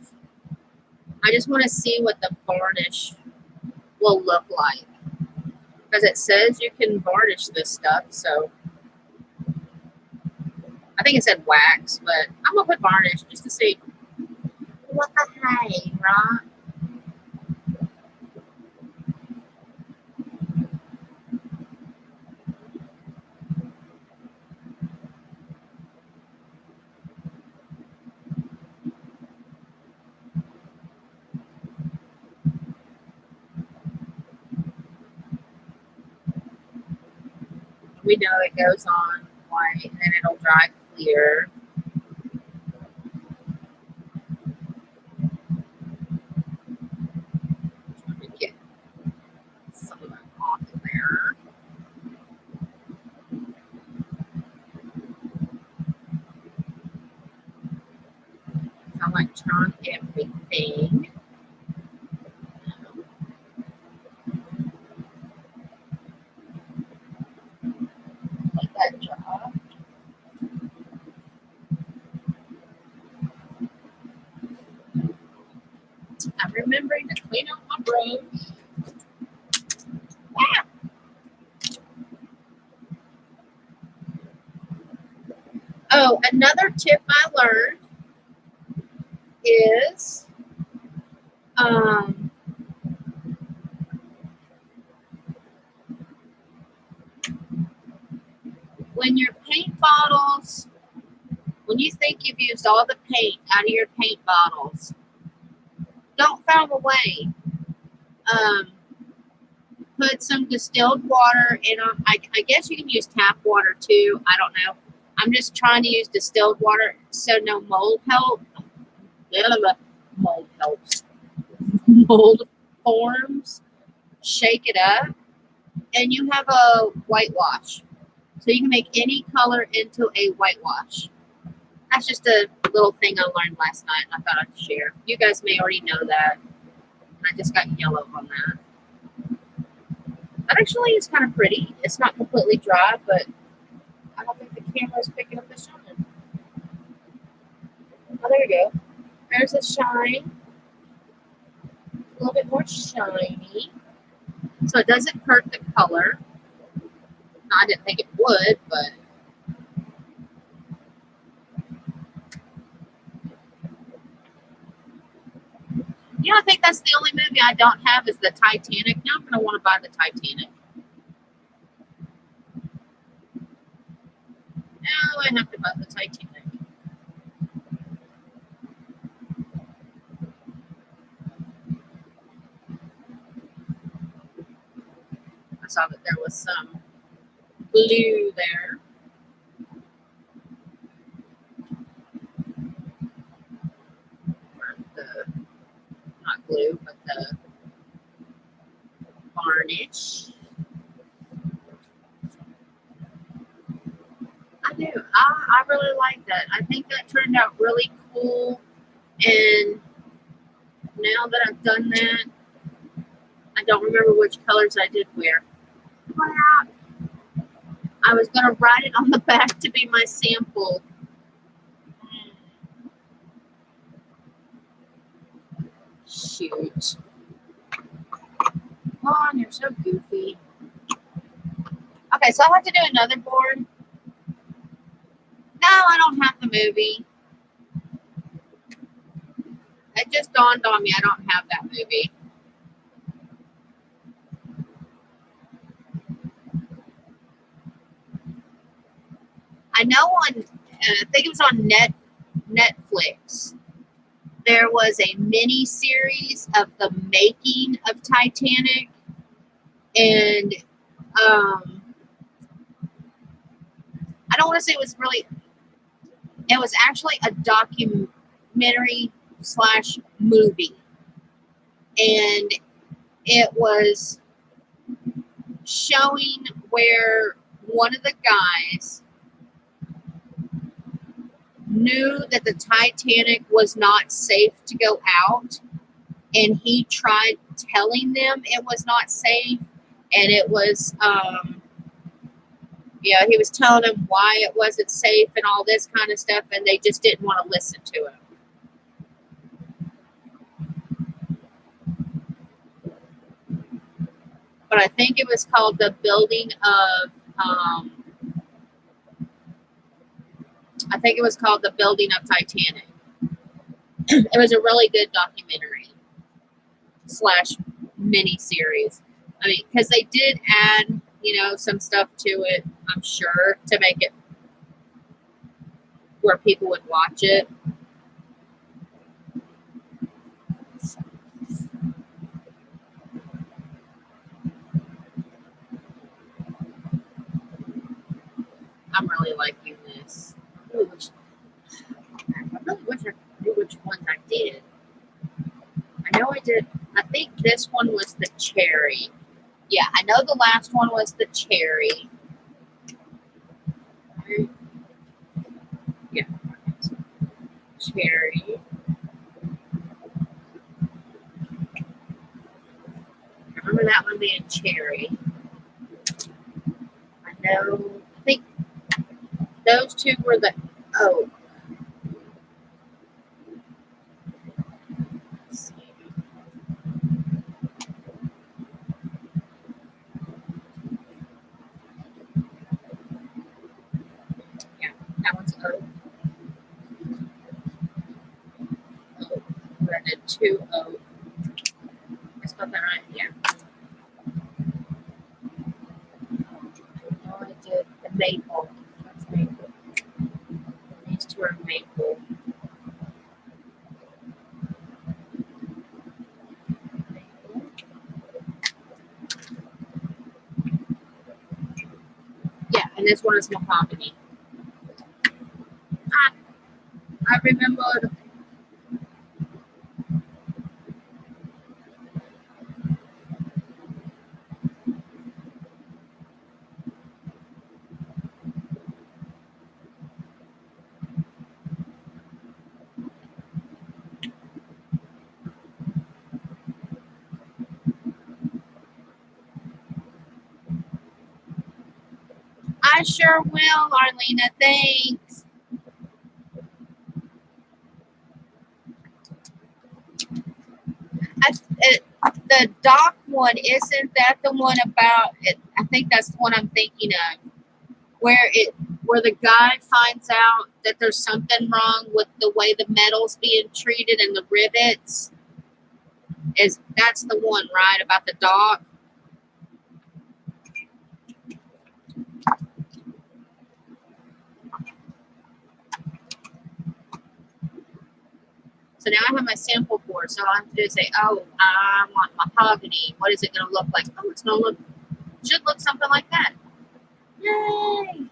I just want to see what the varnish will look like, because it says you can varnish this stuff. So I think it said wax, but I'm gonna put varnish just to see what the hey, right? We know it goes on white and then it'll dry clear. Let me get some of that off of there. I like turn everything. Let that dry. I'm remembering to clean out my brush. Ah! Oh, another tip I learned is when your paint bottles, when you think you've used all the paint out of your paint bottles, don't throw them away. Put some distilled water in them. I guess you can use tap water too. I don't know. I'm just trying to use distilled water so no mold helps. Mold forms. Shake it up, and you have a whitewash. So you can make any color into a whitewash. That's just a little thing I learned last night, and I thought I'd share. You guys may already know that. And I just got yellow on that. That actually is kind of pretty. It's not completely dry, but I don't think the camera is picking up the shine. Oh, there we go. There's a shine. A little bit more shiny. So it doesn't hurt the color. I didn't think it would, but I think that's the only movie I don't have is the Titanic. Now I'm going to want to buy the Titanic. Now I have to buy the Titanic. I saw that there was some blue there. Or not glue, but the varnish. I do. I really like that. I think that turned out really cool. And now that I've done that, I don't remember which colors I did wear. I was going to write it on the back to be my sample. Shoot. Come on, you're so goofy. Okay, so I'll have to do another board. No, I don't have the movie. It just dawned on me I don't have that movie. I know on, I think it was on Netflix, there was a mini series of the making of Titanic, and I don't want to say it was really, it was actually a documentary / movie, and it was showing where one of the guys knew that the Titanic was not safe to go out, and he tried telling them it was not safe, and it was he was telling them why it wasn't safe and all this kind of stuff, and they just didn't want to listen to him. But I think it was called The Building of Titanic. It was a really good documentary / mini series. I mean, because they did add, some stuff to it, I'm sure, to make it where people would watch it. I'm really liking this. I really wish I knew which ones I did. I know I did. I think this one was the cherry. Yeah, I know the last one was the cherry. Yeah, cherry. I remember that one being cherry. I think those two were the oak. Let's see. Yeah, that one's oak. Oak. I did 2 oak. I spelled that right? Yeah. Oh, I did the maple. That's maple. These two are maple. Yeah, and this one is mahogany. I remembered. I sure will, Arlena. Thanks. The doc one, isn't that the one about it? I think that's the one I'm thinking of, where the guy finds out that there's something wrong with the way the metal's being treated and the rivets. That's the one, right, about the doc? So now I have my sample board. So all I have to do is say, oh, I want mahogany. What is it going to look like? Oh, should look something like that. Yay!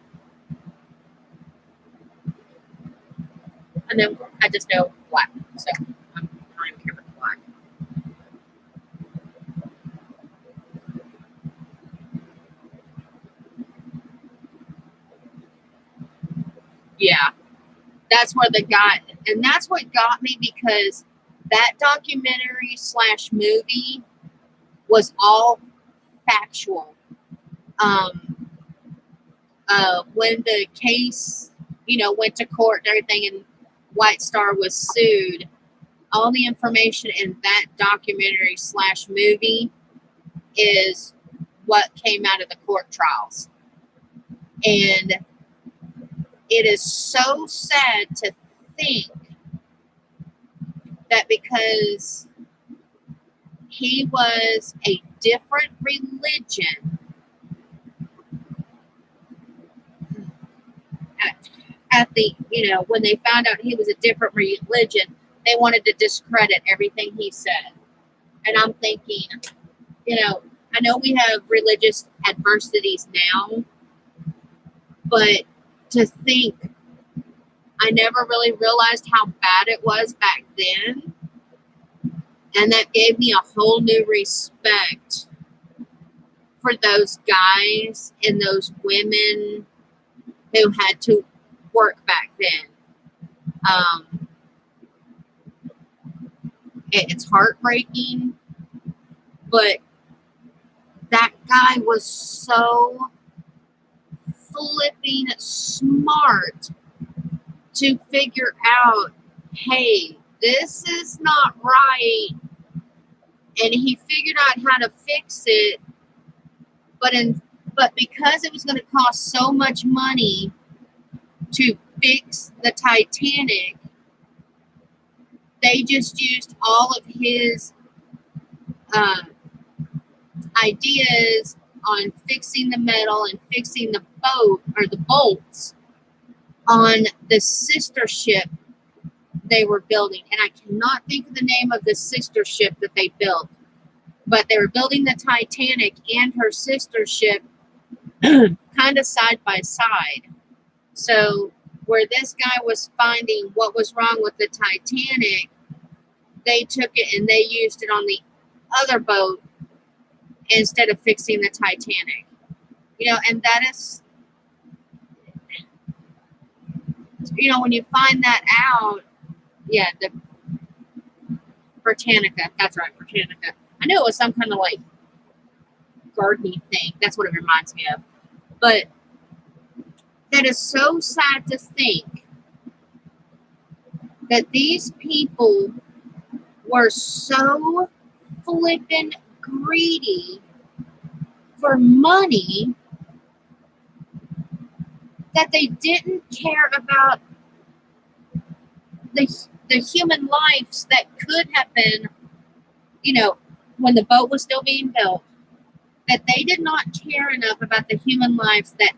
And then I just know black. So I don't even care about the black. Yeah. That's where and that's what got me, because that documentary / movie was all factual. When the case, went to court and everything, and White Star was sued, all the information in that documentary / movie is what came out of the court trials. And it is so sad to think that because he was a different religion at the, when they found out he was a different religion, they wanted to discredit everything he said. And I'm thinking, I know we have religious adversities now, but to think, I never really realized how bad it was back then. And that gave me a whole new respect for those guys and those women who had to work back then. It's heartbreaking, but that guy was so flipping smart to figure out, hey, this is not right. And he figured out how to fix it, but because it was going to cost so much money to fix the Titanic, they just used all of his ideas on fixing the metal and fixing the boat or the bolts on the sister ship they were building. And I cannot think of the name of the sister ship that they built, but they were building the Titanic and her sister ship kind of side by side. So where this guy was finding what was wrong with the Titanic, they took it and they used it on the other boat instead of fixing the Titanic. And that is, when you find that out, yeah, the Britannica, that's right, Britannica. I knew it was some kind of like gardening thing. That's what it reminds me of. But that is so sad to think that these people were so flippin' greedy for money that they didn't care about the human lives that could have been, when the boat was still being built, that they did not care enough about the human lives that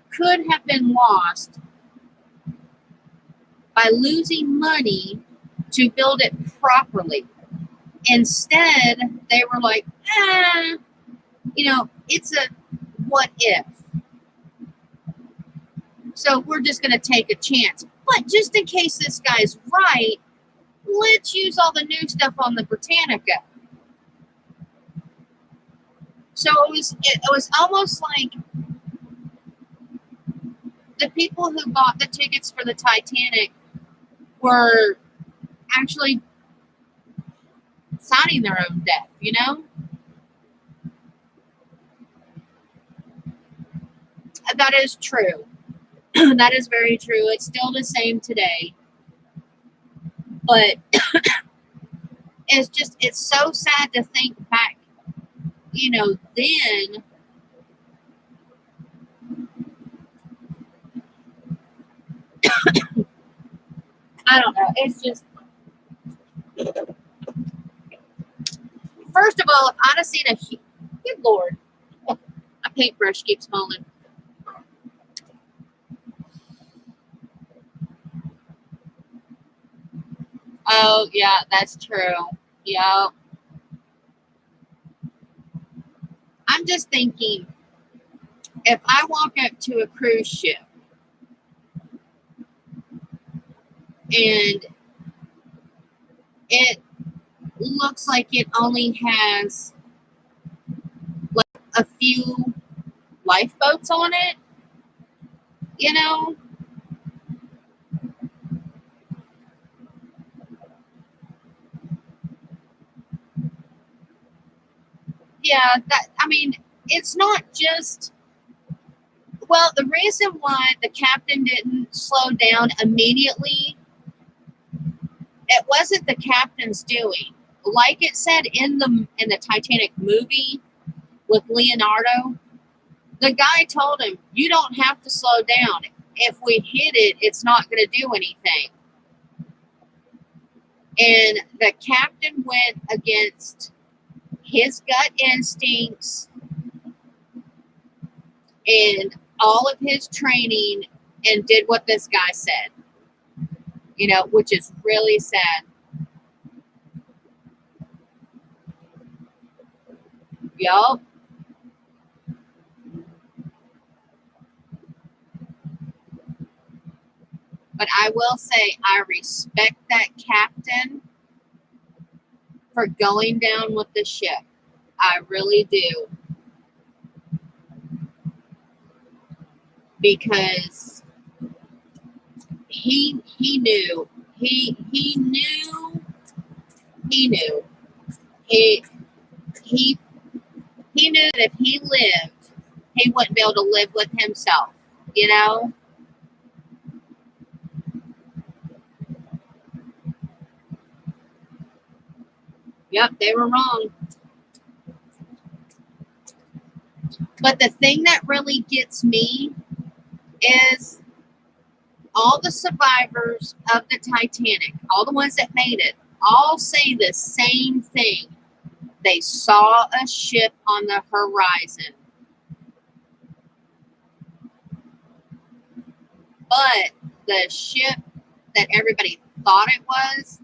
could have been lost by losing money to build it properly. Instead, they were like, it's a what if. So we're just going to take a chance. But just in case this guy's right, let's use all the new stuff on the Britannica. So it was almost like the people who bought the tickets for the Titanic were actually signing their own death, That is true. That is very true. It's still the same today. But it's so sad to think back, then. I don't know. It's just, first of all, if I'd have seen good Lord, my paintbrush keeps falling. Oh, yeah, that's true. Yeah. I'm just thinking, if I walk up to a cruise ship and it looks like it only has like a few lifeboats on it, yeah, that, I mean, it's not just, well, the reason why the captain didn't slow down immediately, it wasn't the captain's doing. Like it said in the Titanic movie with Leonardo, the guy told him, "You don't have to slow down. If we hit it, it's not going to do anything." And the captain went against his gut instincts and all of his training and did what this guy said, which is really sad. Yup. But I will say, I respect that captain for going down with the ship. I really do. Because he knew. He knew. He knew. He knew that if he lived, he wouldn't be able to live with himself, you know? Yep, they were wrong. But the thing that really gets me is all the survivors of the Titanic, all the ones that made it, all say the same thing. They saw a ship on the horizon. But the ship that everybody thought it was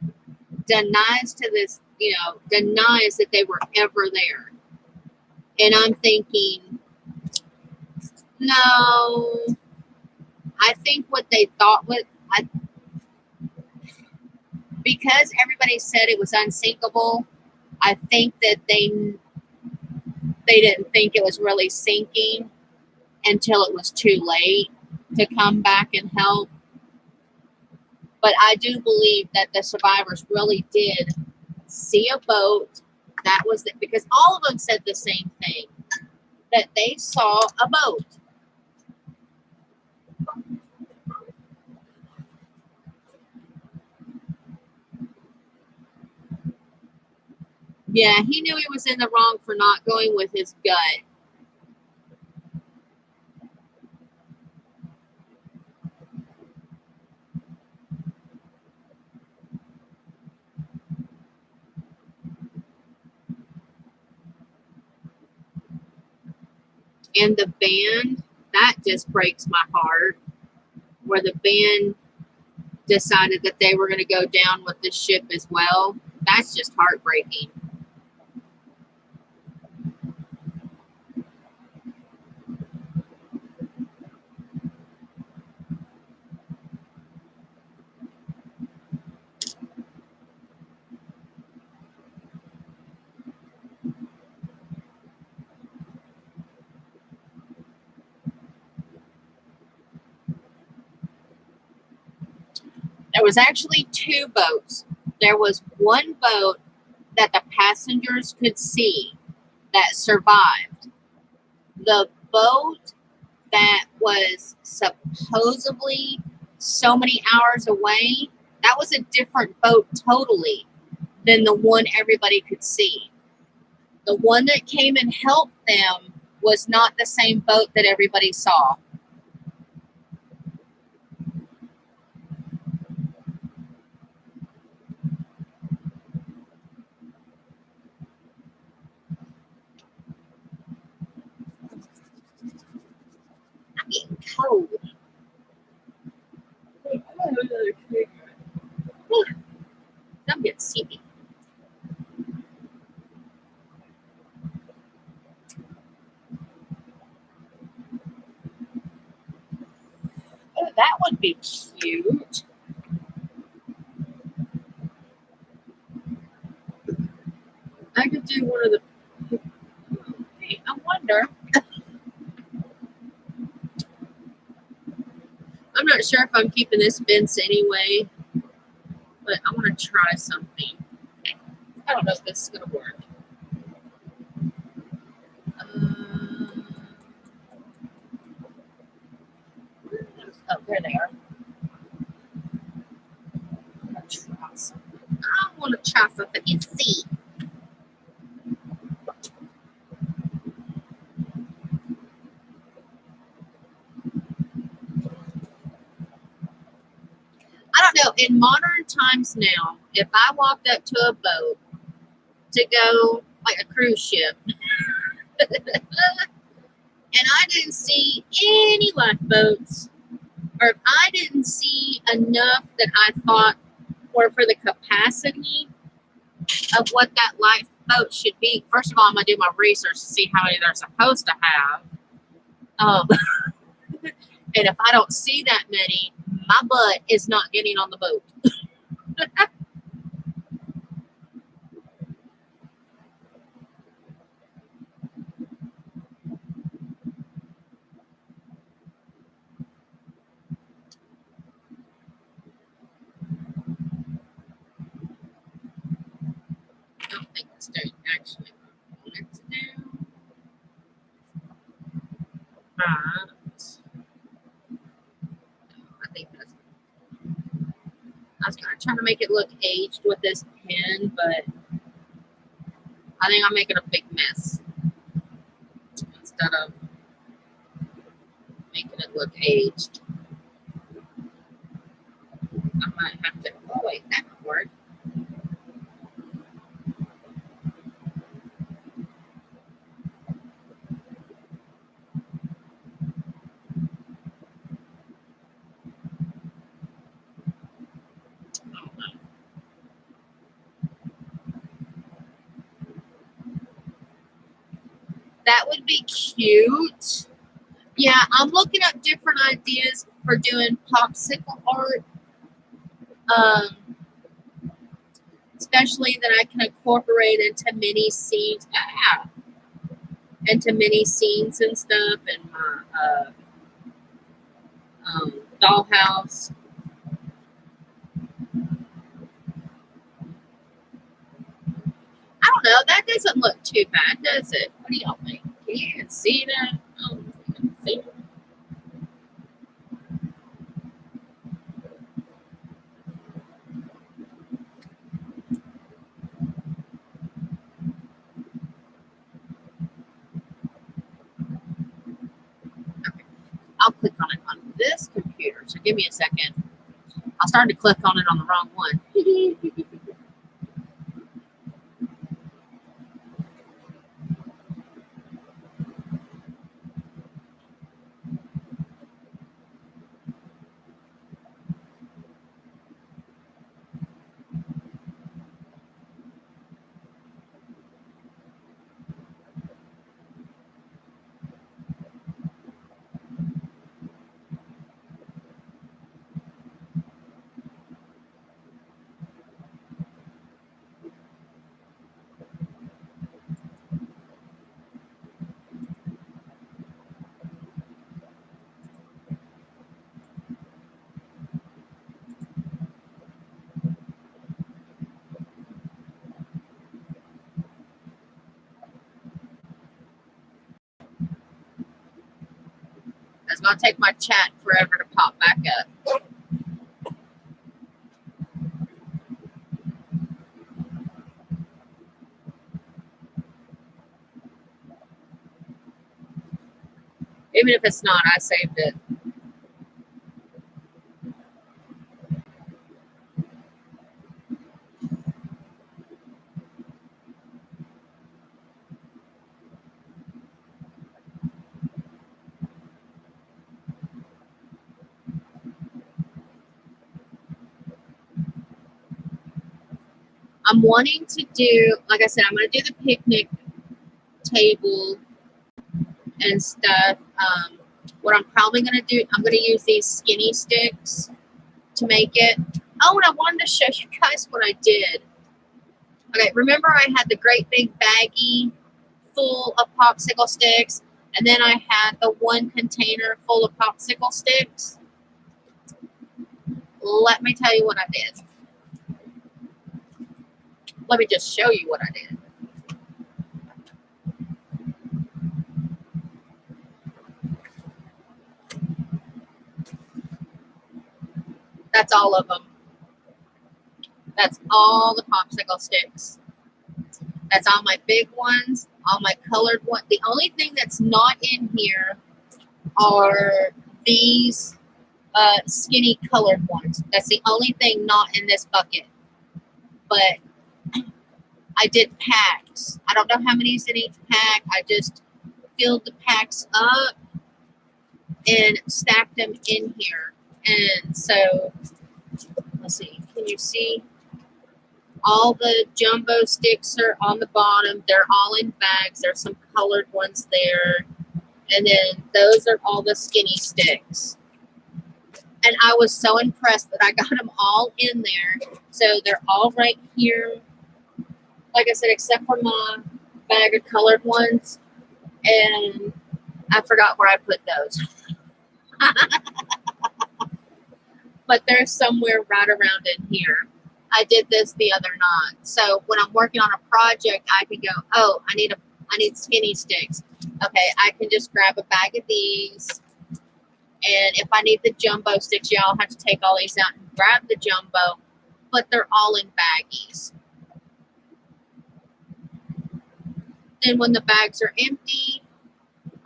denies that they were ever there. And I'm thinking, no, I think what they thought because everybody said it was unsinkable, I think that they didn't think it was really sinking until it was too late to come back and help. But I do believe that the survivors really did see a boat. That was because all of them said the same thing, that they saw a boat. Yeah, he knew he was in the wrong for not going with his gut. And the band, that just breaks my heart, where the band decided that they were going to go down with the ship as well. That's just heartbreaking. There was actually two boats. There was one boat that the passengers could see that survived. The boat that was supposedly so many hours away, that was a different boat totally than the one everybody could see. The one that came and helped them was not the same boat that everybody saw. I'm getting cold. I'm getting sleepy. Oh, that would be cute. I could do one of the. Hey, I wonder. I'm not sure if I'm keeping this fence anyway, but I want to try something. I don't know if this is going to work. There they are. I want to try something and see. I don't know. In modern times now, if I walked up to a boat to go, like a cruise ship, and I didn't see any lifeboats, or if I didn't see enough that I thought were for the capacity of what that lifeboat should be, first of all, I'm going to do my research to see how many they're supposed to have. And if I don't see that many, my butt is not getting on the boat. I don't think it's doing actually what I want it to do. I think that's. I was trying to make it look aged with this pen, but I think I'm making a big mess instead of making it look aged. I might have to. Oh wait, that might work. That would be cute. Yeah, I'm looking up different ideas for doing popsicle art. Especially that I can incorporate into mini scenes. Into mini scenes and stuff in my dollhouse. I don't know. That doesn't look too bad, does it? What do y'all think? Can you even see that? Oh, you can see it. Okay. I'll click on it on this computer. So give me a second. I started to click on it on the wrong one. It's going to take my chat forever to pop back up. Even if it's not, I saved it. I'm wanting to do, like I said, I'm going to do the picnic table and stuff. What I'm probably going to do, I'm going to use these skinny sticks to make it. Oh, and I wanted to show you guys what I did. Okay, remember I had the great big baggie full of popsicle sticks, and then I had the one container full of popsicle sticks? Let me tell you what I did. Let me just show you what I did. That's all of them. That's all the popsicle sticks. That's all my big ones, all my colored ones. The only thing that's not in here are these skinny colored ones. That's the only thing not in this bucket. But I did packs. I don't know how many's in each pack. I just filled the packs up and stacked them in here. And so, let's see. Can you see? All the jumbo sticks are on the bottom. They're all in bags. There's some colored ones there. And then those are all the skinny sticks. And I was so impressed that I got them all in there. So they're all right here. Like I said, except for my bag of colored ones. And I forgot where I put those. But they're somewhere right around in here. I did this the other night. So when I'm working on a project, I can go, oh, I need skinny sticks. Okay, I can just grab a bag of these. And if I need the jumbo sticks, y'all have to take all these out and grab the jumbo. But they're all in baggies. Then when the bags are empty,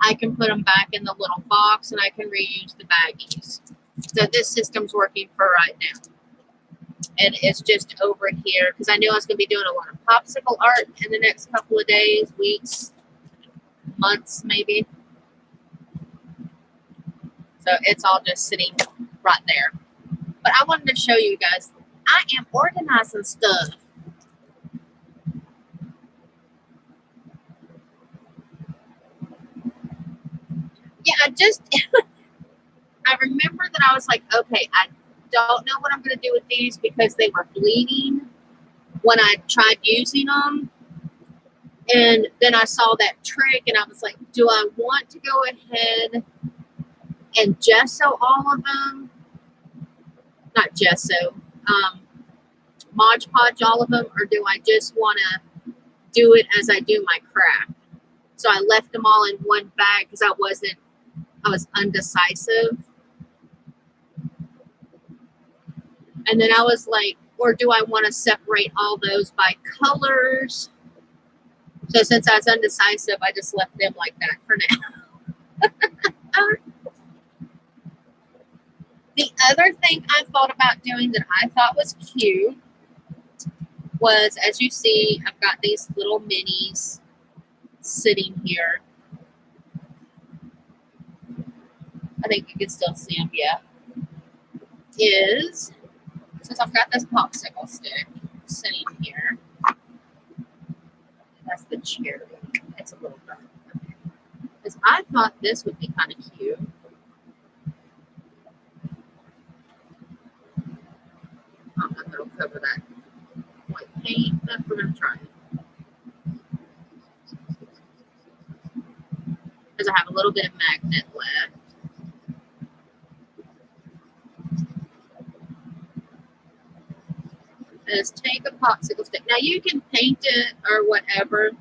I can put them back in the little box and I can reuse the baggies. So this system's working for right now. And it's just over here because I knew I was going to be doing a lot of popsicle art in the next couple of days, weeks, months maybe. So it's all just sitting right there. But I wanted to show you guys, I am organizing stuff. Yeah, I remember that I was like, okay, I don't know what I'm going to do with these because they were bleeding when I tried using them. And then I saw that trick and I was like, do I want to go ahead and gesso all of them? Not gesso, Mod Podge all of them, or do I just want to do it as I do my craft? So I left them all in one bag because I was undecisive. And then I was like, or do I want to separate all those by colors? So since I was undecisive, I just left them like that for now. The other thing I thought about doing that I thought was cute was, as you see, I've got these little minis sitting here. I think you can still see them, yeah. Since I've got this popsicle stick sitting here, that's the cherry. It's a little dark. Because I thought this would be kind of cute. I don't know if it'll cover that white paint, but we're going to try it. Because I have a little bit of magnet left. Is take a popsicle stick. Now you can paint it or whatever. And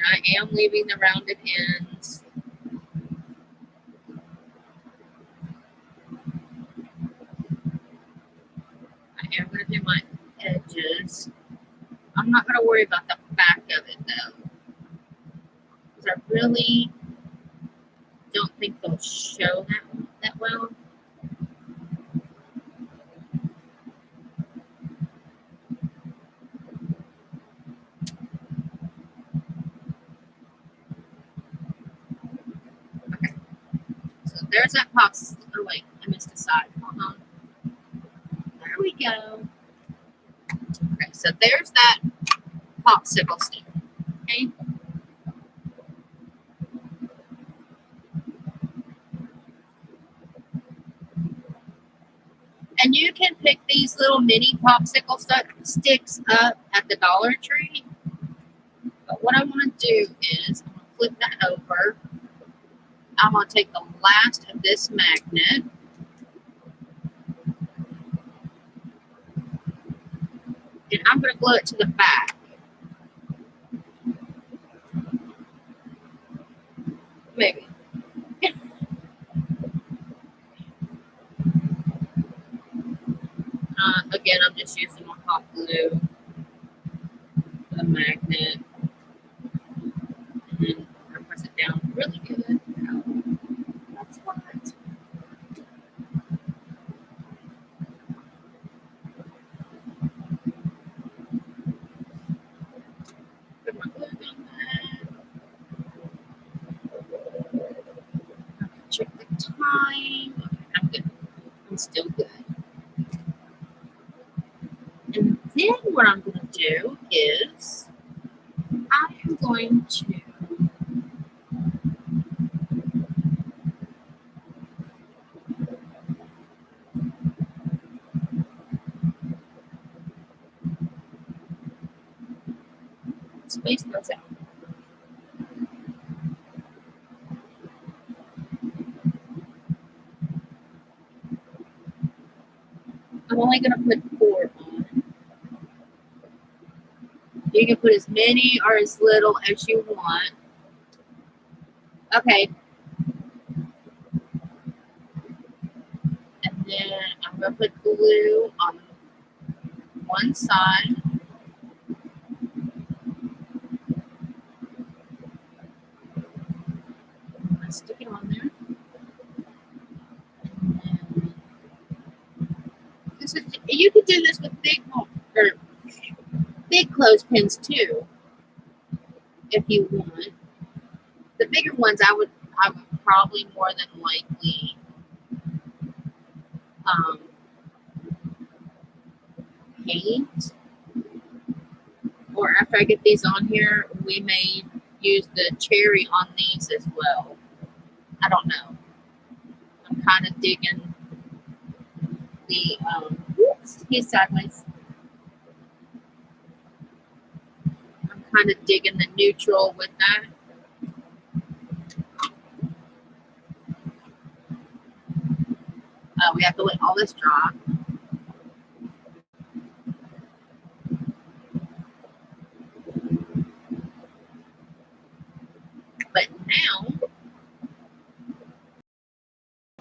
I am leaving the rounded ends. I am going to do my edges. I'm not going to worry about the back of it though. Because I really don't think they'll show that well. There's that pops. Oh wait, I missed a side. Hold on. There we go. Okay, so there's that popsicle stick. Okay. And you can pick these little mini popsicle sticks up at the Dollar Tree. But what I want to do is I'm going to flip that over. I'm going to take the last of this magnet. And I'm going to glue it to the back. Maybe. Again, I'm just using a hot glue, a magnet, and then I press it down really good. That's hot. Put my glue down there. Check the time. Okay, I'm good. I'm still good. And then what I'm going to do is I am going to space those out. I'm only going to put 4 on. You can put as many or as little as you want. Okay. And then I'm going to put glue on one side. I'm going to stick it on there. This is, you could do this with big clothespins too, if you want. The bigger ones, I would probably more than likely paint. Or after I get these on here, we may use the cherry on these as well. I don't know. I'm kind of digging the, oops, he's sideways. I'm kind of digging the neutral with that. We have to let all this dry. But now,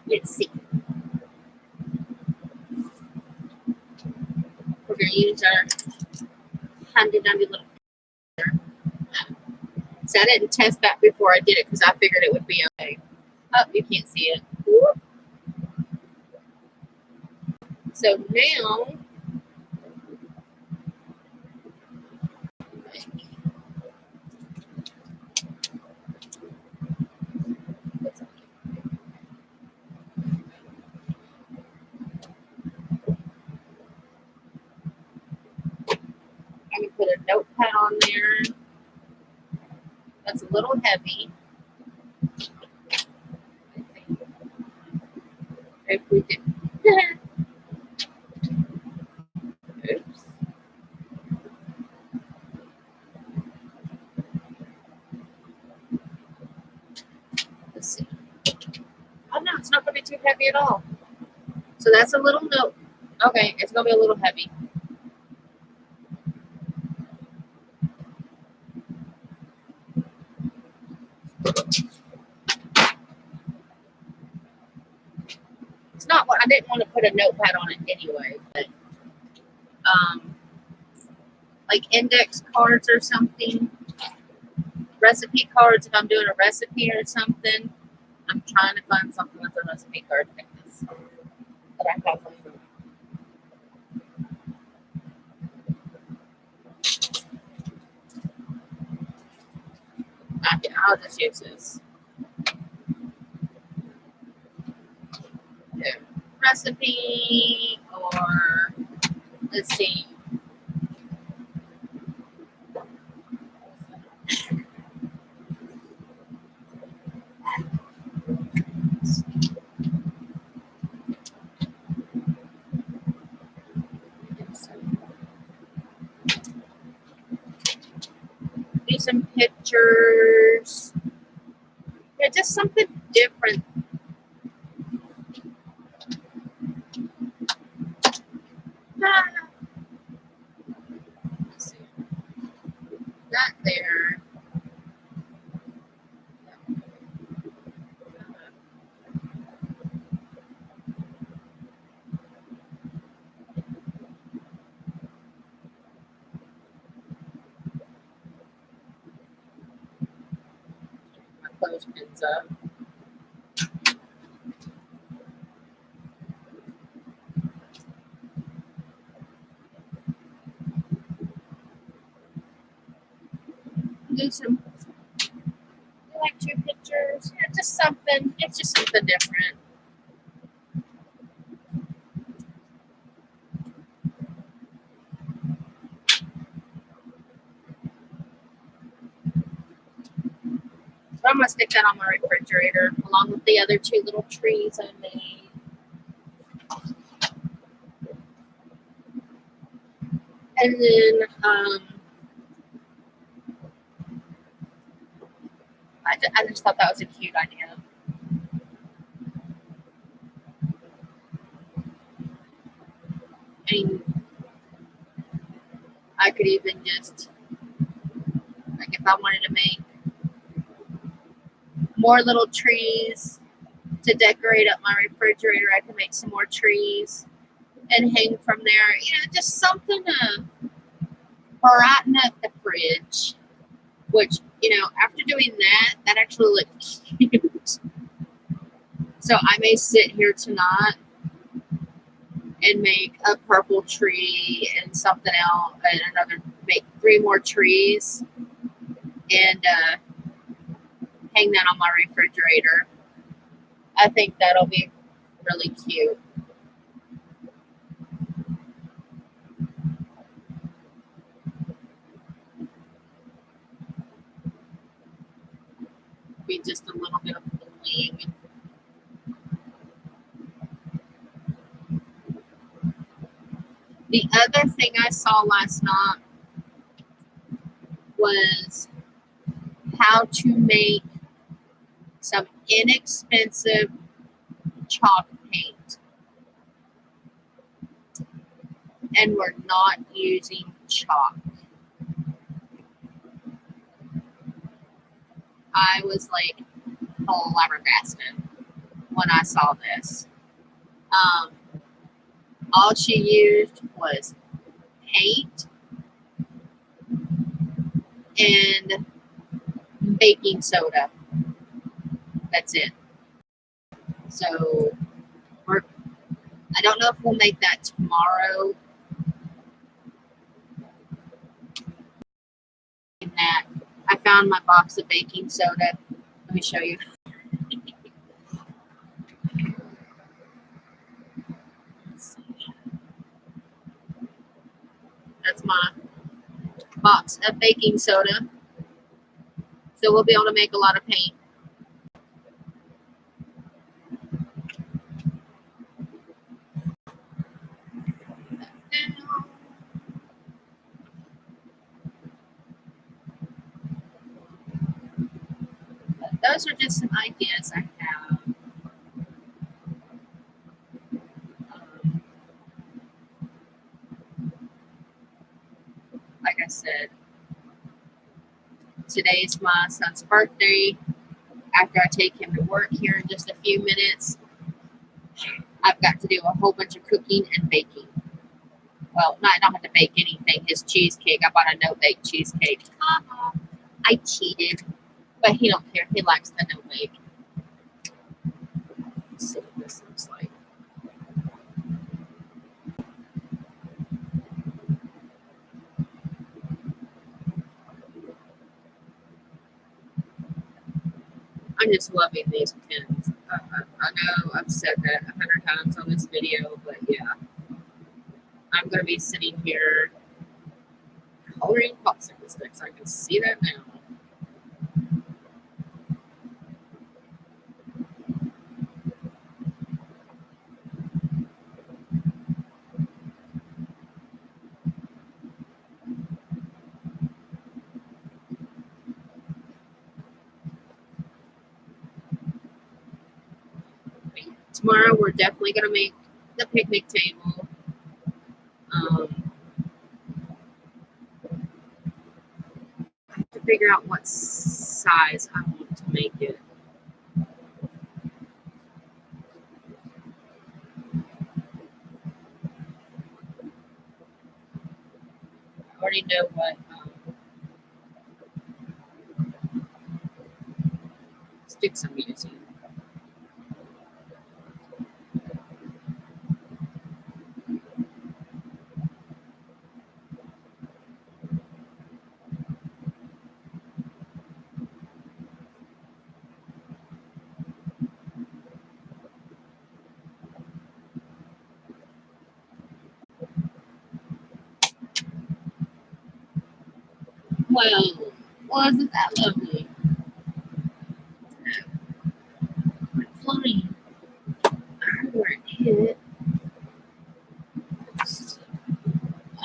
let's see. We're going to use our handy dandy little finger. So I didn't test that before I did it because I figured it would be okay. Oh, you can't see it. Whoop. So now, I can put a notepad on there. That's a little heavy. If we did. Oops. Let's see. Oh no, it's not going to be too heavy at all. So that's a little note. Okay, it's going to be a little heavy. It's not what I didn't want to put a notepad on it anyway, but like index cards or something, recipe cards. If I'm doing a recipe or something, I'm trying to find something with a recipe card like this that I have. I'll just use this. Yeah. Recipe, or let's see. Do some pictures. Yeah, just something different. Let's see. That there. clothespins up. Do some, like 2 pictures. Yeah, just something. It's just something different. So I'm gonna stick that on my refrigerator along with the other 2 little trees I made. And then I just thought that was a cute idea. And I could even just, like, if I wanted to make more little trees to decorate up my refrigerator, I could make some more trees and hang from there. You know, just something to brighten up the fridge. Which, you know, after doing that, that actually looked cute. So I may sit here tonight and make a purple tree and something else, and make 3 more trees, and hang that on my refrigerator. I think that'll be really cute. Be just a little bit of bling. The other thing I saw last night was how to make some inexpensive chalk paint. And we're not using chalk. I was like flabbergasted when I saw this. All she used was paint and baking soda. That's it. So I don't know if we'll make that tomorrow. In that, I found my box of baking soda. Let me show you. That's my box of baking soda. So we'll be able to make a lot of paint. Those are just some ideas I have. Like I said, today's my son's birthday. After I take him to work here in just a few minutes, I've got to do a whole bunch of cooking and baking. Well, I don't have to bake anything. His cheesecake, I bought a no-bake cheesecake. I cheated, but he don't care. He likes the no-bake. Let's see what this looks like. I'm just loving these pins. I know I've said that 100 times on this video, but yeah. I'm going to be sitting here coloring popsicle sticks. I can see that now. Tomorrow we're definitely going to make the picnic table. I have to figure out what size I want to make it. I already know what sticks I'm using. Well, wasn't that lovely? It's flying. I heard where it hit. I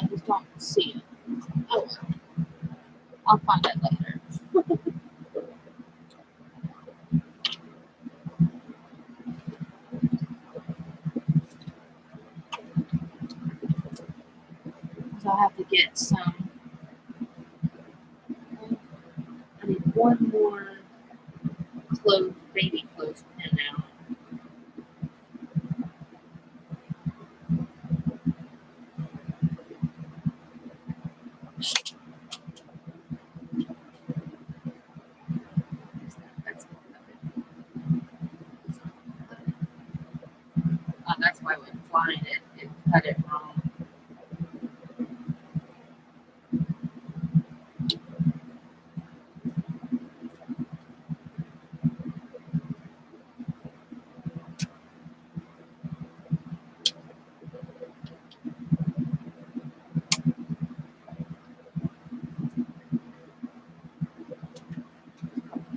just don't see it. Oh well. I'll find it later. So I have to get some. I need one more baby clothes pin out. That's that's why when flying it cut it wrong.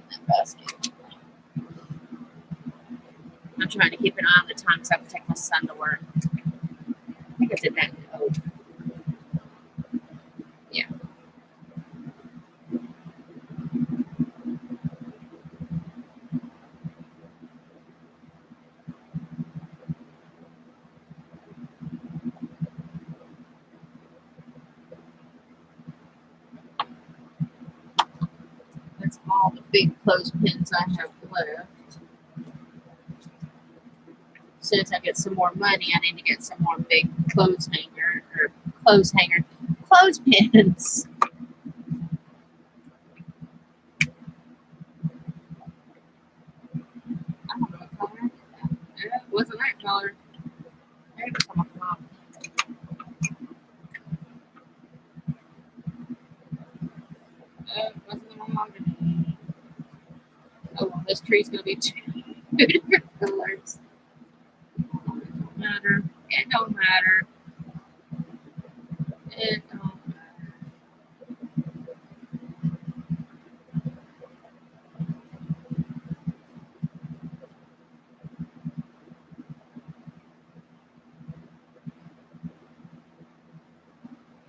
That basket. I'm trying to keep an eye on the time because I have to take my son to work. I think I did that. Oh, yeah. That's all the big clothespins I have left. As soon as I get some more money, I need to get some more big clothespins. I don't know what color I did that. It wasn't that color. Maybe it was on my phone. It wasn't the mahogany. Oh, well, this tree's going to be two different colors. It don't matter. It don't matter. It don't matter.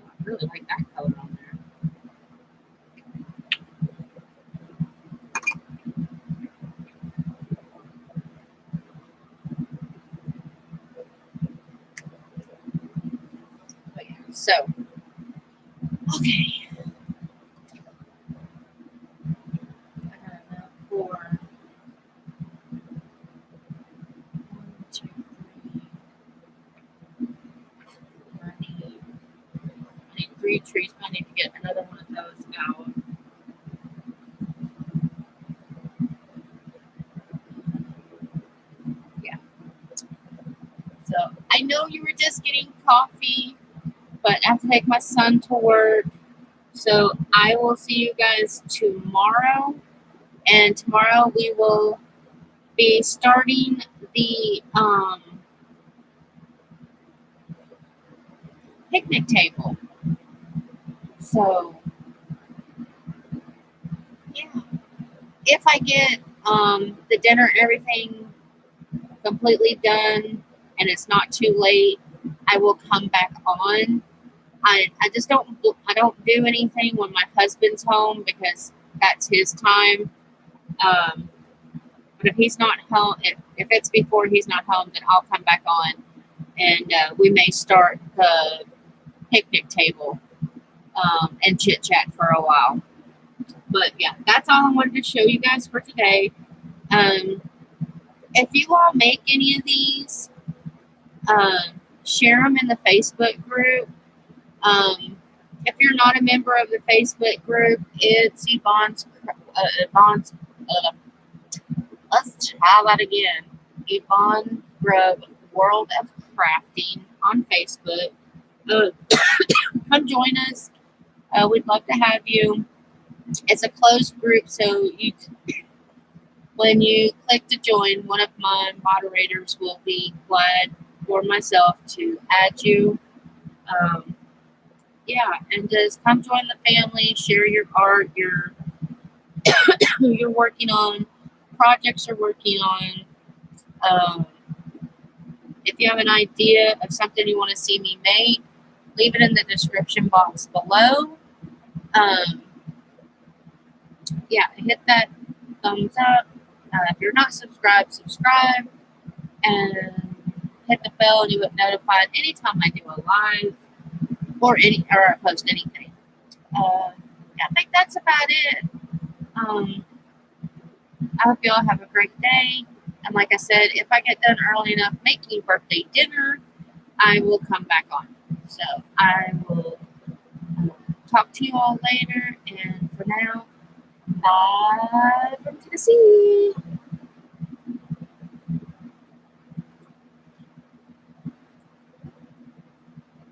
I really like that color on there. But yeah, so, okay. I got enough for 1, 2, 3. I need 3 trees, but I need to get another one of those out. Yeah. So I know you were just getting coffee, but I have to take my son to work. So I will see you guys tomorrow. And tomorrow we will be starting the picnic table. So yeah, if I get the dinner and everything completely done and it's not too late, I will come back on. I just don't do anything when my husband's home because that's his time. But if he's not home, if it's before he's not home, then I'll come back on and we may start the picnic table and chit chat for a while. But yeah, that's all I wanted to show you guys for today. If you all make any of these, share them in the Facebook group. If you're not a member of the Facebook group, it's Yvonne's let's try that again. Yvonne Grubb World of Crafting on Facebook. Come join us. We'd love to have you. It's a closed group, so when you click to join, one of my moderators will be glad for myself to add you. Yeah, and just come join the family, share your art, who you're working on, projects you're working on. If you have an idea of something you want to see me make, leave it in the description box below. Yeah, hit that thumbs up. If you're not subscribed, subscribe and hit the bell, and you get notified anytime I do a live or I post anything. Yeah, I think that's about it. I hope you all have a great day. And like I said, if I get done early enough making birthday dinner, I will come back on. So I will talk to you all later. And for now, bye from Tennessee.